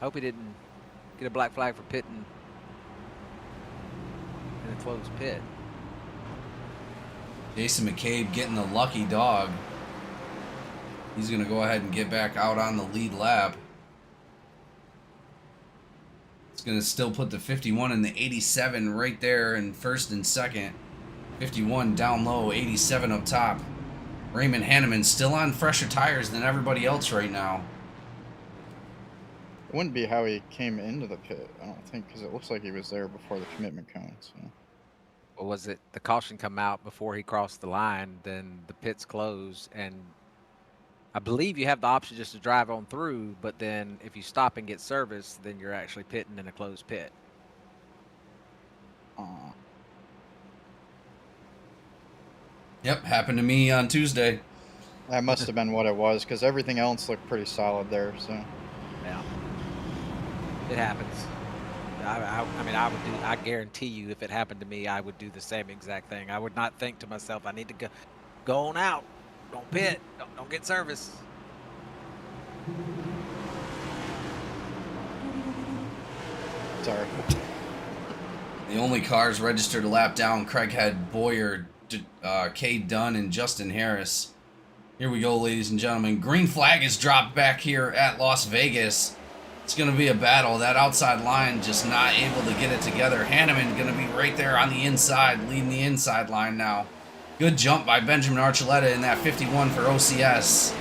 Hope he didn't get a black flag for pitting in a closed pit. Jason McCabe getting the lucky dog. He's going to go ahead and get back out on the lead lap. It's going to still put the 51 and the 87 right there in first and second. 51 down low, 87 up top. Raymond Hanneman still on fresher tires than everybody else right now. It wouldn't be how he came into the pit, I don't think, because it looks like he was there before the commitment cone. So. Or was it the caution come out before he crossed the line, then the pits close, and I believe you have the option just to drive on through, but then if you stop and get service, then you're actually pitting in a closed pit. Yep, happened to me on Tuesday. That must have been what it was, because everything else looked pretty solid there. So Yeah, it happens. I mean, I guarantee you, if it happened to me, I would do the same exact thing. I would not think to myself, I need to go on out, don't pit, don't get service. sorry. The only cars registered a lap down, Craighead, Boyer, Cade Dunn, and Justin Harris. Here we go, ladies and gentlemen. Green flag is dropped back here at Las Vegas. It's going to be a battle. That outside line just not able to get it together. Hanneman going to be right there on the inside, leading the inside line now. Good jump by Benjamin Archuleta in that 51 for OCS.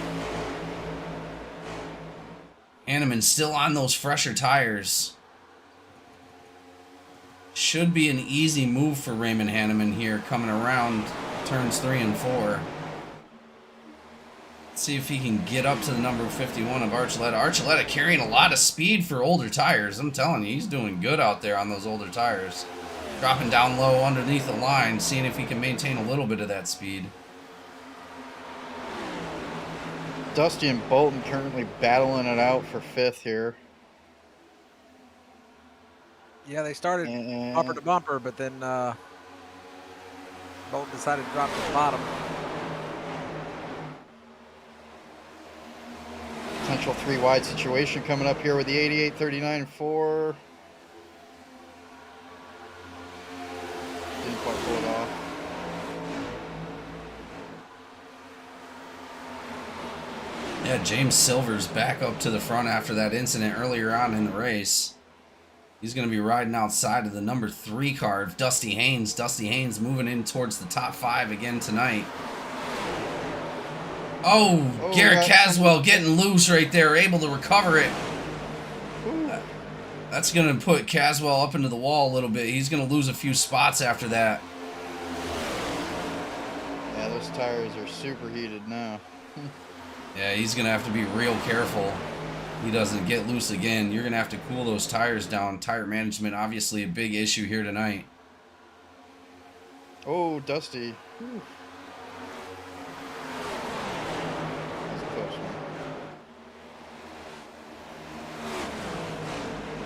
Hanneman still on those fresher tires. Should be an easy move for Raymond Hanneman here coming around turns 3 and 4. Let's see if he can get up to the number 51 of Archuleta. Archuleta carrying a lot of speed for older tires. I'm telling you, he's doing good out there on those older tires. Dropping down low underneath the line, seeing if he can maintain a little bit of that speed. Dusty and Bolton currently battling it out for 5th here. Yeah, they started And bumper to bumper, but then Bolt decided to drop to the bottom. Potential 3 wide situation coming up here with the 88, 39, and 4. Didn't quite pull it off. Yeah, James Silver's back up to the front after that incident earlier on in the race. He's going to be riding outside of the number 3 car of Dusty Haynes. Dusty Haynes moving in towards the top 5 again tonight. Oh, Garrett Caswell getting loose right there, able to recover it. That's going to put Caswell up into the wall a little bit. He's going to lose a few spots after that. Yeah, those tires are super heated now. Yeah, he's going to have to be real careful. He doesn't get loose again. You're going to have to cool those tires down. Tire management, obviously a big issue here tonight. Oh, Dusty. Whew. That's a close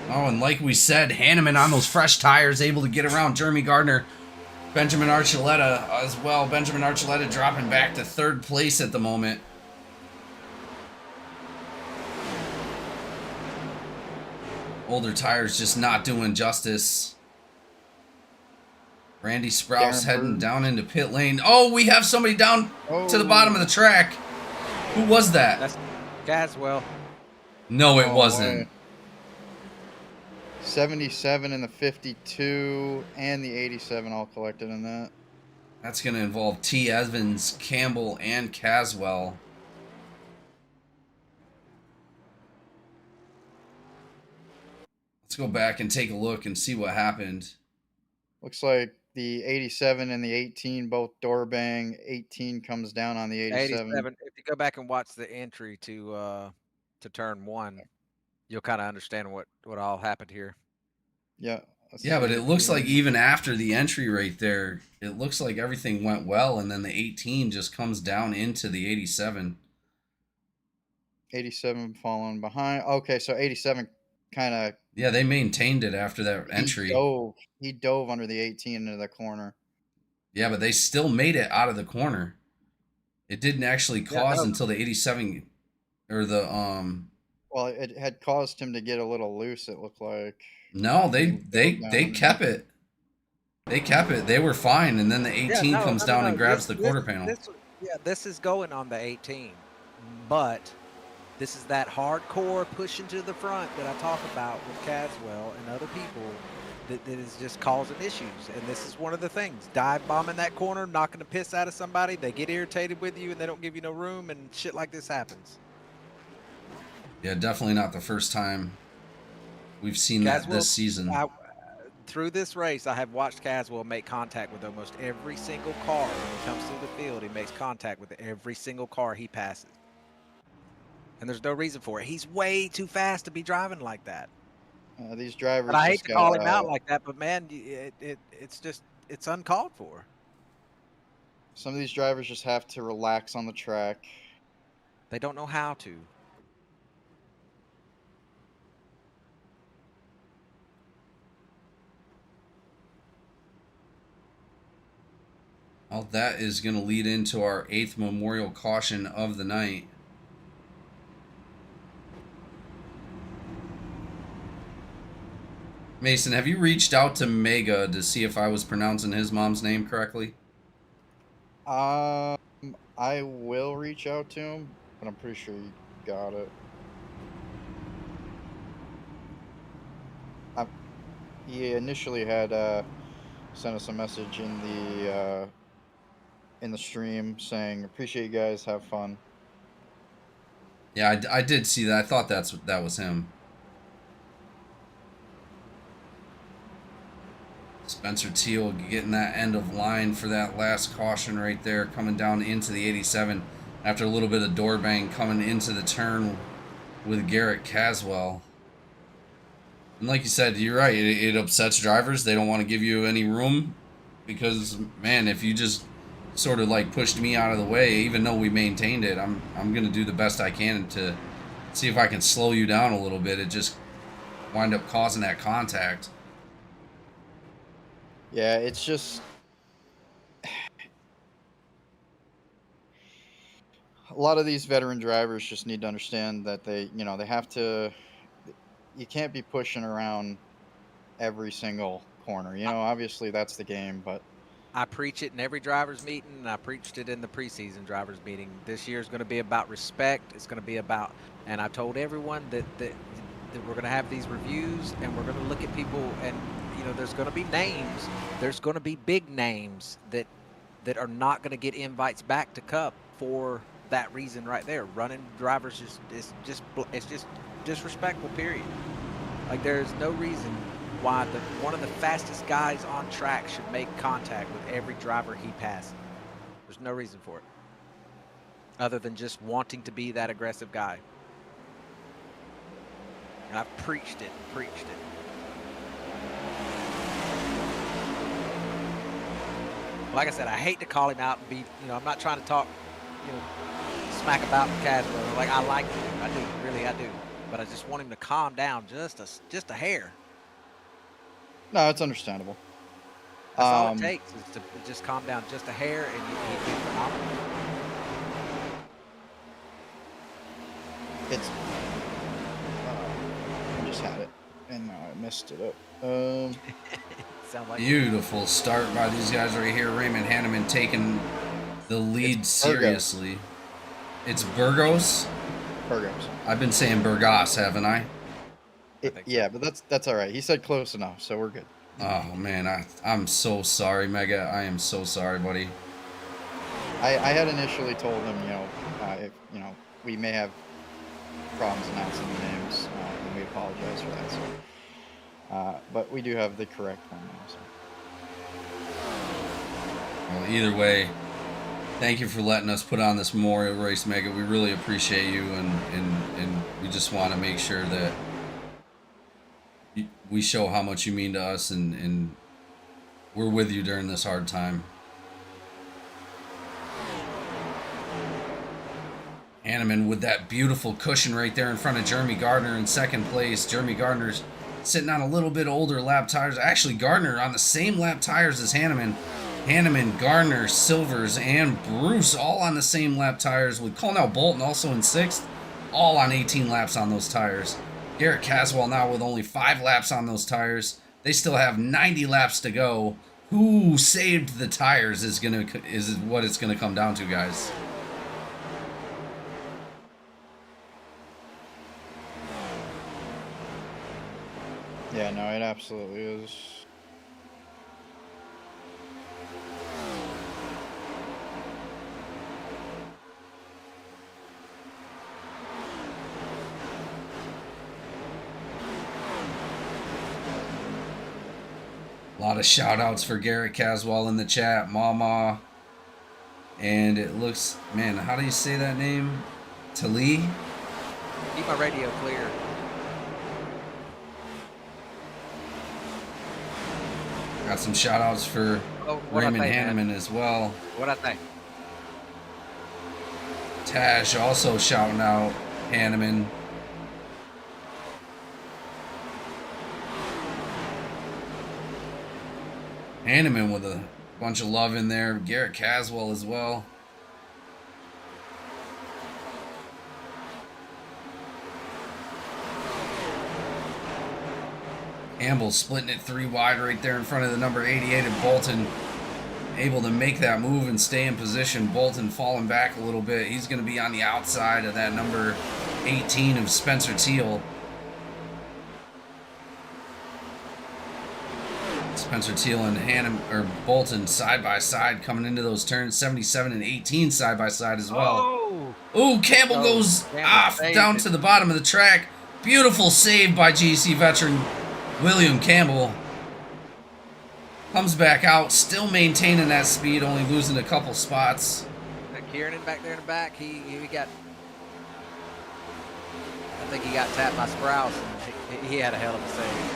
one. Oh, and like we said, Hanneman on those fresh tires, able to get around Jeremy Gardner. Benjamin Archuleta as well. Benjamin Archuleta dropping back to 3rd place at the moment. Older tires just not doing justice. Randy Sprouse heading down into pit lane. Oh, we have somebody down to the bottom of the track. Who was that? That's Caswell. No, it wasn't. 77 and the 52 and the 87 all collected in that. That's going to involve T. Evans, Campbell, and Caswell. Let's go back and take a look and see what happened. Looks like the 87 and the 18 both door bang. 18 comes down on the 87. If you go back and watch the entry to turn 1, you'll kind of understand what all happened here. Yeah. Yeah, but it looks like even after the entry right there, it looks like everything went well, and then the 18 just comes down into the 87. 87 falling behind. Okay, so 87 kind of... Yeah, they maintained it after that entry. He dove under the 18 into the corner. Yeah, but they still made it out of the corner. It didn't actually cause until the 87 or the Well, it had caused him to get a little loose, it looked like. No, they kept it. They kept it. They were fine, and then the 18 comes down and grabs the quarter panel. This is going on the 18, but this is that hardcore pushing to the front that I talk about with Caswell and other people that is just causing issues. And this is one of the things. Dive bombing that corner, knocking the piss out of somebody. They get irritated with you and they don't give you no room, and shit like this happens. Yeah, definitely not the first time we've seen that this season. Through this race, I have watched Caswell make contact with almost every single car. When he comes through the field, he makes contact with every single car he passes. And there's no reason for it. He's way too fast to be driving like that. These drivers. And I hate to call him out like that, but man, it's uncalled for. Some of these drivers just have to relax on the track. They don't know how to. Well, that is going to lead into our 8th memorial caution of the night. Mason, have you reached out to Mega to see if I was pronouncing his mom's name correctly? I will reach out to him, but I'm pretty sure he got it. He initially had sent us a message in the stream saying, "Appreciate you guys, have fun." Yeah, I did see that. I thought that was him. Spencer Teal getting that end of line for that last caution right there, coming down into the 87 after a little bit of door bang coming into the turn with Garrett Caswell. And like you said, you're right. It upsets drivers. They don't want to give you any room because, man, if you just sort of like pushed me out of the way, even though we maintained it, I'm going to do the best I can to see if I can slow you down a little bit. It just wind up causing that contact. Yeah, it's just lot of these veteran drivers just need to understand that they have to. You can't be pushing around every single corner. Obviously that's the game, but I preach it in every drivers meeting, and I preached it in the preseason drivers meeting. This year is going to be about respect. It's going to be about, and I told everyone that we're going to have these reviews, and we're going to look at people, and there's going to be names. There's going to be big names that are not going to get invites back to Cup for that reason right there. Running drivers it's just disrespectful. Period. Like, there's no reason why one of the fastest guys on track should make contact with every driver he passes. There's no reason for it, other than just wanting to be that aggressive guy. And I've preached it. Like I said, I hate to call him out and be, I'm not trying to talk, smack about Caswell. Like, I like him. I do, really, I do. But I just want him to calm down just a hair. no, it's understandable. That's all it takes, is to just calm down just a hair, and he'd be phenomenal. It's I just had it and now I messed it up. Sound like Beautiful start by these guys right here. Raymond Hanneman taking the lead It's seriously. It's Burgos. Burgos. I've been saying Burgos, haven't I? think so. Yeah, but that's all right. He said close enough, so we're good. Oh man, I'm so sorry, Mega. I am so sorry, buddy. I had initially told him, if, we may have problems announcing the names, and we apologize for that. So, but we do have the correct one now. So. Well, either way, thank you for letting us put on this memorial race, Mega. We really appreciate you, and we just want to make sure that we show how much you mean to us, and we're with you during this hard time. Hanneman with that beautiful cushion right there in front of Jeremy Gardner in second place. Jeremy Gardner's sitting on a little bit older lap tires. Actually, Gardner on the same lap tires as Hanneman. Hanneman, Gardner, Silvers, and Bruce all on the same lap tires, with Colonel Bolton also in sixth, all on 18 laps on those tires. Garrett Caswell now with only 5 laps on those tires. They still have 90 laps to go. Who saved the tires is what it's gonna come down to, guys. Yeah, no, it absolutely is. A lot of shout outs for Garrett Caswell in the chat, Mama. And it looks, man, how do you say that name? Tali? keep my radio clear. Got some shout outs for Raymond Hanneman as well. What'd I think? Tash also shouting out Hanneman. Hanneman with a bunch of love in there. Garrett Caswell as well. Campbell splitting it 3 wide right there in front of the number 88 of Bolton. Able to make that move and stay in position. Bolton falling back a little bit. He's going to be on the outside of that number 18 of Spencer Teal. Spencer Teal and Bolton side by side coming into those turns. 77 and 18 side by side as well. Oh, Campbell goes off down to the bottom of the track. Beautiful save by GEC veteran William Campbell. Comes back out, still maintaining that speed, only losing a couple spots. Kieran back there in the back, he got, I think he got tapped by Sprouse, and he had a hell of a save.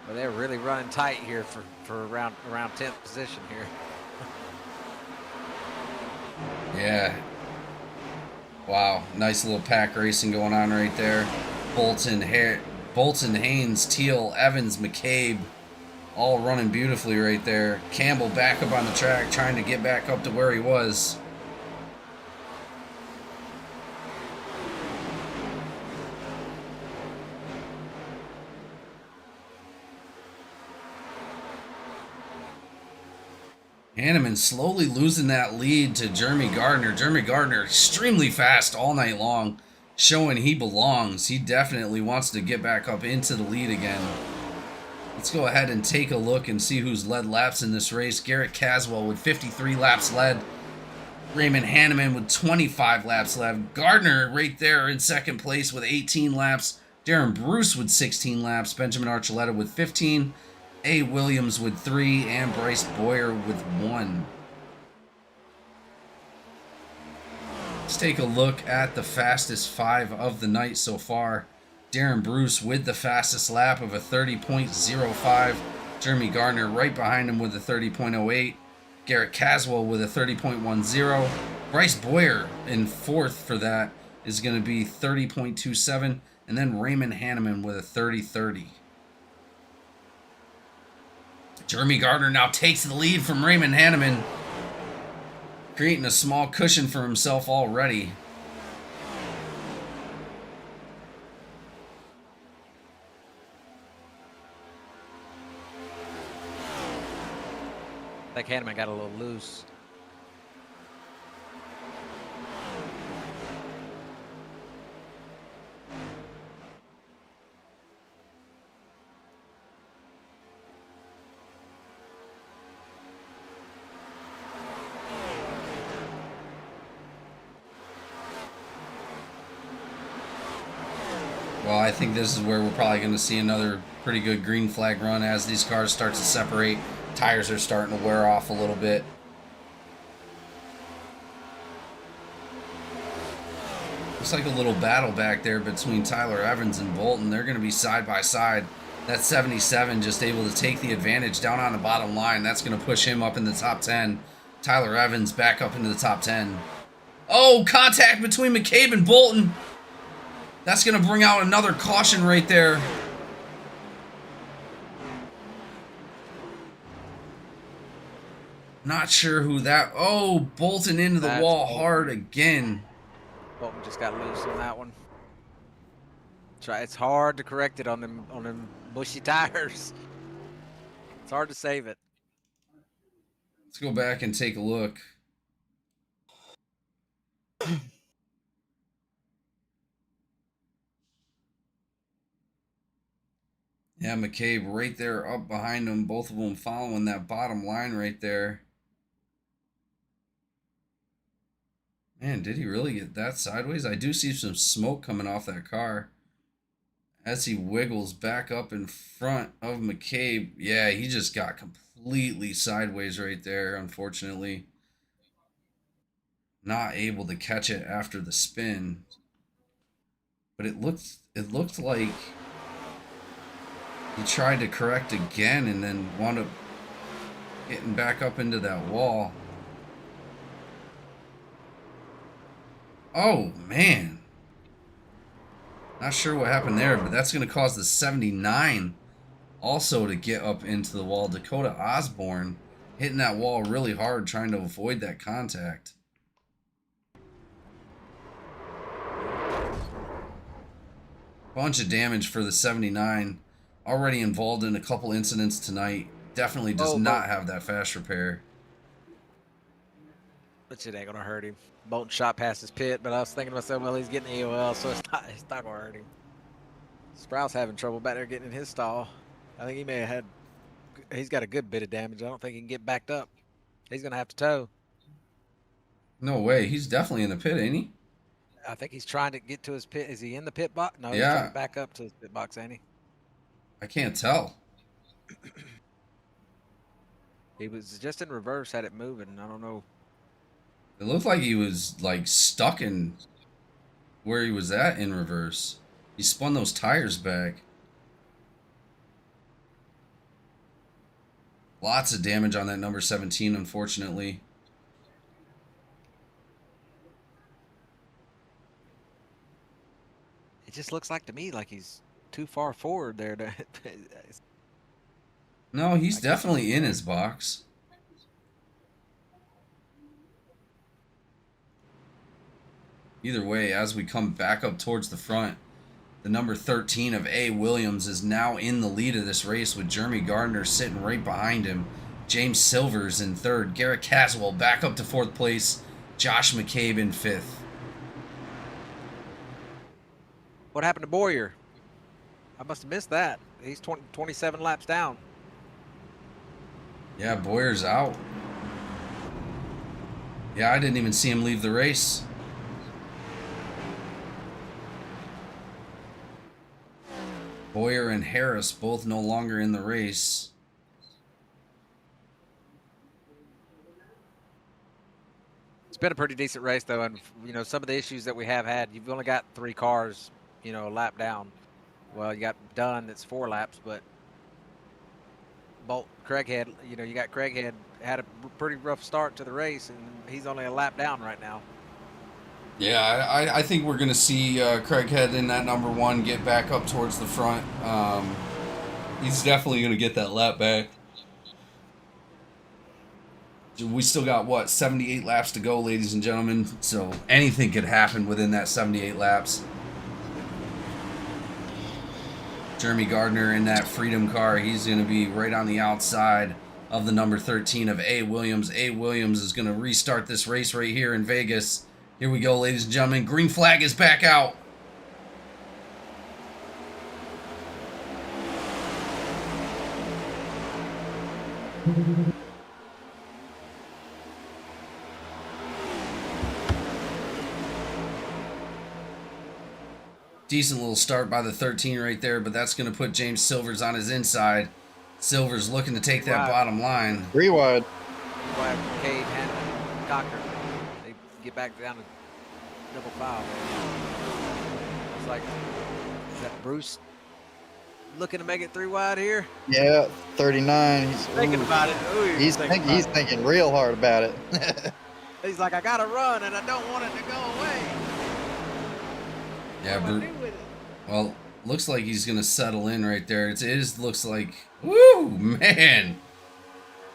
But they're really running tight here for around 10th position here. Yeah. Wow, nice little pack racing going on right there. Bolton, Bolton, Haynes, Teal, Evans, McCabe, all running beautifully right there. Campbell back up on the track, trying to get back up to where he was. Hanneman slowly losing that lead to Jeremy Gardner. Jeremy Gardner extremely fast all night long, showing he belongs. He definitely wants to get back up into the lead again. Let's go ahead and take a look and see who's led laps in this race. Garrett Caswell with 53 laps led. Raymond Hanneman with 25 laps led. Gardner right there in second place with 18 laps. Darren Bruce with 16 laps. Benjamin Archuleta with 15. A. Williams with 3. And Bryce Boyer with 1. Let's take a look at the fastest 5 of the night so far. Darren Bruce with the fastest lap of a 30.05. Jeremy Gardner right behind him with a 30.08. Garrett Caswell with a 30.10. Bryce Boyer in fourth for that is going to be 30.27. And then Raymond Hanneman with a 30.30. Jeremy Gardner now takes the lead from Raymond Hanneman, creating a small cushion for himself already. I think Hanneman got a little loose. Well, I think this is where we're probably going to see another pretty good green flag run as these cars start to separate. Tires are starting to wear off a little bit. Looks like a little battle back there between Tyler Evans and Bolton. They're going to be side by side. That 77 just able to take the advantage down on the bottom line. That's going to push him up in the top 10. Tyler Evans back up into the top 10. Oh, contact between McCabe and Bolton. That's going to bring out another caution right there. Not sure who that... Oh, Bolton into the That's wall Bolton. hard again. Bolton just got loose on that one. It's hard to correct it on them bushy tires. It's hard to save it. Let's go back and take a look. Yeah, McCabe right there up behind him. Both of them following that bottom line right there. Man, did he really get that sideways? I do see some smoke coming off that car as he wiggles back up in front of McCabe. Yeah, he just got completely sideways right there, unfortunately. Not able to catch it after the spin. But it looked like he tried to correct again and then wound up getting back up into that wall. Oh, man. Not sure what happened there, but that's going to cause the 79 also to get up into the wall. Dakota Osborne hitting that wall really hard, trying to avoid that contact. Bunch of damage for the 79. Already involved in a couple incidents tonight. Definitely does not have that fast repair. But it ain't gonna hurt him. Bolton shot past his pit, but I was thinking to myself, well, he's getting the EOL, so it's not gonna hurt him. Sprouse having trouble back there getting in his stall. I think he may have had. He's got a good bit of damage. I don't think he can get backed up. He's gonna have to tow. No way. He's definitely in the pit, ain't he? I think he's trying to get to his pit. Is he in the pit box? No, he's Yeah. trying to back up to his pit box, ain't he? I can't tell. He was just in reverse, had it moving. I don't know. It looked like he was like stuck in where he was at in reverse. He spun those tires back. Lots of damage on that number 17, unfortunately. It just looks like to me like he's too far forward there. No, he's definitely in his box. Either way, as we come back up towards the front, the number 13 of A. Williams is now in the lead of this race with Jeremy Gardner sitting right behind him. James Silvers in third. Garrett Caswell back up to fourth place. Josh McCabe in fifth. What happened to Boyer? I must have missed that. He's 27 laps down. Yeah, Boyer's out. Yeah, I didn't even see him leave the race. Boyer and Harris both no longer in the race. It's been a pretty decent race, though, and you know some of the issues that we have had. You've only got 3 cars, you know, a lap down. Well, you got Dunn that's 4 laps, but Craighead, you know, you got Craighead had a pretty rough start to the race, and he's only a lap down right now. Yeah, I think we're going to see Craighead in that number 1 get back up towards the front. He's definitely going to get that lap back. We still got, what, 78 laps to go, ladies and gentlemen. So anything could happen within that 78 laps. Jeremy Gardner in that Freedom car. He's going to be right on the outside of the number 13 of A. Williams. A. Williams is going to restart this race right here in Vegas. Here we go, ladies and gentlemen. Green flag is back out. Decent little start by the 13 right there, but that's going to put James Silvers on his inside. Silvers looking to take that bottom line. 3 wide. Cade, Hannon, Cochran. They get back down to double foul. It's like, is that Bruce looking to make it 3 wide here? Yeah, 39. He's Thinking about it. Ooh, He's thinking real hard about it. He's like, I got to run, and I don't want it to go away. Yeah, what do I do with it? Well, looks like he's going to settle in right there. It looks like, woo, man.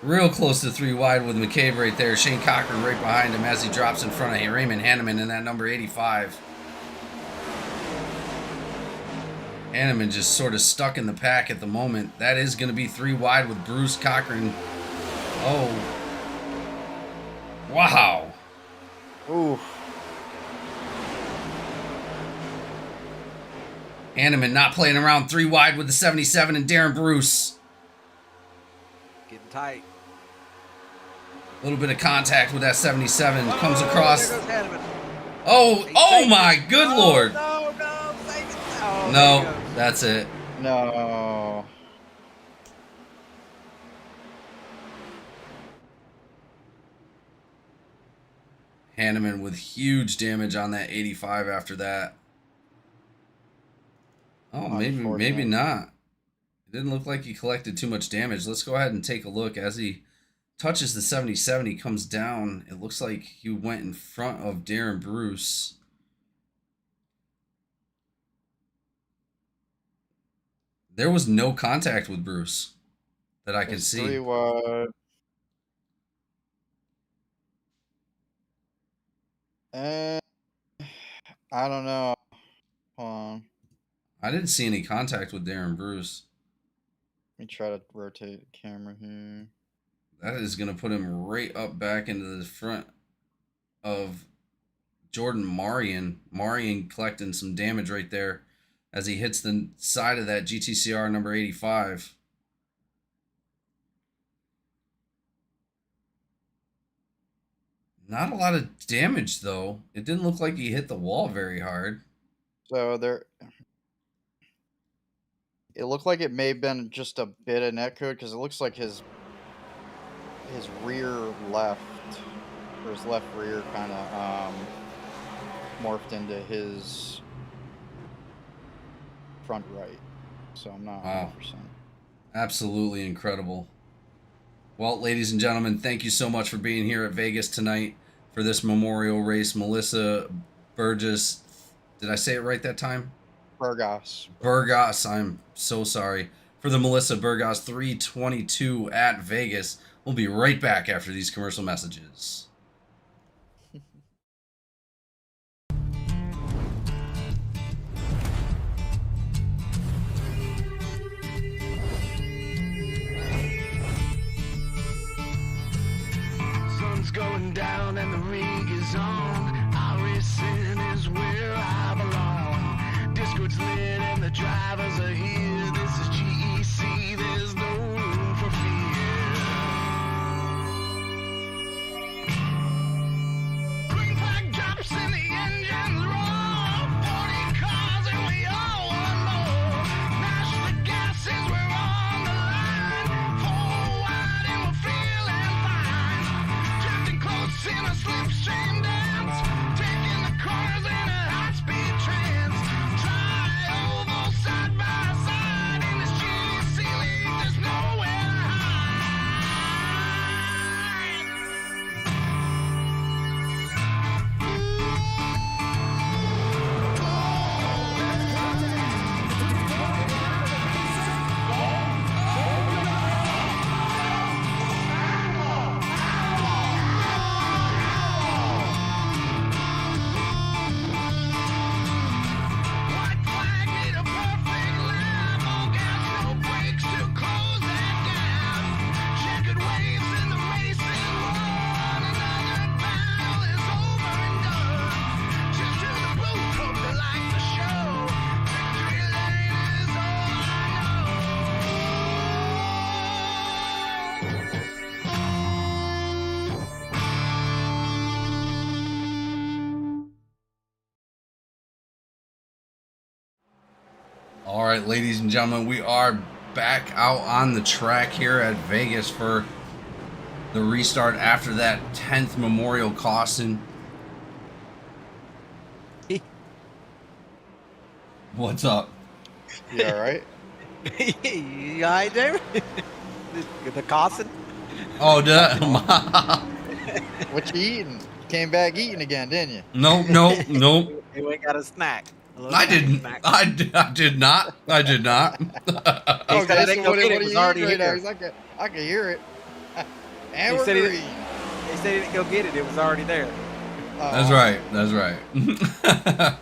Real close to 3 wide with McCabe right there. Shane Cochran right behind him as he drops in front of Raymond Hanneman in that number 85. Hanneman just sort of stuck in the pack at the moment. That is going to be 3 wide with Bruce Cochran. Oh. Wow. Ooh. Hanneman not playing around, 3 wide with the 77 and Darren Bruce. Getting tight. A little bit of contact with that 77. Comes across. There goes Hanneman. Oh my good lord. No, save it. Oh, No, that's it. No. Hanneman with huge damage on that 85 after that. Oh, maybe not. It didn't look like he collected too much damage. Let's go ahead and take a look. As he touches the 77, he comes down. It looks like he went in front of Darren Bruce. There was no contact with Bruce that I can see. 3 wide. I don't know. Hold on. I didn't see any contact with Darren Bruce. Let me try to rotate the camera here. That is going to put him right up back into the front of Jordan Marion. Marion collecting some damage right there as he hits the side of that GTCR number 85. Not a lot of damage, though. It didn't look like he hit the wall very hard. So it looked like it may have been just a bit of netcode because it looks like his rear left, or his left rear kind of morphed into his front right. So I'm not 100%. Absolutely incredible. Well, ladies and gentlemen, thank you so much for being here at Vegas tonight for this memorial race. Melissa Burgess, did I say it right that time? Burgos. Burgos, I'm so sorry. For the Melissa Burgos 322 at Vegas. We'll be right back after these commercial messages. Sun's going down and the rig is on. iRacing is where I belong. Discord's lit and the drivers are here. This is GEC, there's no room for fear. Green flag drops and the engines roar. 40 cars and we all want more. Mash the gases, we're on the line. Forward and we're feeling fine. Drifting close in a slipstream dance. Taking the cars in a high-speed trance. Try oval side by side. In this GEC league, there's nowhere to hide. White flag need a perfect lap. All gas, no brakes to close that gap. Checkered waves in the racing world. Another battle is over and done. Cheers to the booth, hope they like the show. Victory lane is all All right, ladies and gentlemen, we are back out on the track here at Vegas for the restart after that 10th Memorial Caution. What's up? You all right? You all right there? The Cossin? Oh, What you eating? You came back eating again, didn't you? nope. You ain't got a snack. A little I didn't. snack. I did not. I did not. He said he didn't go get it, it was already right now? here. He's like, I can hear it. And He we're said he green. He said he didn't go get it. It was already there. That's right. That's right.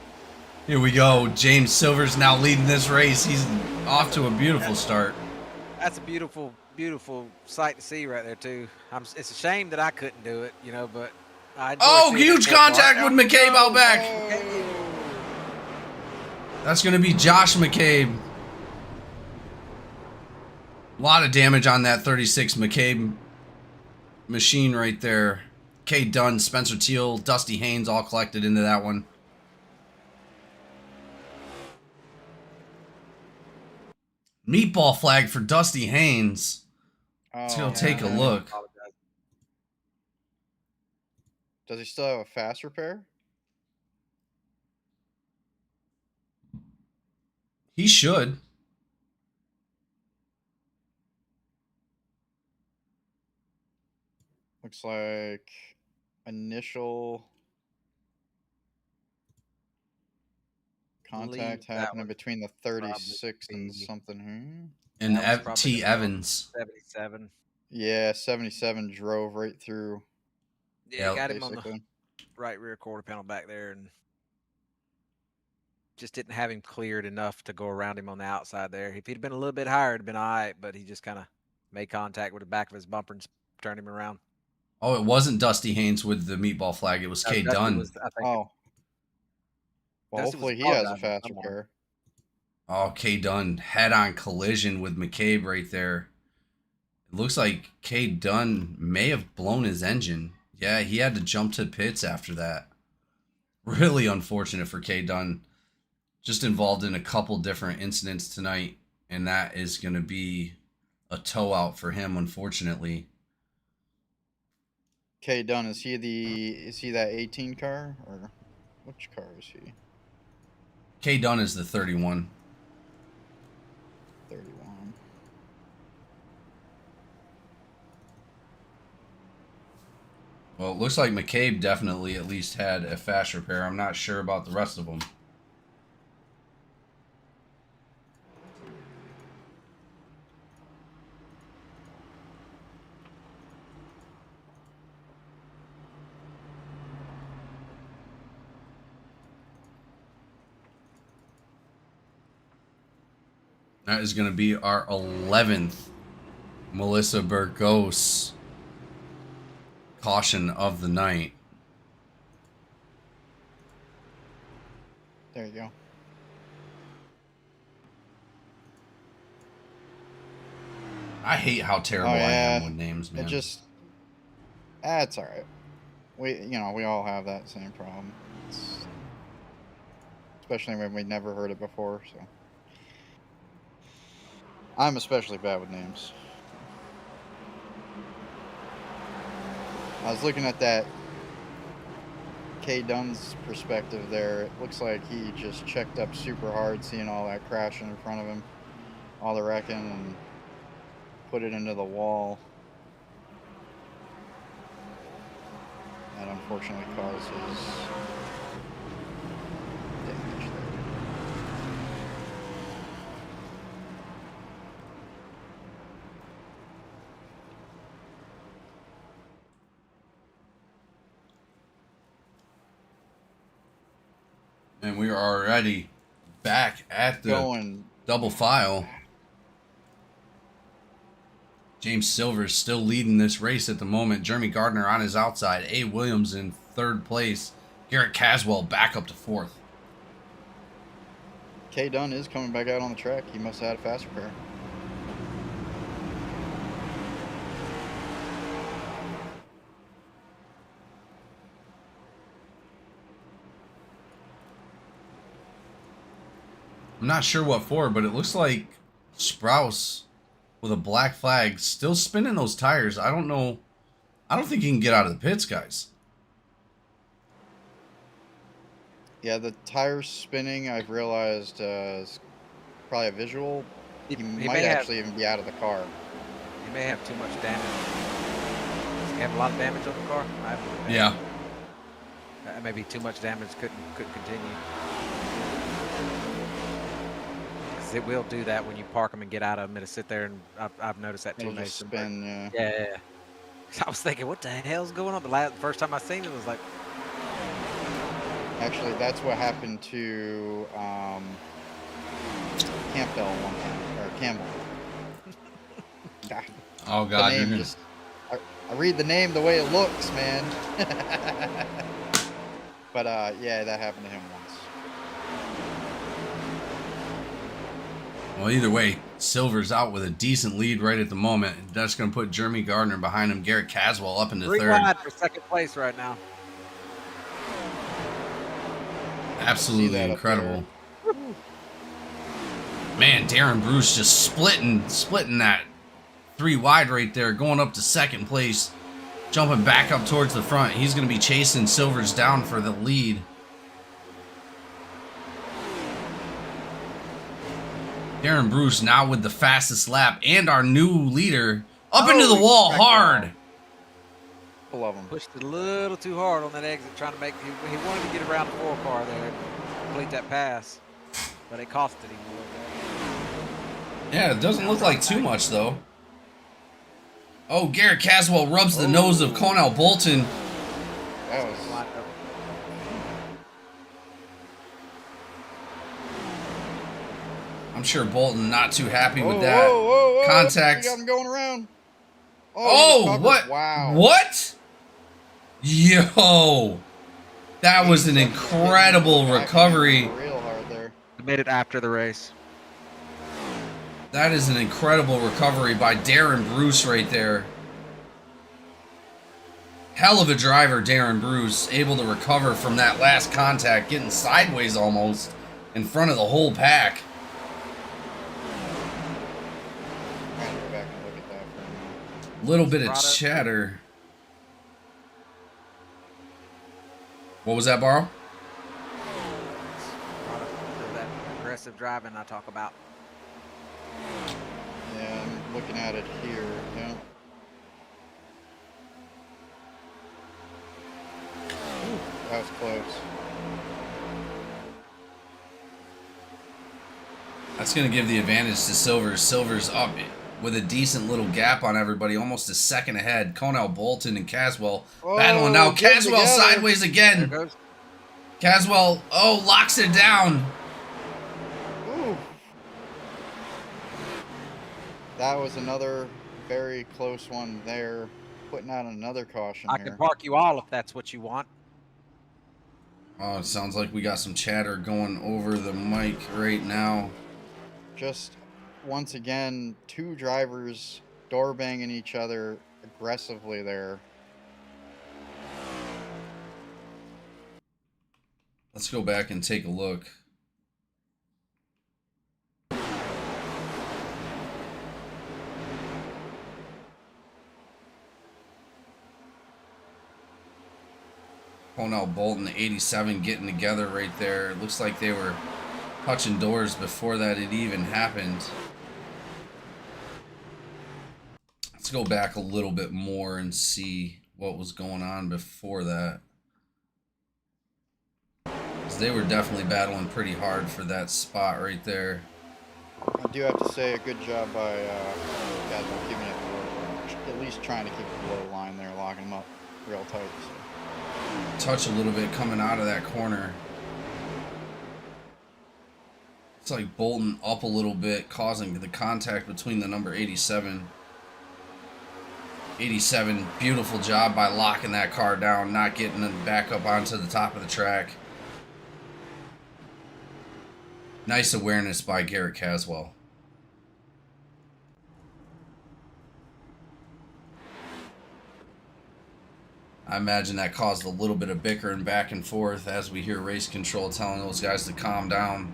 Here we go. James Silver's now leading this race. He's off to a beautiful start. That's a beautiful, beautiful sight to see right there too. It's a shame that I couldn't do it, but I enjoy Oh, seeing huge the fourth contact part. with McCabe out back. Oh. That's going to be Josh McCabe. A lot of damage on that 36 McCabe machine right there. Kay Dunn, Spencer Teal, Dusty Haynes all collected into that one. Meatball flag for Dusty Haynes. Let's go Oh, take a man. look. Does he still have a fast repair? He should. Looks like initial contact that happening was between the 36 and be- something here. And That was probably T. the Evans. 77. Yeah, 77 drove right through, Yeah, Yep. got him on the basically. right rear quarter panel back there, and just didn't have him cleared enough to go around him on the outside there. If he'd been a little bit higher, it'd been all right, but he just kind of made contact with the back of his bumper and turned him around. Oh, it wasn't Dusty Haynes with the meatball flag. It was Kay Dusty Dunn. was, I think, Oh. Well, Dusty was hopefully he has a apologizing fast someone. repair. Oh, Kay Dunn head-on collision with McCabe right there. It looks like Kay Dunn may have blown his engine. Yeah, he had to jump to pits after that. Really unfortunate for Kay Dunn. Just involved in a couple different incidents tonight, and that is going to be a tow out for him, unfortunately. Kay Dunn, is he that 18 car, or which car is he? Kay Dunn is the 31. 31. Well, it looks like McCabe definitely at least had a fast repair. I'm not sure about the rest of them. That is going to be our 11th Melissa Burgos caution of the night. There you go. I hate how terrible I am with names, man. It just, it's all right. We all have that same problem. Especially when we never heard it before. So I'm especially bad with names. I was looking at that K Dunn's perspective there. It looks like he just checked up super hard, seeing all that crashing in front of him, all the wrecking, and put it into the wall. That unfortunately causes damage there. And we are already back at the Going double file. James Silver's still leading this race at the moment. Jeremy Gardner on his outside. A. Williams in third place. Garrett Caswell back up to fourth. K Dunn is coming back out on the track. He must have had a fast repair. I'm not sure what for, but it looks like Sprouse with a black flag still spinning those tires. I don't know. I don't think he can get out of the pits, guys. Yeah, the tires spinning, I've realized, is probably a visual. He might actually even be out of the car. He may have too much damage. Does he have a lot of damage on the car? Yeah. Maybe too much damage could continue. Because it will do that when you park them and get out of them. It'll sit there, and I've noticed that too. It'll just spin, yeah. Yeah. I was thinking, what the hell's going on? The first time I seen it was like. Actually, that's what happened to Campbell one time, or Campbell. God. Oh God! The name just, I read the name the way it looks, man. But yeah, that happened to him once. Well, either way, Silver's out with a decent lead right at the moment. That's going to put Jeremy Gardner behind him. Garrett Caswell up into 3 third. wide for second place right now. Absolutely incredible. Man, Darren Bruce just splitting that 3 wide right there, going up to second place, jumping back up towards the front. He's going to be chasing Silver's down for the lead. Darren Bruce now with the fastest lap and our new leader up into the wall hard. I love him. Pushed it a little too hard on that exit, trying to make. He wanted to get around the 4 car there, and complete that pass, but it costed him a little bit. Yeah, it doesn't look like too much though. Oh, Garrett Caswell rubs the nose of Cornell Bolton. That was. I'm sure Bolton not too happy with that. Whoa. Contact. We got him going around. Oh, what? Wow. What? Yo. That was an incredible recovery. Real hard there. He made it after the race. That is an incredible recovery by Darren Bruce right there. Hell of a driver, Darren Bruce, able to recover from that last contact, getting sideways almost in front of the whole pack. I'm gonna go back and look at that for a minute. Little bit of chatter. What was that, Barrow? That aggressive driving I talk about. Yeah, I'm looking at it here. Yeah. Ooh, that was close. That's going to give the advantage to Silver. Silver's up with a decent little gap on everybody, almost a second ahead. Cornell Bolton and Caswell battling now. Caswell sideways again. There goes. Caswell, locks it down. Ooh. that was another very close one there. Putting out another caution I here. can park you all if that's what you want. Oh, it sounds like we got some chatter going over the mic right now. Just once again, two drivers door banging each other aggressively there. Let's go back and take a look. Cornell Bolton 87 getting together right there. It looks like they were touching doors before that it even happened. Let's go back a little bit more and see what was going on before that. 'Cause they were definitely battling pretty hard for that spot right there. I do have to say a good job by guys keeping it low, at least trying to keep it low line there, locking them up real tight. So. Touch a little bit coming out of that corner. It's like Bolton up a little bit, causing the contact between the number 87. 87, beautiful job by locking that car down, not getting them back up onto the top of the track. Nice awareness by Garrett Caswell. I imagine that caused a little bit of bickering back and forth as we hear race control telling those guys to calm down.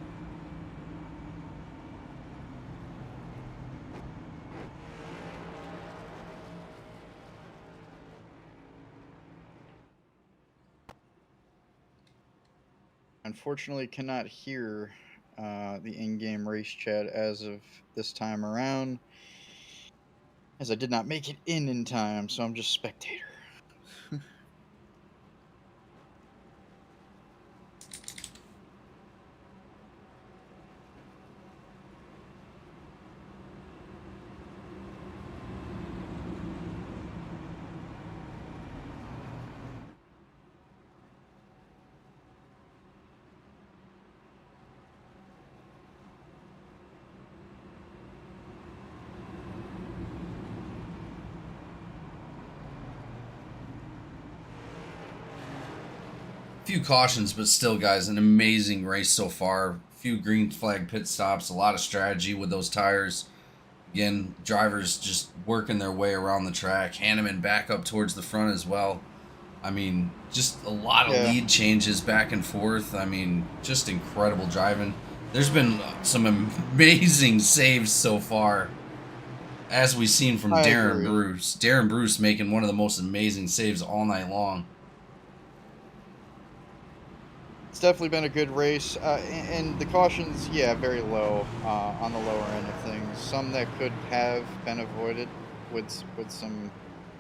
Unfortunately, cannot hear the in-game race chat as of this time around, as I did not make it in time, so I'm just spectator. Few cautions, but still, guys, an amazing race so far. Few green flag pit stops, a lot of strategy with those tires. Again, drivers just working their way around the track. Hanneman back up towards the front as well. I mean, just a lot of lead changes back and forth. I mean, just incredible driving. There's been some amazing saves so far, as we've seen from Darren Bruce. Darren Bruce making one of the most amazing saves all night long. It's definitely been a good race, and the cautions, yeah, very low on the lower end of things. Some that could have been avoided with some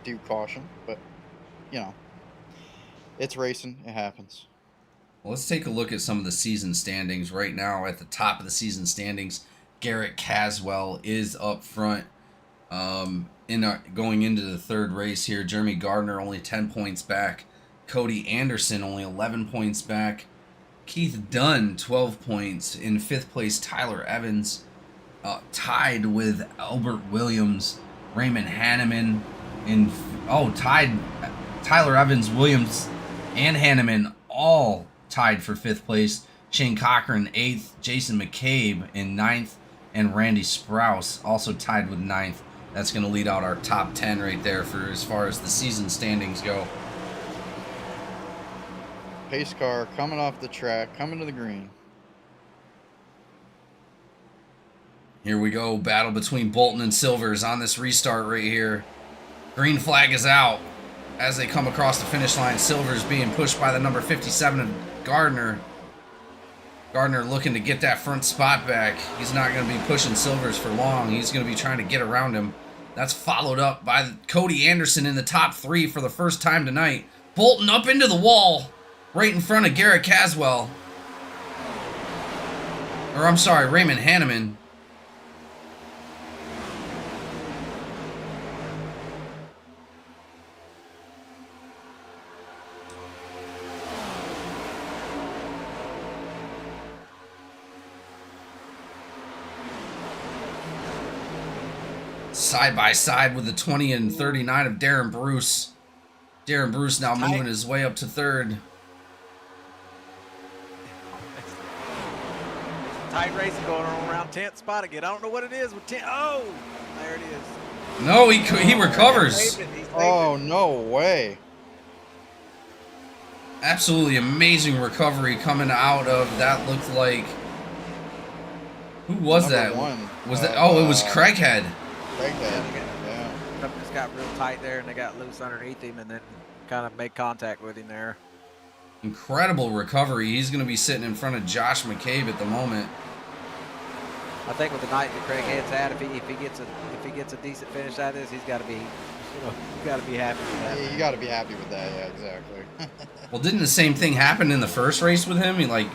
due caution, but you know, it's racing. It happens. Well, let's take a look at some of the season standings right now. At the top of the season standings, Garrett Caswell is up front. Going into the third race here, Jeremy Gardner only 10 points back. Cody Anderson only 11 points back. Keith Dunn, 12 points. In fifth place, Tyler Evans, tied with Albert Williams. Raymond Hanneman tied. Tyler Evans, Williams, and Hanneman all tied for fifth place. Shane Cochran, 8th. Jason McCabe in 9th. And Randy Sprouse also tied with 9th. That's going to lead out our top 10 right there for as far as the season standings go. Pace car coming off the track, coming to the green. Here we go. Battle between Bolton and Silvers on this restart right here. Green flag is out as they come across the finish line. Silvers being pushed by the number 57 of Gardner. Gardner looking to get that front spot back. He's not going to be pushing Silvers for long. He's going to be trying to get around him. That's followed up by Cody Anderson in the top 3 for the first time tonight. Bolton up into the wall. Right in front of Garrett Caswell. Or I'm sorry, Raymond Hanneman. side by side with the 20 and 39 of Darren Bruce. Darren Bruce now moving his way up to third. Tight racing going on around 10th spot again. I don't know what it is with 10. Oh, there it is. No, he recovers. Oh, no way. Absolutely amazing recovery coming out of that. Looked like, who was that? One. Was that? Oh, it was Craighead. Craighead. Yeah. Just got real tight there, and they got loose underneath him, and then kind of made contact with him there. Incredible recovery. He's going to be sitting in front of Josh McCabe at the moment. I think with the night that Craighead's had, if he gets a decent finish out of this, he's got to be, you got to be happy with that. Yeah, you got to be happy with that. Yeah, exactly. Well, didn't the same thing happen in the first race with him? He like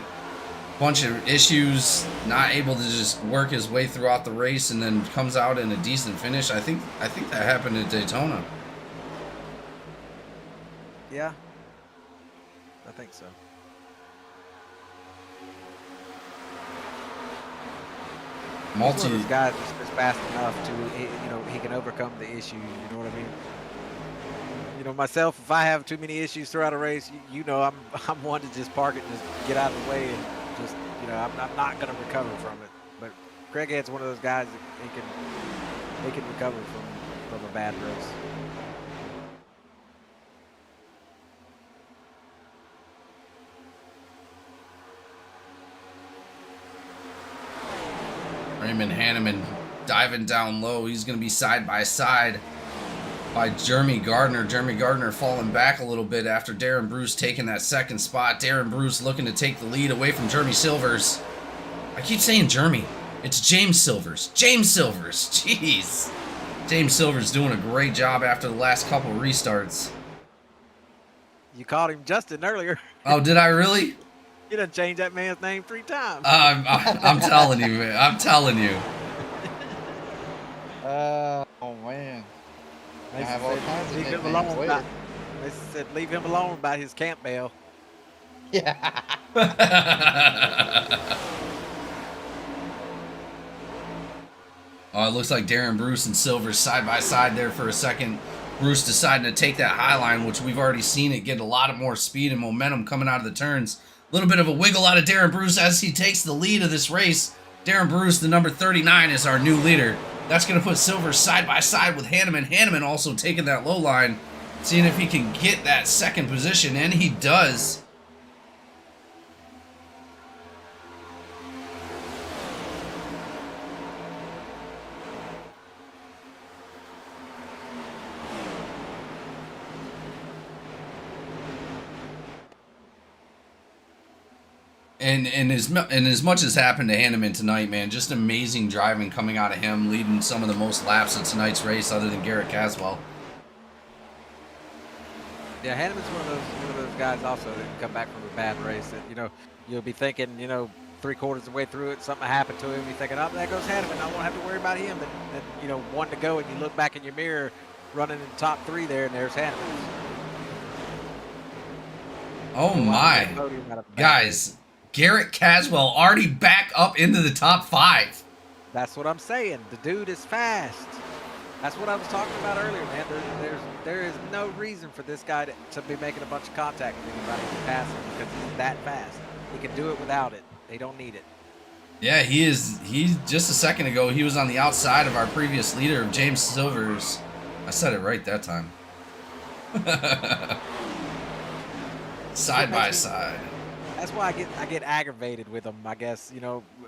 bunch of issues, not able to just work his way throughout the race, and then comes out in a decent finish. I think that happened at Daytona. Yeah, I think so. He's one of those guys that's fast enough to, he can overcome the issues. You know what I mean? Myself, if I have too many issues throughout a race, I'm one to just park it and just get out of the way and just, I'm not going to recover from it. But Craighead's one of those guys that he can recover from a bad race. Raymond Hanneman diving down low. He's going to be side by side by Jeremy Gardner. Jeremy Gardner falling back a little bit after Darren Bruce taking that second spot. Darren Bruce looking to take the lead away from Jeremy Silvers. I keep saying Jeremy. It's James Silvers. James Silvers. Jeez. James Silvers doing a great job after the last couple restarts. You called him Justin earlier. Oh, did I really? You done changed that man's name 3 times. I'm telling you, man. I'm telling you. Oh, man. I have all kinds of leave him nicknames alone. later. They said leave him alone about his camp bell. Yeah. Oh, it looks like Darren Bruce and Silvers side by side there for a second. Bruce deciding to take that high line, which we've already seen it get a lot of more speed and momentum coming out of the turns. A little bit of a wiggle out of Darren Bruce as he takes the lead of this race. Darren Bruce, the number 39, is our new leader. That's going to put Silvers side by side with Hanneman. Hanneman also taking that low line, seeing if he can get that second position, and he does. And as much as happened to Hanneman tonight, man, just amazing driving coming out of him, leading some of the most laps of tonight's race other than Garrett Caswell. Yeah, Hanneman's one of those guys also that can come back from a bad race that, you'll be thinking, 3/4 of the way through it, something happened to him, you're thinking, oh, there goes Hanneman, I won't have to worry about him. Then one to go, and you look back in your mirror, running in the top 3 there, and there's Hanneman. Oh my. Guys, Garrett Caswell already back up into the top 5. That's what I'm saying. The dude is fast. That's what I was talking about earlier, man. There is no reason for this guy to be making a bunch of contact with anybody to pass him because he's that fast. He can do it without it. They don't need it. Yeah, he is. He's just a second ago, he was on the outside of our previous leader of James Silvers. I said it right that time. Side by side. That's why I get aggravated with him, I guess,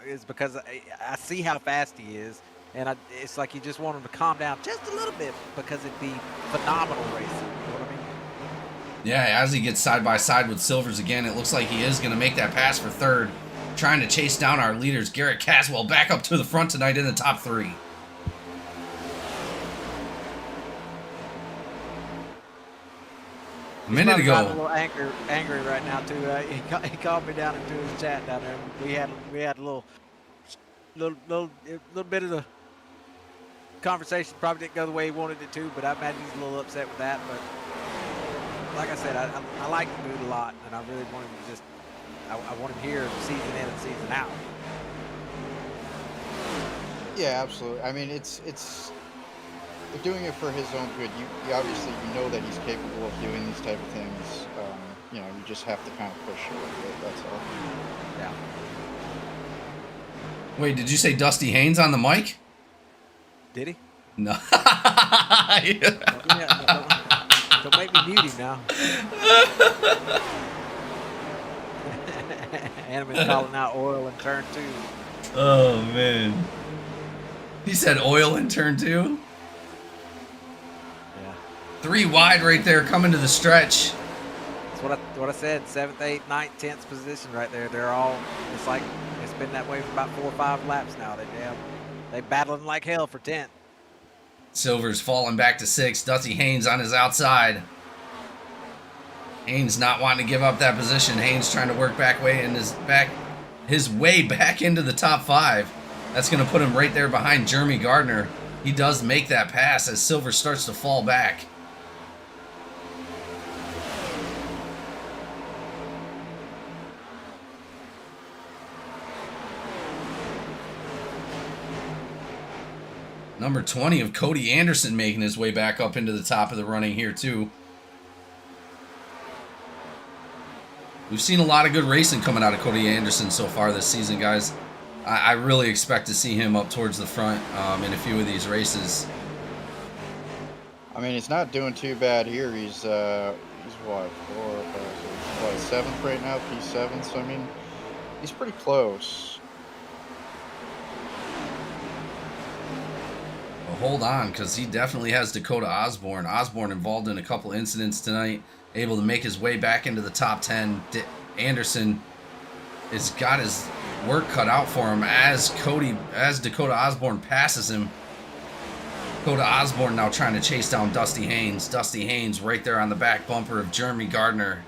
is because I see how fast he is, and it's like you just want him to calm down just a little bit because it'd be phenomenal racing, you know what I mean? Yeah, as he gets side by side with Silvers again, it looks like he is going to make that pass for third, trying to chase down our leaders. Garrett Caswell back up to the front tonight in the top 3. A minute ago. A little angry right now too. He called me down into his chat down there. We had a little bit of the conversation. Probably didn't go the way he wanted it to, but I imagine he's a little upset with that. But like I said, I like the dude a lot, and I really want him to just. I want him here season in and season out. Yeah, absolutely. I mean, But doing it for his own good, you obviously know that he's capable of doing these type of things. You know, you just have to kind of push it a little bit. That's all. Yeah. Wait, did you say Dusty Haynes on the mic? Did he? No. Don't make me mute him now. Animal calling out oil in turn 2. Oh man. He said oil in turn 2. Yeah. 3 wide right there, coming to the stretch. That's what I said. 7th, 8th, 9th, 10th position right there. They're all. It's like it's been that way for about 4 or 5 laps now. They battling like hell for 10th. Silver's falling back to 6. Dusty Haynes on his outside. Haynes not wanting to give up that position. Haynes trying to work his way back into the top 5. That's going to put him right there behind Jeremy Gardner. He does make that pass as Silver starts to fall back. Number 20 of Cody Anderson making his way back up into the top of the running here too. We've seen a lot of good racing coming out of Cody Anderson so far this season, guys. I really expect to see him up towards the front in a few of these races. I mean, he's not doing too bad here. He's what, 7th right now, P7. So I mean, he's pretty close. Well, hold on, because he definitely has Dakota Osborne. Osborne involved in a couple incidents tonight, able to make his way back into the top 10. Anderson has got his work cut out for him as Dakota Osborne passes him. Dakota Osborne now trying to chase down Dusty Haynes. Dusty Haynes right there on the back bumper of Jeremy Gardner.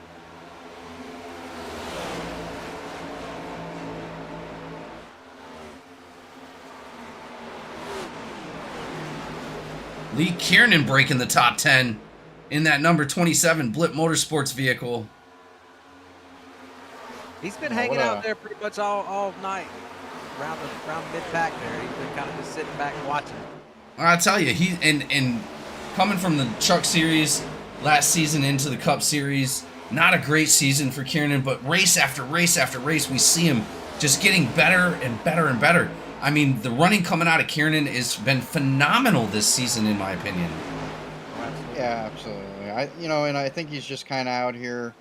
Lee Kiernan breaking the top 10 in that number 27 Blip Motorsports vehicle. He's been hanging out there pretty much all night around mid-pack there. He's been kind of just sitting back and watching. I tell you, he and coming from the Truck Series last season into the Cup Series, not a great season for Kiernan, but race after race after race, we see him just getting better and better and better. I mean, the running coming out of Kiernan has been phenomenal this season, in my opinion. Yeah, absolutely. I think he's just kind of out here,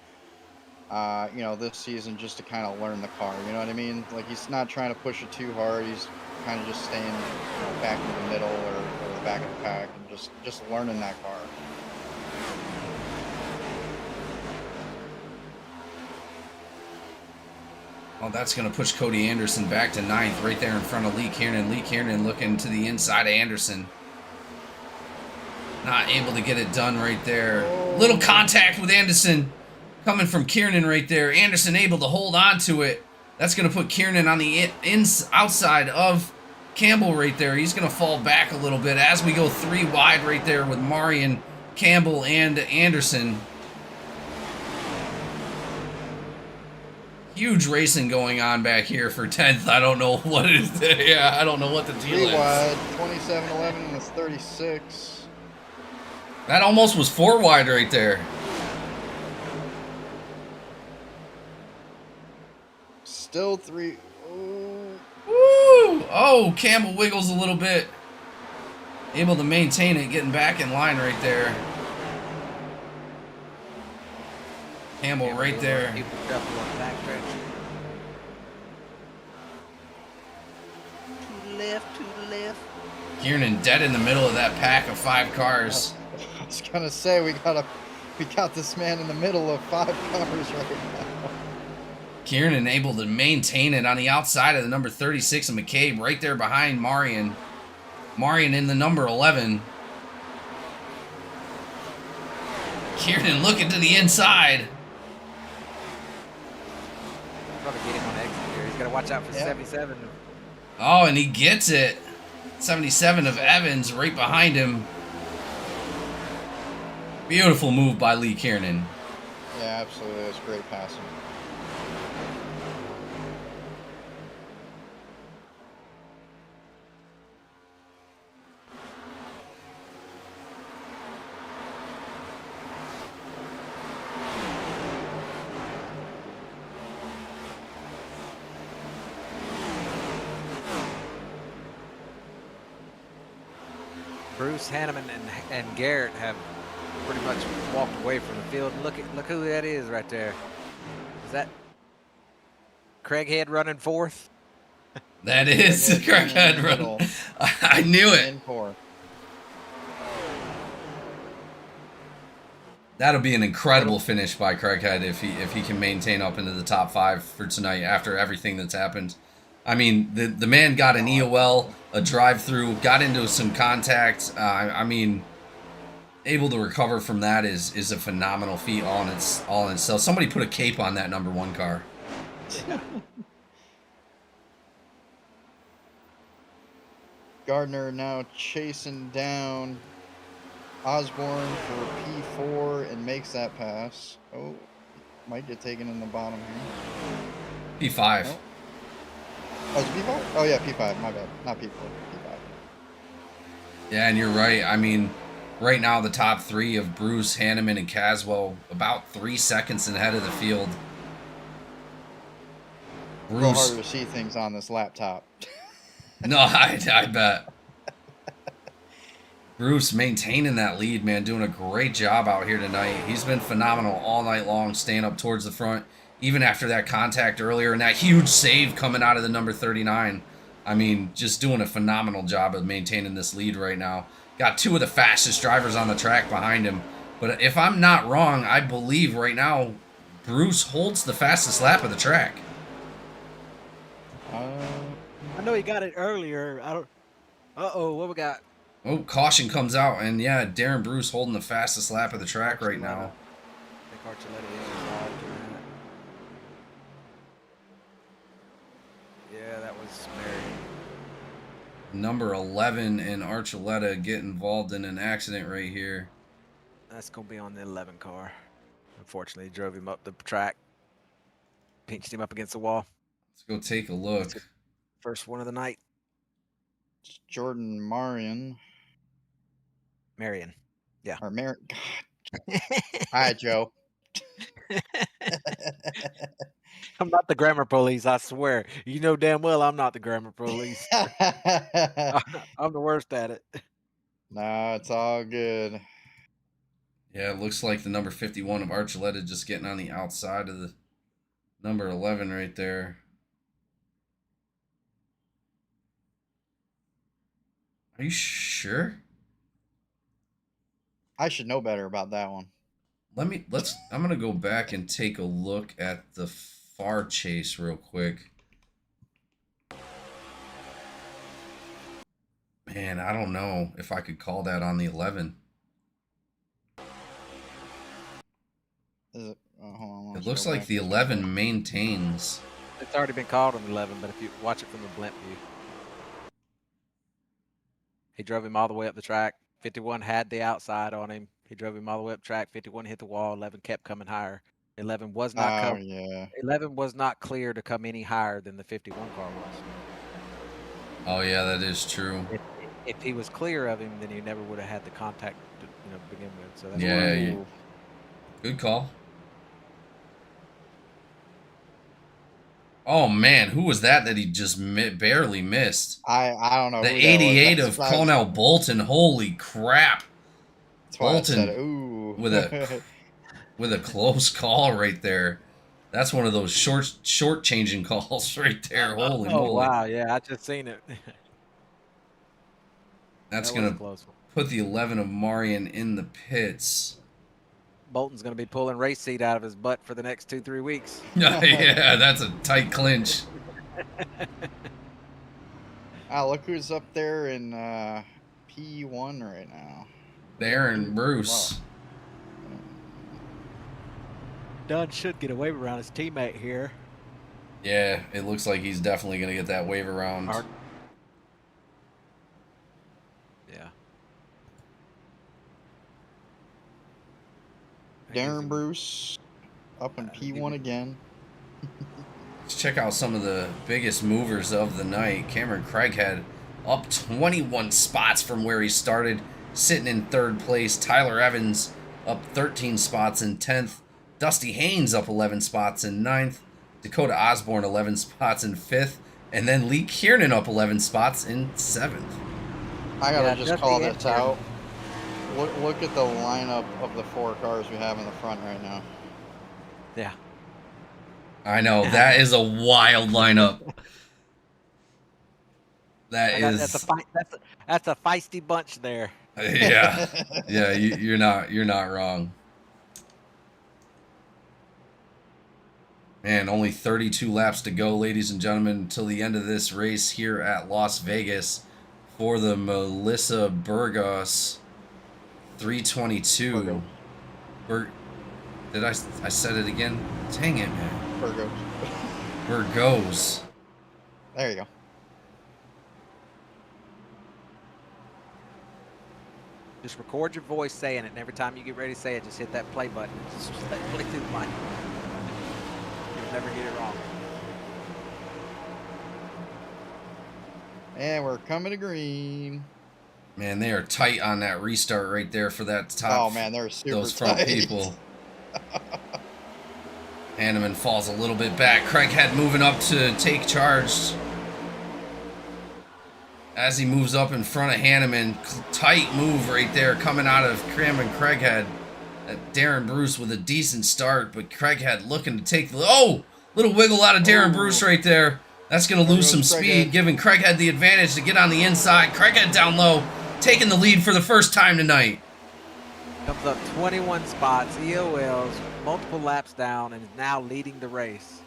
this season just to kind of learn the car. You know what I mean? Like, he's not trying to push it too hard. He's kind of just staying, back in the middle or the back of the pack and just learning that car. Well, that's going to push Cody Anderson back to 9th, right there in front of Lee Kiernan. Lee Kiernan looking to the inside of Anderson. Not able to get it done right there. Little contact with Anderson coming from Kiernan right there. Anderson able to hold on to it. That's going to put Kiernan on the outside of Campbell right there. He's going to fall back a little bit as we go 3 wide right there with Marion, Campbell, and Anderson. Huge racing going on back here for 10th. I don't know what it is. Yeah, I don't know what the deal 3 is. wide, 27-11, and it's 36. That almost was 4 wide right there. Still 3. Oh. Woo! Oh, Campbell wiggles a little bit. Able to maintain it, getting back in line right there. Campbell right there. To the left. Kiernan dead in the middle of that pack of 5 cars. I was gonna say we got this man in the middle of 5 cars right now. Kiernan able to maintain it on the outside of the number 36 of McCabe, right there behind Marion. Marion in the number 11. Kiernan looking to the inside. Probably get him on exit here. He's got to watch out for 77. Oh, and he gets it. 77 of Evans right behind him. Beautiful move by Lee Kiernan. Yeah, absolutely. That's great passing. Bruce Hanneman and Garrett have pretty much walked away from the field. Look who that is right there. Is that Craighead running fourth? That is Craighead Craighead in the run. middle. I knew it. In four. That'll be an incredible finish by Craighead if he can maintain up into the top 5 for tonight after everything that's happened. I mean, the man got an EOL, a drive-through, got into some contact. I mean, able to recover from that is a phenomenal feat all in itself. Somebody put a cape on that number 1 car. Gardner now chasing down Osborne for P4 and makes that pass. Oh, might get taken in the bottom here. P5. No. Oh, it's P5? Oh, yeah, P5. My bad. Not P4. P5. Yeah, and you're right. I mean, right now the top 3 of Bruce, Hanneman, and Caswell about 3 seconds ahead of the field. A little Bruce. harder to see things on this laptop. No, I bet. Bruce maintaining that lead, man, doing a great job out here tonight. He's been phenomenal all night long, staying up towards the front, even after that contact earlier and that huge save coming out of the number 39. I mean, just doing a phenomenal job of maintaining this lead right now. Got 2 of the fastest drivers on the track behind him. But if I'm not wrong, I believe right now Bruce holds the fastest lap of the track. I know he got it earlier. I don't. Uh-oh, what we got? Oh, caution comes out, and yeah, Darren Bruce holding the fastest lap of the track right now. I think Archuleta is involved in that. Yeah, that was Marion. Number 11 and Archuleta get involved in an accident right here. That's going to be on the 11 car. Unfortunately, drove him up the track. Pinched him up against the wall. Let's go take a look. First one of the night. It's Jordan Marion. Marion. Yeah. Or God. All right, Joe. I'm not the grammar police, I swear. You know damn well I'm not the grammar police. I'm the worst at it. No, it's all good. Yeah, it looks like the number 51 of Archuleta just getting on the outside of the number 11 right there. Are you sure? I should know better about that one. I'm gonna go back and take a look at the far chase real quick. Man, I don't know if I could call that on the 11. Is it? Oh, hold on, It let's looks go like back the to 11 maintains. It's already been called on 11, but if you watch it from the blimp view. He drove him all the way up the track. 51 had the outside on him. He drove him all the way up track. 51 hit the wall. 11 kept coming higher. 11 was not yeah. 11 was not clear to come any higher than the 51 car was. Oh yeah, that is true. If he was clear of him, then he never would have had the contact to begin with. So that's Yeah, why good call. Oh man, who was that he just barely missed? I don't know. The who that 88 was. of Colonel Bolton. Holy crap! That's why I Bolton said, ooh. with a close call right there. That's one of those short changing calls right there. Holy moly! Wow, yeah, I just seen it. That's That was gonna a close one. put the 11 of Marion in the pits. Bolton's going to be pulling race seat out of his butt for the next 2-3 weeks. Yeah, that's a tight clinch. Look who's up there in P1 right now. Darren Bruce. Dunn should get a wave around his teammate here. Yeah, it looks like he's definitely going to get that wave around. Yeah. Darren Bruce up in P1 again. Let's check out some of the biggest movers of the night. Cameron Craighead up 21 spots from where he started, sitting in 3rd place. Tyler Evans up 13 spots in 10th. Dusty Haynes up 11 spots in 9th. Dakota Osborne 11 spots in 5th. And then Lee Kiernan up 11 spots in 7th. I gotta Yeah, just just call the this engine. out. Look at the lineup of the 4 cars we have in the front right now. Yeah. I know that is a wild lineup. That That's a is, fight. That's a feisty bunch there. yeah, yeah. You're not wrong. Man, only 32 laps to go, ladies and gentlemen, until the end of this race here at Las Vegas for the Melissa Burgos 322. Did I said it again? Dang it, man. Burgos. Burgos. There you go. Just record your voice saying it, and every time you get ready to say it, just hit that play button. Just let it play through the mic. You'll never get it wrong. And we're coming to green. Man, they are tight on that restart right there for that top. Oh man, they're super those front tight. people. Hanneman falls a little bit back. Craighead moving up to take charge. As he moves up in front of Hanneman, tight move right there coming out of Cram and Craighead. Darren Bruce with a decent start, but Craighead looking to take the... Oh! Little wiggle out of Darren Bruce right there. That's going to lose some speed, giving Craighead the advantage to get on the inside. Craighead down low, taking the lead for the first time tonight. Comes up 21 spots, EOLs, multiple laps down, and is now leading the race.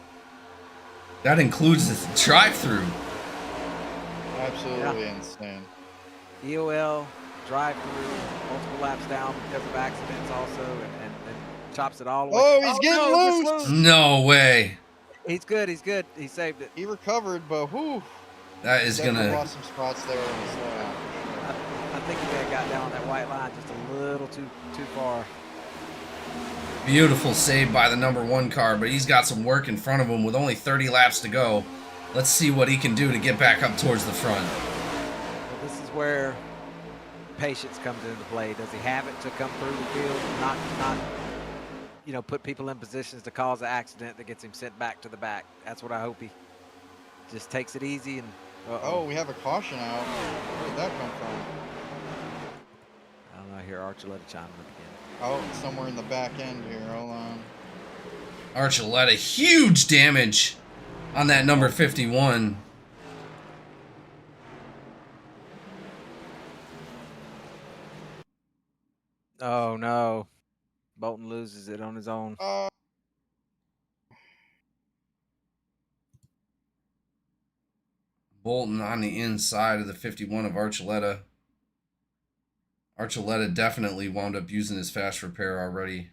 That includes the drive-through. Absolutely insane. EOL, drive-through, multiple laps down because of accidents also, and chops it all away. Oh, he's getting no, loose. No way. He's good, he's good. He saved it. He recovered, but whew. That is Definitely gonna... lost some spots there on the slowdown. I think he may have got down on that white line just a little too far. Beautiful save by the number 1 car, but he's got some work in front of him with only 30 laps to go. Let's see what he can do to get back up towards the front. Well, this is where patience comes into play. Does he have it to come through the field, not you know, put people in positions to cause an accident that gets him sent back to the back? That's what I hope he just takes it easy and. Oh, we have a caution out. Where did that come from? I don't know. I hear Archuleta chiming up again. Oh, it's somewhere in the back end here. Hold on. Archuleta, huge damage on that number 51. Oh no, Bolton loses it on his own. Bolton on the inside of the 51 of Archuleta. Archuleta definitely wound up using his fast repair already.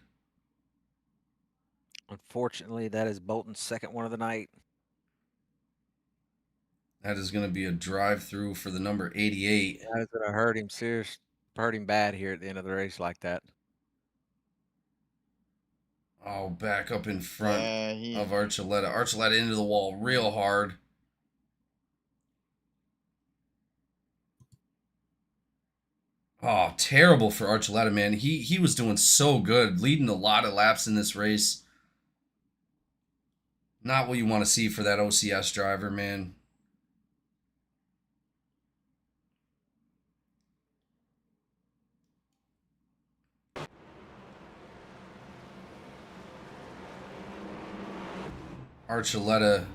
Unfortunately, that is Bolton's second one of the night. That is going to be a drive-through for the number 88. That is going to hurt him hurt him bad here at the end of the race like that. Oh, back up in front Yeah, of Archuleta. Archuleta into the wall real hard. Oh, terrible for Archuleta, man. He was doing so good, leading a lot of laps in this race. Not what you want to see for that OCS driver, man. Archuleta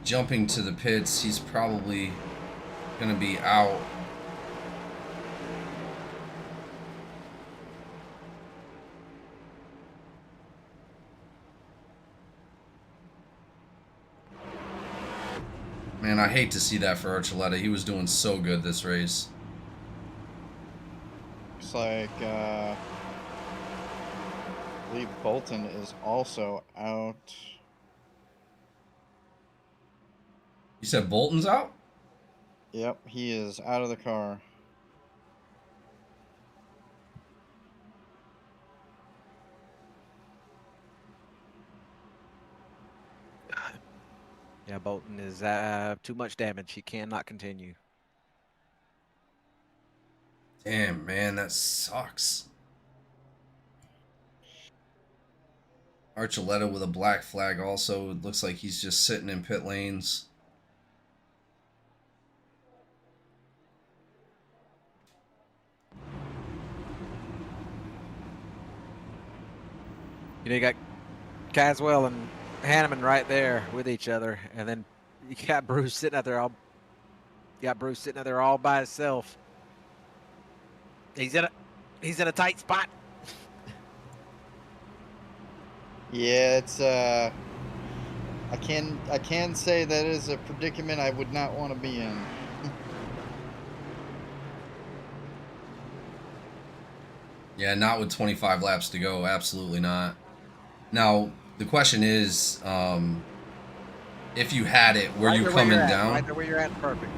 jumping to the pits. He's probably going to be out. Man, I hate to see that for Archuleta. He was doing so good this race. looks like I believe Bolton is also out. You said Bolton's out? Yep, he is out of the car. Yeah, Bolton is too much damage. He cannot continue. Damn, man, that sucks. Archuleta with a black flag also. It looks like he's just sitting in pit lanes. You know, you got Caswell and Hanneman right there with each other, and then you got Bruce sitting out there all by himself. He's in a tight spot. Yeah, it's I can say that is a predicament I would not want to be in. Yeah, not with 25 laps to go. Absolutely not. Now, the question is, if you had it, were you coming down? Right there where you're at, perfect.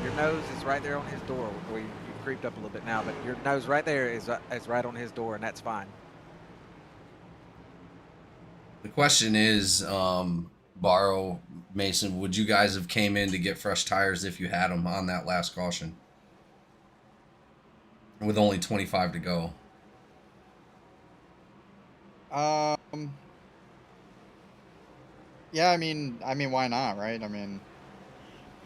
Your nose is right there on his door. You creeped up a little bit now, but your nose right there is right on his door, and that's fine. The question is, Barrow, Mason, would you guys have came in to get fresh tires if you had them on that last caution? With only 25 to go. Yeah, I mean, why not, right? I mean,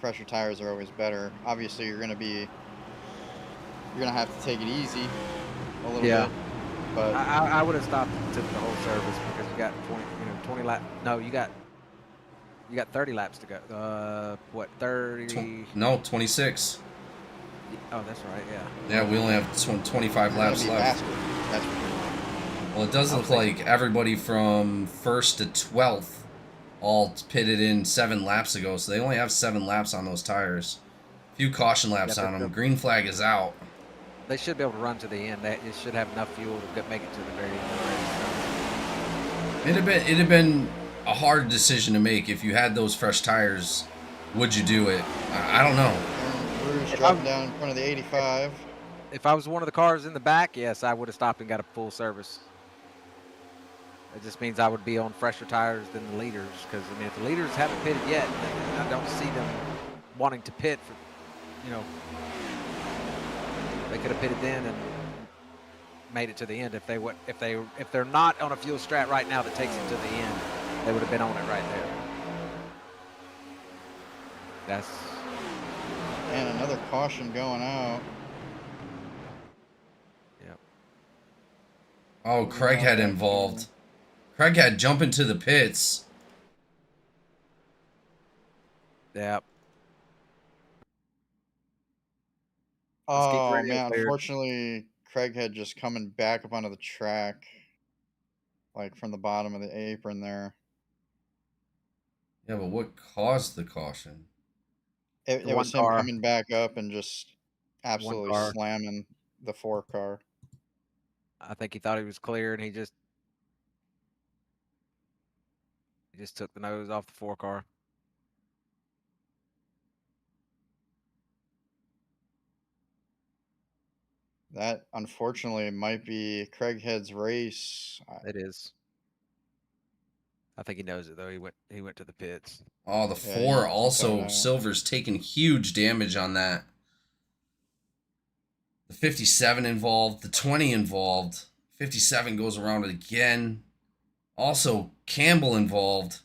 fresher tires are always better. Obviously, you're gonna have to take it easy a little bit. But I would have stopped and took the whole service because you got 20 lap. No, you got 30 laps to go. What, 30? No, 26. Oh, that's right. Yeah. Yeah, we only have 25 you're gonna laps be left. faster. That's for sure. Well, it does look like everybody from 1st to 12th all pitted in 7 laps ago, so they only have 7 laps on those tires. A few caution laps on them. Green flag is out. They should be able to run to the end. They should have enough fuel to make it to the very end of the race. It'd have been a hard decision to make if you had those fresh tires. Would you do it? I don't know. Bruce dropping down in front of the 85. If I was one of the cars in the back, yes, I would have stopped and got a full service. It just means I would be on fresher tires than the leaders, because I mean, if the leaders haven't pitted yet, I don't see them wanting to pit for, they could have pitted then and made it to the end. If they're not on a fuel strat right now that takes them to the end, they would have been on it right there. That's. And another caution going out. Yep. Oh, Craig had involved. Craig had jump into the pits. Yep. Oh man, unfortunately, Craig had just coming back up onto the track, like from the bottom of the apron there. Yeah, but what caused the caution? It was him coming back up and just absolutely slamming the 4 car. I think he thought he was clear, and he just took the nose off the 4 car. That unfortunately might be Craighead's race. It is. I think he knows it though. He went to the pits. Oh, the 4 also. Silver's taking huge damage on that. The 57 involved. The 20 involved. 57 goes around it again. Also, Campbell involved.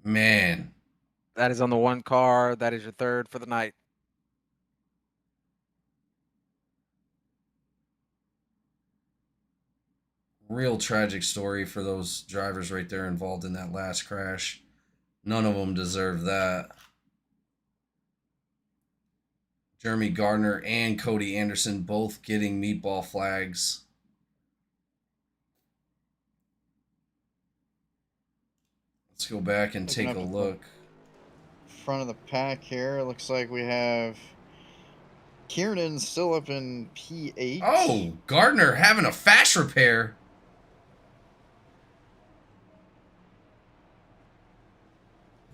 Man. That is on the 1 car. That is your 3rd for the night. Real tragic story for those drivers right there involved in that last crash. None of them deserve that. Jeremy Gardner and Cody Anderson both getting meatball flags. Let's go back and take a look. Front of the pack here. It looks like we have Kiernan still up in P8. Oh, Gardner having a fast repair.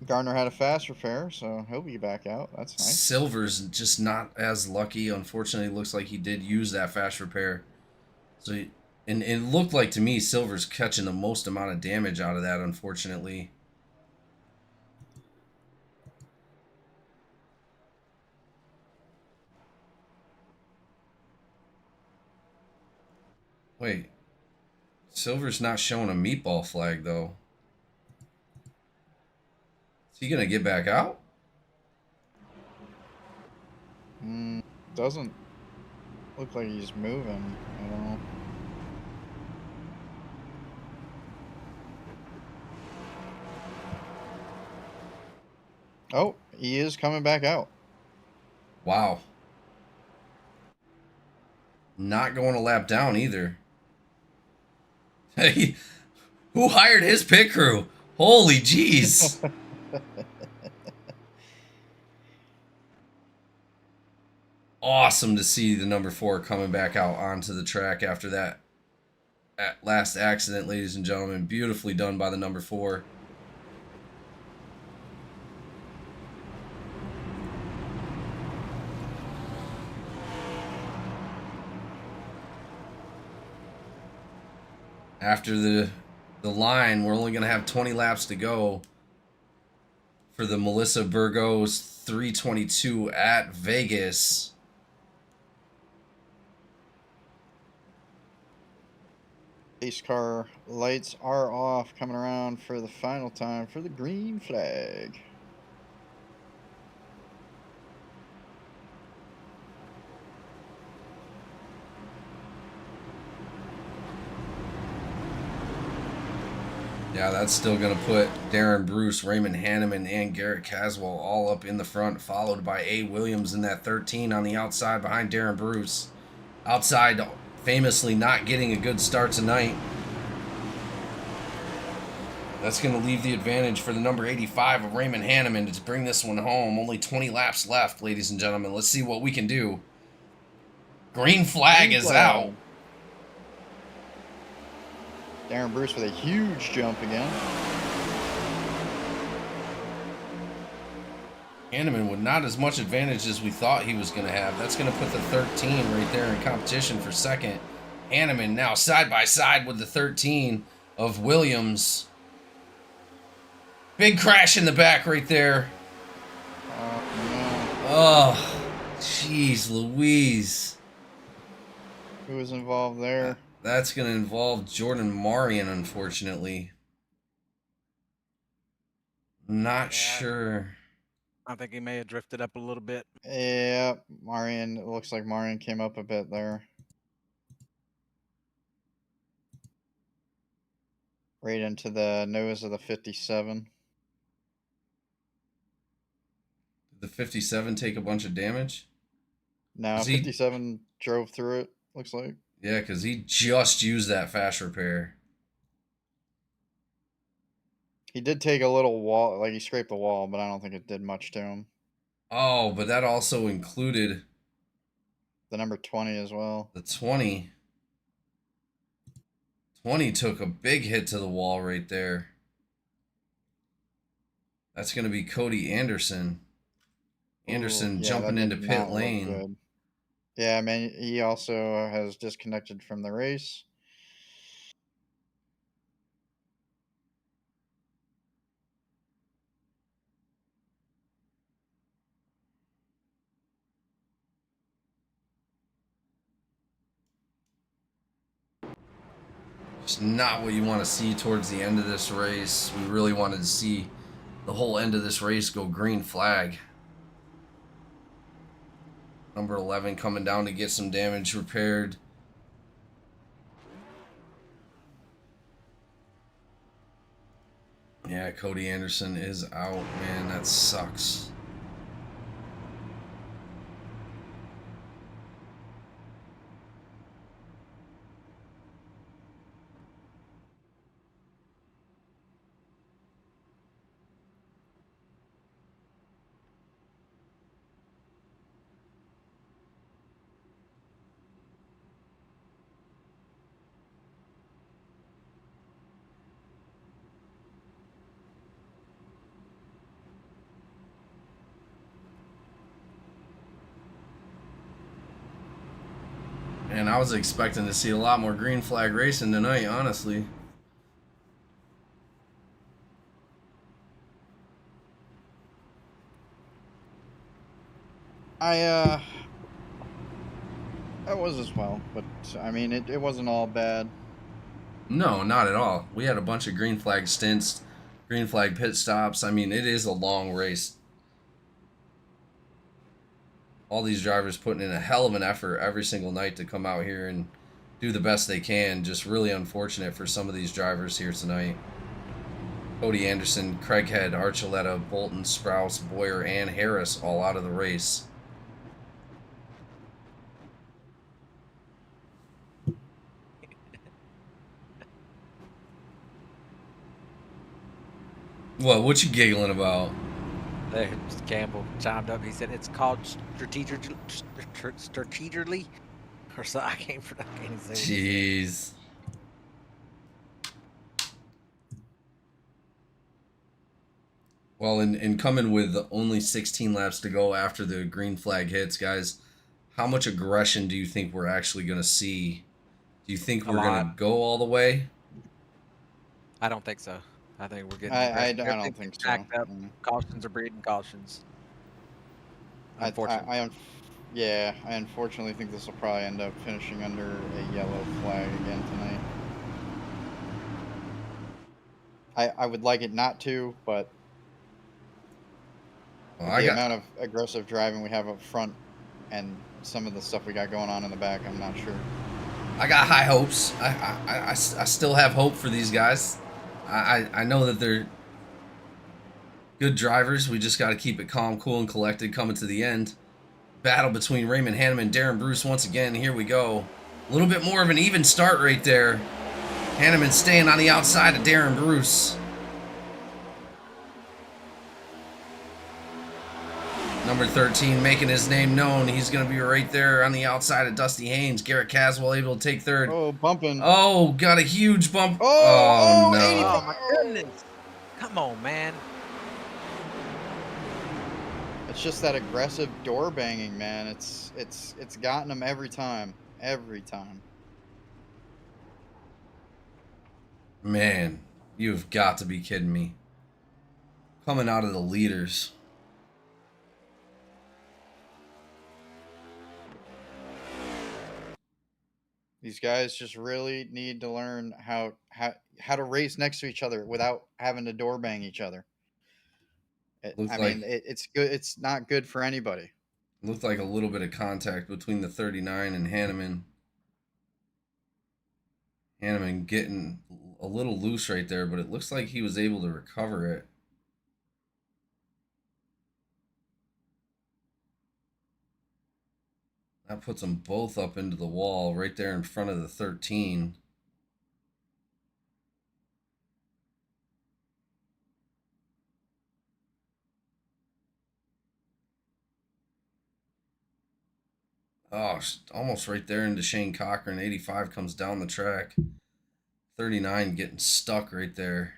Gardner had a fast repair, so he'll be back out. That's nice. Silver's just not as lucky. Unfortunately, it looks like he did use that fast repair. So, and it looked like to me Silver's catching the most amount of damage out of that, unfortunately. Wait. Silver's not showing a meatball flag, though. Is he going to get back out? Doesn't look like he's moving. I don't know. Oh, he is coming back out. Wow. Not going a lap down either. Hey, who hired his pit crew? Holy jeez. Awesome to see the number 4 coming back out onto the track after that last accident, ladies and gentlemen. Beautifully done by the number 4. After the line, we're only going to have 20 laps to go for the Melissa Burgos 322 at Vegas. Pace car lights are off, coming around for the final time for the green flag. Yeah, that's still going to put Darren Bruce, Raymond Hanneman, and Garrett Caswell all up in the front, followed by A. Williams in that 13 on the outside behind Darren Bruce. Outside, famously not getting a good start tonight. That's going to leave the advantage for the number 85 of Raymond Hanneman to bring this one home. Only 20 laps left, ladies and gentlemen. Let's see what we can do. Green flag is out. Darren Bruce with a huge jump again. Hanneman with not as much advantage as we thought he was going to have. That's going to put the 13 right there in competition for second. Hanneman now side by side with the 13 of Williams. Big crash in the back right there. No. Oh, jeez Louise. Who was involved there? That's going to involve Jordan Marion, unfortunately. Not sure. I think he may have drifted up a little bit. Yeah, Marion. It looks like Marion came up a bit there. Right into the nose of the 57. Did the 57 take a bunch of damage? No, 57 drove through it, looks like. Yeah, because he just used that fast repair. He did take a little wall, like he scraped the wall, but I don't think it did much to him. Oh, but that also included the number 20 as well. The 20. 20 took a big hit to the wall right there. That's going to be Cody Anderson. Anderson jumping into pit lane. Yeah, man, he also has disconnected from the race. It's not what you want to see towards the end of this race. We really wanted to see the whole end of this race go green flag. Number 11 coming down to get some damage repaired. Yeah, Cody Anderson is out, man. That sucks. And I was expecting to see a lot more green flag racing tonight, honestly. I was as well, but I mean, it wasn't all bad. No, not at all. We had a bunch of green flag stints, green flag pit stops. I mean, it is a long race. All these drivers putting in a hell of an effort every single night to come out here and do the best they can. Just really unfortunate for some of these drivers here tonight. Cody Anderson, Craighead, Archuleta, Bolton, Sprouse, Boyer, and Harris all out of the race. What you giggling about? There, Mr. Campbell chimed up. He said it's called strategically, or so. I can't say what he said. Jeez. Well, in coming with only 16 laps to go after the green flag hits, guys, how much aggression do you think we're actually going to see? Do you think we're going to go all the way? I don't think so. I think we're getting. I aggressive. don't Everything's think so. backed up. Mm. Cautions are breeding cautions. Unfortunately. I unfortunately think this will probably end up finishing under a yellow flag again tonight. I would like it not to, but Well, with the amount of aggressive driving we have up front and some of the stuff we got going on in the back, I'm not sure. I got high hopes. I still have hope for these guys. I know that they're good drivers. We just got to keep it calm, cool, and collected coming to the end. Battle between Raymond Hanneman and Darren Bruce once again. Here we go. A little bit more of an even start right there. Hanneman staying on the outside of Darren Bruce. Number 13 making his name known. He's going to be right there on the outside of Dusty Haynes. Garrett Caswell able to take third. Oh, bumping. Oh, got a huge bump. Oh, no. 85. Oh my goodness! Come on, man. It's just that aggressive door banging, man. It's gotten him every time. Every time. Man, you've got to be kidding me. Coming out of the leaders. These guys just really need to learn how to race next to each other without having to door bang each other. It's good. It's not good for anybody. Looked like a little bit of contact between the 39 and Hanneman. Hanneman getting a little loose right there, but it looks like he was able to recover it. That puts them both up into the wall right there in front of the 13. Oh, almost right there into Shane Cochran. 85 comes down the track. 39 getting stuck right there.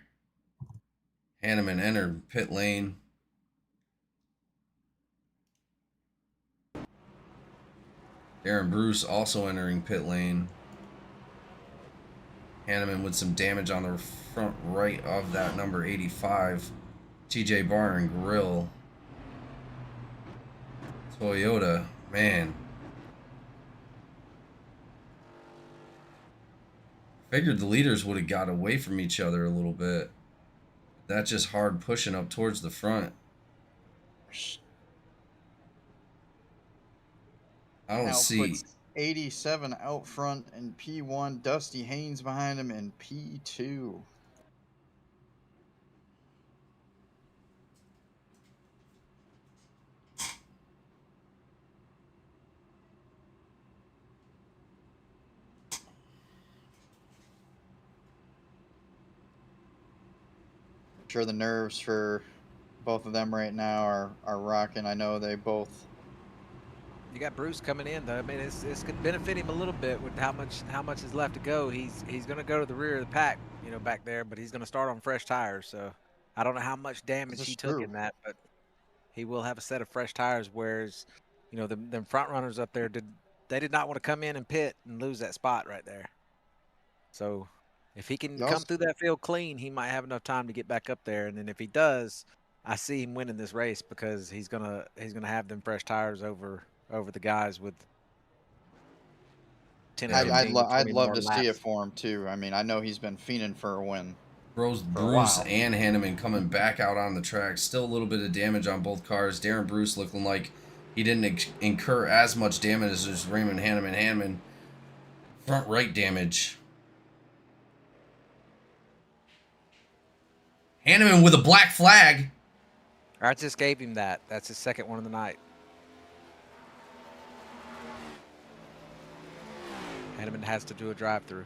Hanneman entered pit lane. Darren Bruce also entering pit lane. Hanneman with some damage on the front right of that number 85. TJ Bar and Grill. Toyota, man. Figured the leaders would have got away from each other a little bit. That's just hard pushing up towards the front. I don't see. 87 out front in P1. Dusty Haynes behind him in P2. Sure, the nerves for both of them right now are rocking. I know they both. You got Bruce coming in though. I mean, it's going to benefit him a little bit with how much is left to go. He's going to go to the rear of the pack, you know, back there, but he's going to start on fresh tires. So I don't know how much damage he took in that, but he will have a set of fresh tires. Whereas, you know, them front runners up there did not want to come in and pit and lose that spot right there. So if he can come through that field clean, he might have enough time to get back up there. And then if he does, I see him winning this race because he's gonna have them fresh tires over the guys with 10 or 15, I'd love to laps. see it for him too. I mean, I know he's been fiending for a win. Bruce and Hanneman coming back out on the track. Still a little bit of damage on both cars. Darren Bruce looking like he didn't incur as much damage as Raymond Hanneman. Hanneman front right damage. Hanneman with a black flag. I just gave him that. That's his second one of the night. Hanneman has to do a drive-through.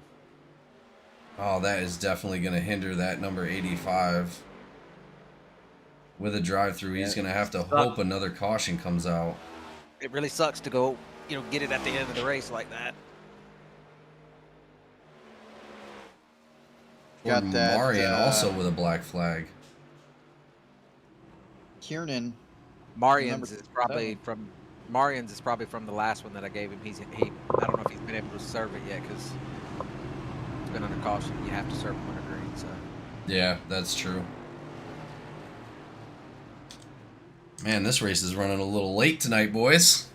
Oh, that is definitely going to hinder that number 85. With a drive-through, he's going to have to hope another caution comes out. It really sucks to go, get it at the end of the race like that. Got that, Marion also with a black flag. Kiernan. Marian's is Number probably from the last one that I gave him. I don't know if he's been able to serve it yet because it's been under caution. You have to serve him under green. So Yeah, that's true. Man, this race is running a little late tonight, boys.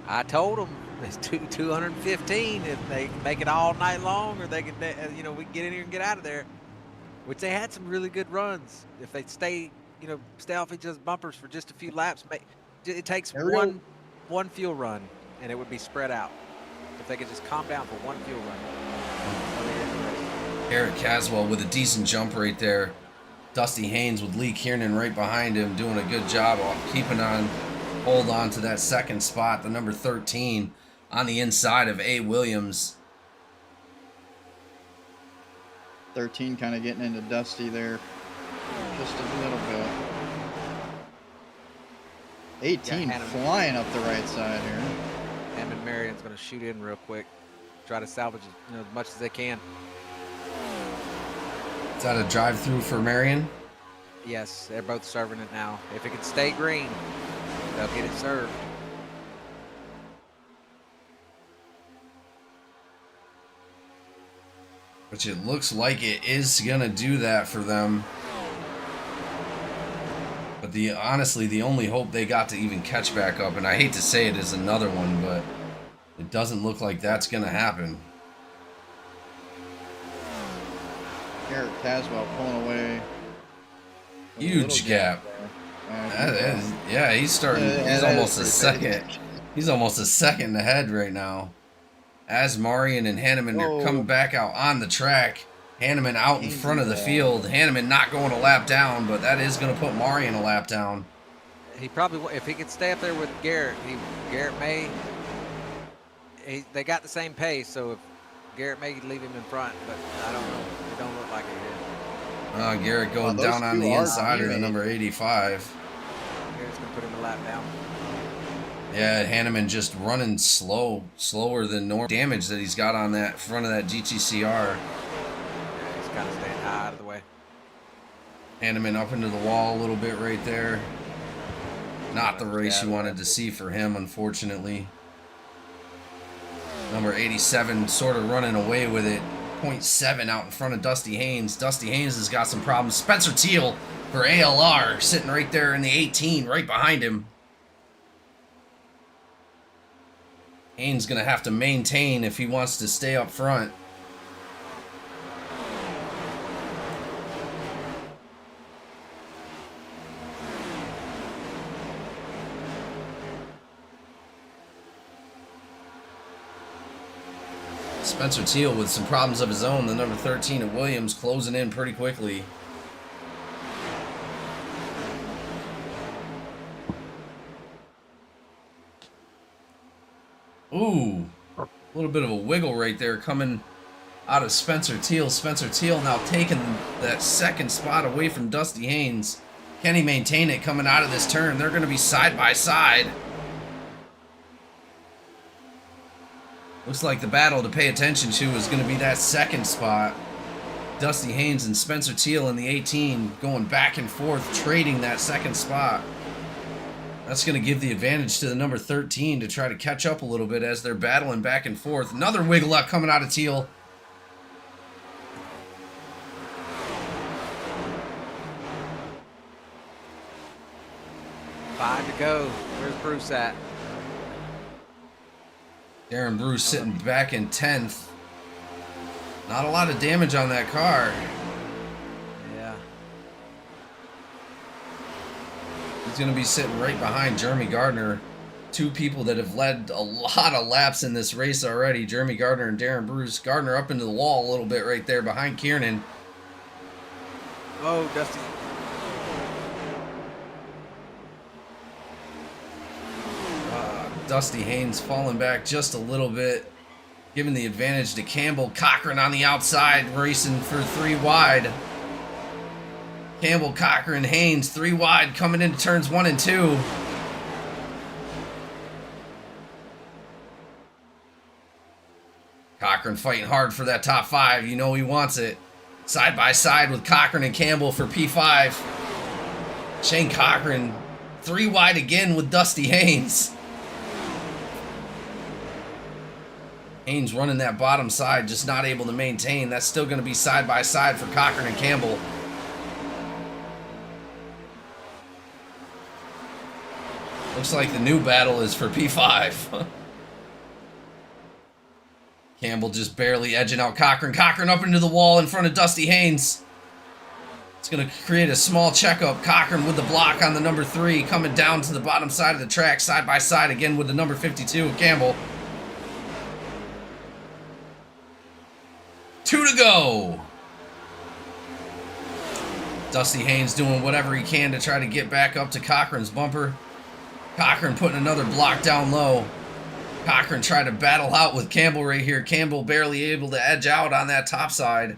I told them it's 215. If they make it all night long, or they can, we can get in here and get out of there. Which they had some really good runs. If they stay off each other's bumpers for just a few laps, it takes one fuel run, and it would be spread out. If they could just calm down for one fuel run. Eric Caswell with a decent jump right there. Dusty Haynes with Lee Kiernan right behind him, doing a good job of hold on to that second spot, the number 13 on the inside of A. Williams. 13 kind of getting into Dusty there just a little bit. 18 flying up the right side here. Hammond Marion's going to shoot in real quick, try to salvage as much as they can. Is that a drive-through for Marion? Yes, they're both serving it now. If it can stay green, they'll get it served. Which it looks like it is going to do that for them. But honestly, the only hope they got to even catch back up, and I hate to say it, is another one, but it doesn't look like that's going to happen. Eric Caswell pulling away. Huge gap. Yeah, he's starting. He's almost a second. He's almost a second ahead right now. As Marion and Hanneman are coming back out on the track. Hanneman out in front of the field. Hanneman not going a lap down, but that is going to put Marion a lap down. He probably, if he could stay up there with Garrett, Garrett may. They got the same pace, so if Garrett may leave him in front, but I don't know. It don't look like it is. Garrett going down on the inside of the number 85. Garrett's going to put him a lap down. Yeah, Hanneman just running slower than normal. Damage that he's got on that front of that GTCR. Yeah, he's kind of staying high out of the way. Hanneman up into the wall a little bit right there. Not the race you wanted to see for him, unfortunately. Number 87 sort of running away with it. 0.7 out in front of Dusty Haynes. Dusty Haynes has got some problems. Spencer Teal for ALR sitting right there in the 18, right behind him. Haynes going to have to maintain if he wants to stay up front. Spencer Teal with some problems of his own. The number 13 of Williams closing in pretty quickly. Ooh, a little bit of a wiggle right there coming out of Spencer Teal. Spencer Teal now taking that second spot away from Dusty Haynes. Can he maintain it coming out of this turn? They're going to be side by side. Looks like the battle to pay attention to is going to be that second spot. Dusty Haynes and Spencer Teal in the 18 going back and forth, trading that second spot. That's going to give the advantage to the number 13 to try to catch up a little bit as they're battling back and forth. Another wiggle up coming out of Teal. Five to go. Where's Bruce at? Darren Bruce sitting back in 10th. Not a lot of damage on that car. Yeah. He's going to be sitting right behind Jeremy Gardner. Two people that have led a lot of laps in this race already. Jeremy Gardner and Darren Bruce. Gardner up into the wall a little bit right there behind Kiernan. Oh, Dusty. Dusty Haynes falling back just a little bit, giving the advantage to Campbell. Cochran on the outside, racing for 3 wide. Campbell, Cochran, Haynes, 3 wide, coming into turns 1 and 2. Cochran fighting hard for that top 5. You know he wants it. Side by side with Cochran and Campbell for P5. Shane Cochran, 3 wide again with Dusty Haynes. Haynes running that bottom side, just not able to maintain. That's still going to be side by side for Cochran and Campbell. Looks like the new battle is for P5. Campbell just barely edging out Cochran. Cochran up into the wall in front of Dusty Haynes. It's going to create a small checkup. Cochran with the block on the number 3, coming down to the bottom side of the track, side by side again with the number 52, Campbell. 2 to go. Dusty Haynes doing whatever he can to try to get back up to Cochran's bumper. Cochran putting another block down low. Cochran trying to battle out with Campbell right here. Campbell barely able to edge out on that top side.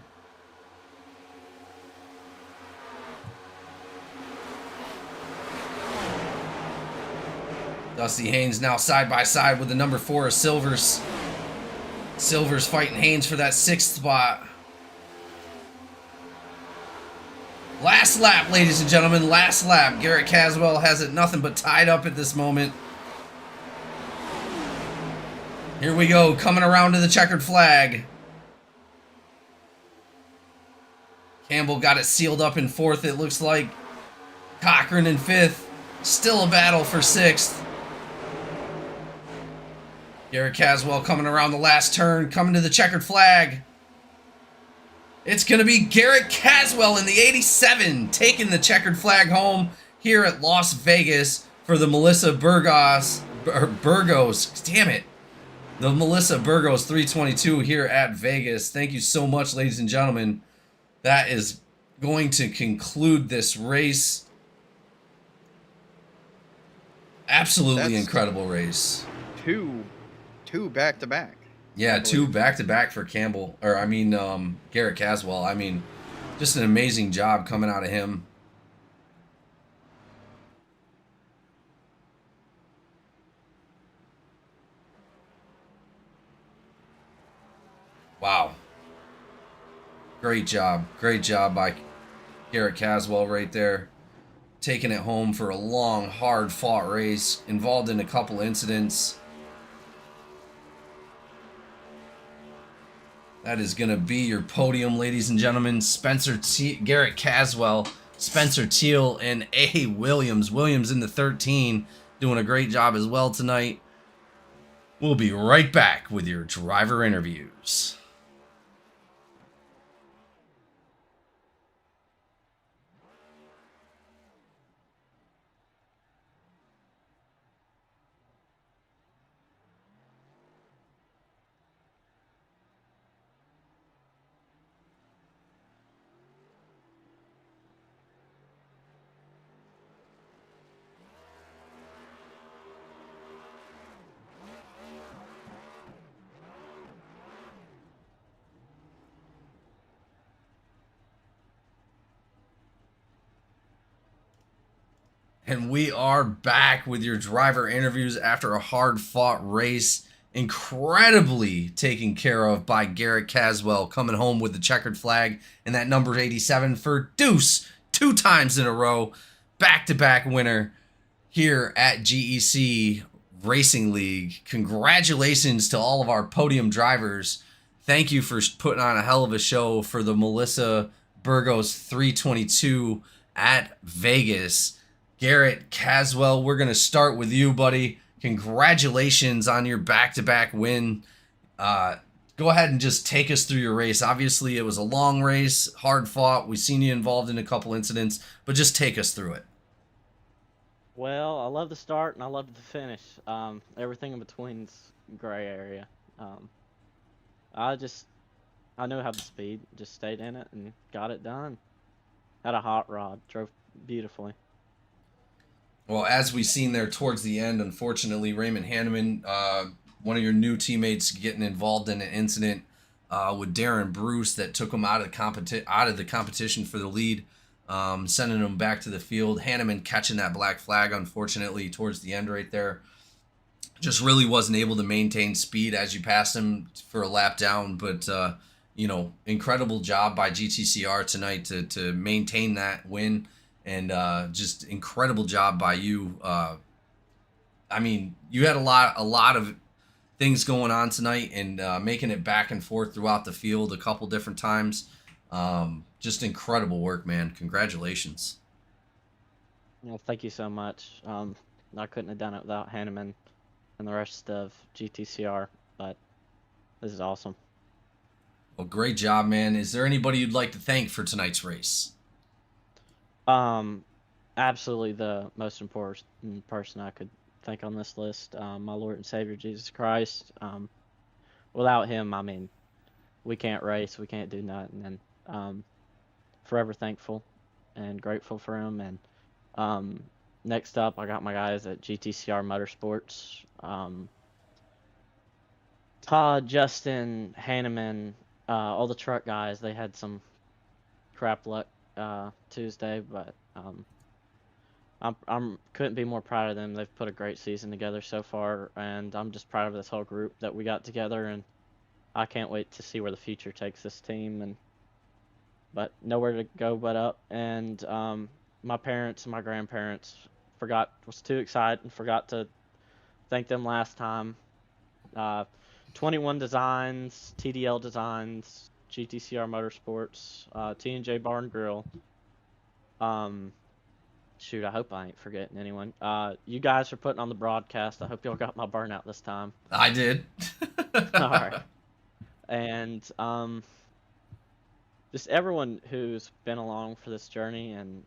Dusty Haynes now side by side with the number 4 of Silvers. Silvers fighting Haynes for that 6th spot. Last lap, ladies and gentlemen, last lap. Garrett Caswell has it nothing but tied up at this moment. Here we go, coming around to the checkered flag. Campbell got it sealed up in 4th, it looks like. Cochran in 5th. Still a battle for 6th. Garrett Caswell coming around the last turn, coming to the checkered flag. It's going to be Garrett Caswell in the 87, taking the checkered flag home here at Las Vegas for the Melissa Burgos. Damn it. The Melissa Burgos 322 here at Vegas. Thank you so much, ladies and gentlemen. That is going to conclude this race. Absolutely incredible race. Two back to back. Yeah, 2 back to back for Campbell, or I mean Garrett Caswell. I mean, just an amazing job coming out of him. Wow. Great job by Garrett Caswell right there. Taking it home for a long, hard fought race, involved in a couple incidents. That is going to be your podium, ladies and gentlemen. Garrett Caswell, Spencer Teal, and A. Williams. Williams in the 13, doing a great job as well tonight. We'll be right back with your driver interviews. And we are back with your driver interviews after a hard-fought race. Incredibly taken care of by Garrett Caswell, coming home with the checkered flag and that number 87 for Deuce 2 times in a row. Back-to-back winner here at GEC Racing League. Congratulations to all of our podium drivers. Thank you for putting on a hell of a show for the Melissa Burgos 322 at Vegas. Garrett Caswell, we're going to start with you, buddy. Congratulations on your back-to-back win. Go ahead and just take us through your race. Obviously, it was a long race, hard fought. We've seen you involved in a couple incidents, but just take us through it. Well, I love the start and I love the finish. Everything in between's gray area. I knew how to speed, just stayed in it and got it done. Had a hot rod, drove beautifully. Well, as we seen there towards the end, unfortunately, Raymond Hanneman, one of your new teammates, getting involved in an incident with Darren Bruce that took him out of the competition for the lead, sending him back to the field. Hanneman catching that black flag, unfortunately, towards the end right there. Just really wasn't able to maintain speed as you passed him for a lap down, but incredible job by GTCR tonight to maintain that win, and just incredible job by you. I mean, you had a lot of things going on tonight, and making it back and forth throughout the field a couple different times. Just incredible work, man. Congratulations. Well, thank you so much. I couldn't have done it without Hanneman and the rest of GTCR, but this is awesome. Well, great job, man. Is there anybody you'd like to thank for tonight's race? Absolutely the most important person I could think on this list, my Lord and Savior Jesus Christ. Without him, I mean, we can't race, we can't do nothing, and forever thankful and grateful for him. And next up, I got my guys at GTCR Motorsports. Todd, Justin, Hanneman, all the truck guys, they had some crap luck Tuesday, but I'm couldn't be more proud of them. They've put a great season together so far, and I'm just proud of this whole group that we got together, and I can't wait to see where the future takes this team. But nowhere to go but up. And my parents and my grandparents was too excited and forgot to thank them last time. 21 Designs, TDL Designs, GTCR Motorsports, T&J Bar and Grill. Shoot, I hope I ain't forgetting anyone. You guys are putting on the broadcast. I hope y'all got my burnout this time. I did. All right. And just everyone who's been along for this journey and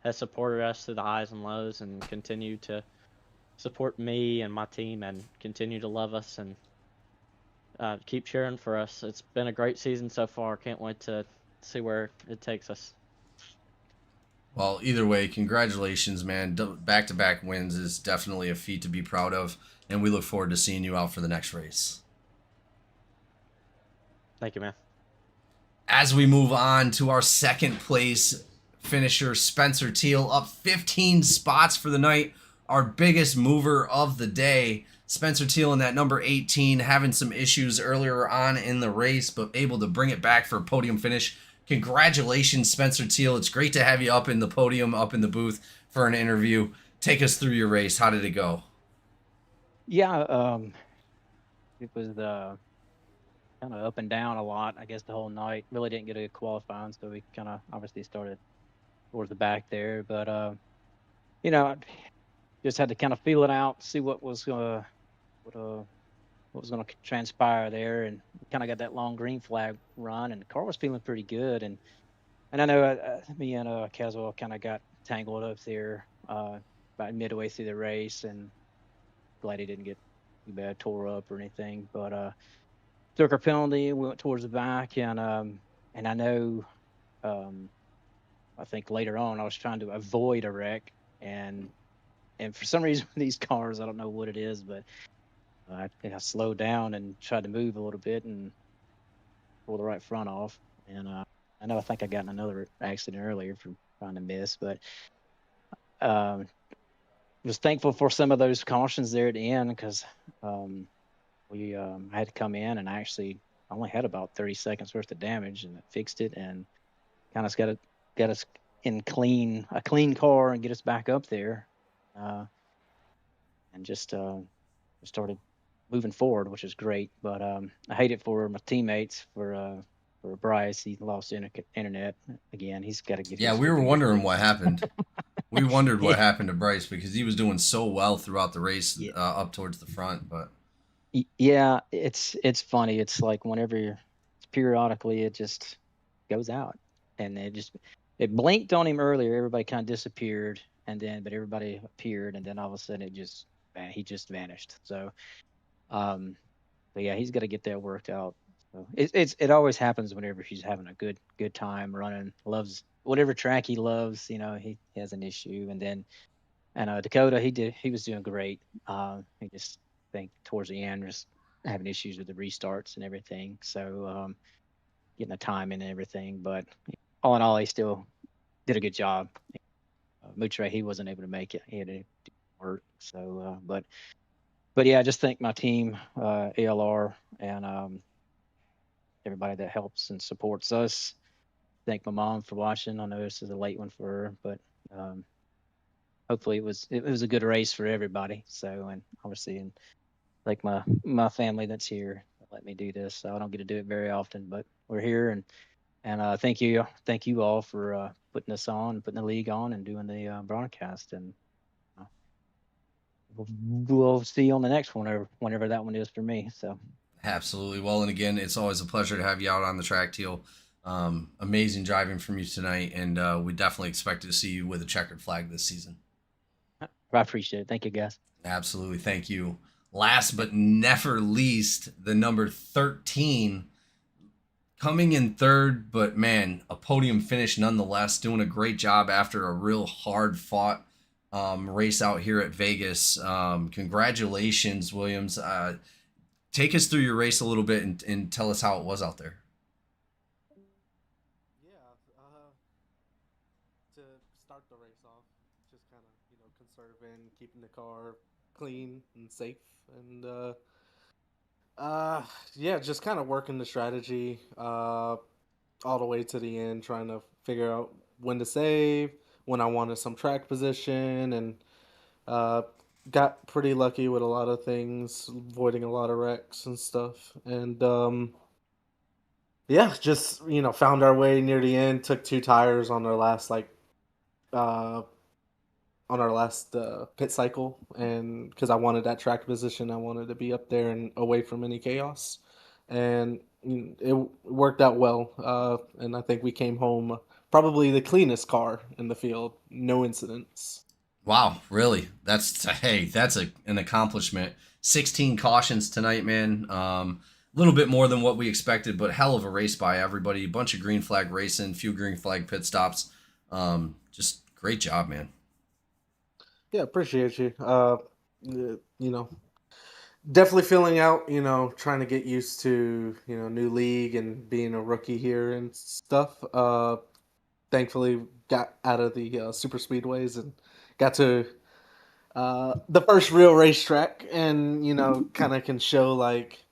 has supported us through the highs and lows, and continue to support me and my team, and continue to love us and keep cheering for us. It's been a great season so far. Can't wait to see where it takes us. Well, either way, congratulations, man. Back-to-back wins is definitely a feat to be proud of, and we look forward to seeing you out for the next race. Thank you, man. As we move on to our second place finisher, Spencer Teal, up 15 spots for the night. Our biggest mover of the day. Spencer Teal in that number 18, having some issues earlier on in the race, but able to bring it back for a podium finish. Congratulations, Spencer Teal. It's great to have you up in the podium, up in the booth for an interview. Take us through your race. How did it go? Yeah, it was kind of up and down a lot, I guess, the whole night. Really didn't get a good qualifying, so we kind of obviously started towards the back there. But just had to kind of feel it out, see what was going to transpire there, and kind of got that long green flag run, and the car was feeling pretty good. And I know me and Caswell kind of got tangled up there about midway through the race, and glad he didn't get too bad tore up or anything. But took our penalty, we went towards the back, and I know I think later on I was trying to avoid a wreck, and for some reason with these cars, I don't know what it is, but I think I slowed down and tried to move a little bit and pull the right front off. And I think I got in another accident earlier from trying to miss, but was thankful for some of those cautions there at the end, because we had to come in, and I actually only had about 30 seconds worth of damage, and it fixed it, and kind of got us in a clean car and get us back up there, and just started moving forward, which is great. But I hate it for my teammates, for Bryce. He lost internet again. He's got to get. Yeah, we were wondering what happened. We wondered what happened to Bryce, because he was doing so well throughout the race, up towards the front. But yeah, it's funny. It's like whenever periodically it just goes out, and it blinked on him earlier. Everybody kind of disappeared, but everybody appeared, and then all of a sudden he just vanished. So, but yeah, he's got to get that worked out So it always happens whenever he's having a good time running, loves whatever track he loves. He has an issue, and Dakota, he was doing great. He just think towards the end was having issues with the restarts and everything. So getting the timing and everything, but all in all, he still did a good job. Mutre, he wasn't able to make it. He had to do work. So, but yeah, I just thank my team, ALR, and everybody that helps and supports us. Thank my mom for watching. I know this is a late one for her, but hopefully it was a good race for everybody. So, and obviously, and like my family that's here that let me do this. So I don't get to do it very often, but we're here, and thank you all for putting this on, putting the league on, and doing the broadcast. And uh, we'll see you on the next one, or whenever that one is for me. So Absolutely. Well, and again, it's always a pleasure to have you out on the track, Teal. Amazing driving from you tonight, and we definitely expect to see you with a checkered flag this season. I appreciate it. Thank you, guys. Absolutely. Thank you. Last but never least, the number 13 coming in third, but man, a podium finish nonetheless, doing a great job after a real hard fought race out here at Vegas. Congratulations, Williams. Take us through your race a little bit and tell us how it was out there. Yeah, to start the race off, just kind of conserving, keeping the car clean and safe, and yeah, just kind of working the strategy all the way to the end, trying to figure out when to save, when I wanted some track position, and uh, got pretty lucky with a lot of things, avoiding a lot of wrecks and stuff, and yeah, just found our way near the end. Took two tires on our last uh, pit cycle, and because I wanted that track position, I wanted to be up there and away from any chaos, and it worked out well. And I think we came home probably the cleanest car in the field, no incidents. Wow, really? That's an accomplishment. 16 cautions tonight, man. A little bit more than what we expected, but hell of a race by everybody. A bunch of green flag racing, few green flag pit stops. Just great job, man. Yeah, appreciate you. You know, definitely filling out. Trying to get used to new league and being a rookie here and stuff. Thankfully got out of the super speedways and got to the first real racetrack, and kind of can show like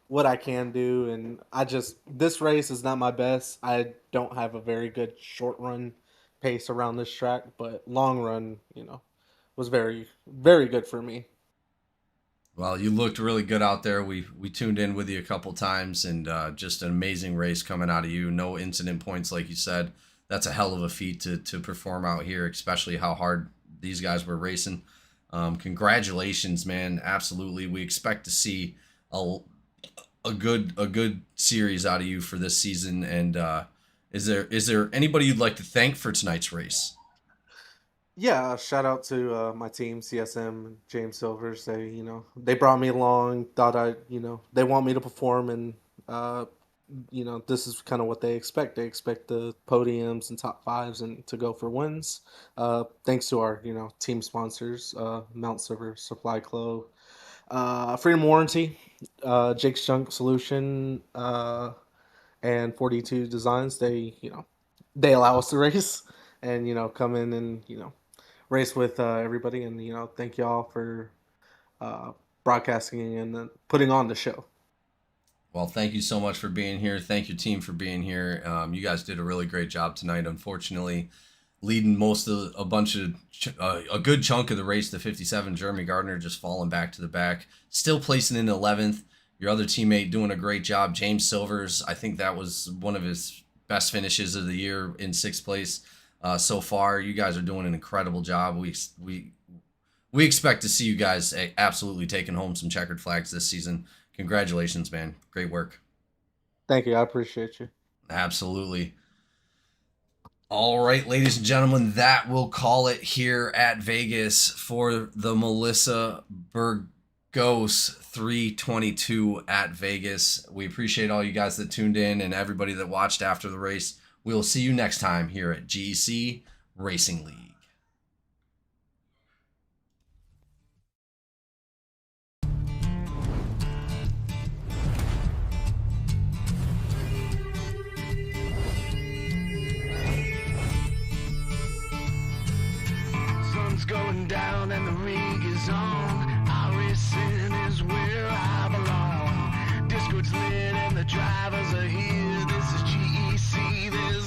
what I can do. And this race is not my best. I don't have a very good short run pace around this track, but long run, was very, very good for me. Well, you looked really good out there. We tuned in with you a couple times, and just an amazing race coming out of you. No incident points, like you said. That's a hell of a feat to perform out here, especially how hard these guys were racing. Congratulations, man! Absolutely, we expect to see a good series out of you for this season. And is there anybody you'd like to thank for tonight's race? Yeah, shout out to my team, CSM and James Silvers. They brought me along. Thought they want me to perform, and this is kind of what they expect. They expect the podiums and top fives and to go for wins. Thanks to our team sponsors, Mount Silver Supply Co, Freedom Warranty, Jake's Junk Solution, and 42 Designs. They allow us to race and come in and race with everybody, and thank y'all for broadcasting and putting on the show. Well, thank you so much for being here. Thank your team for being here. You guys did a really great job tonight. Unfortunately, leading a good chunk of the race, the 57, Jeremy Gardner just falling back to the back, still placing in 11th. Your other teammate doing a great job, James Silvers. I think that was one of his best finishes of the year in 6th place so far. You guys are doing an incredible job. We expect to see you guys absolutely taking home some checkered flags this season. Congratulations, man. Great work. Thank you. I appreciate you. Absolutely. All right, ladies and gentlemen, that will call it here at Vegas for the Melissa Burgos 322 at Vegas. We appreciate all you guys that tuned in and everybody that watched after the race. We will see you next time here at GEC Racing League. Sun's going down and the rig is on. iRacing is where I belong. Discord's lit and the drivers are here. This is GEC. There's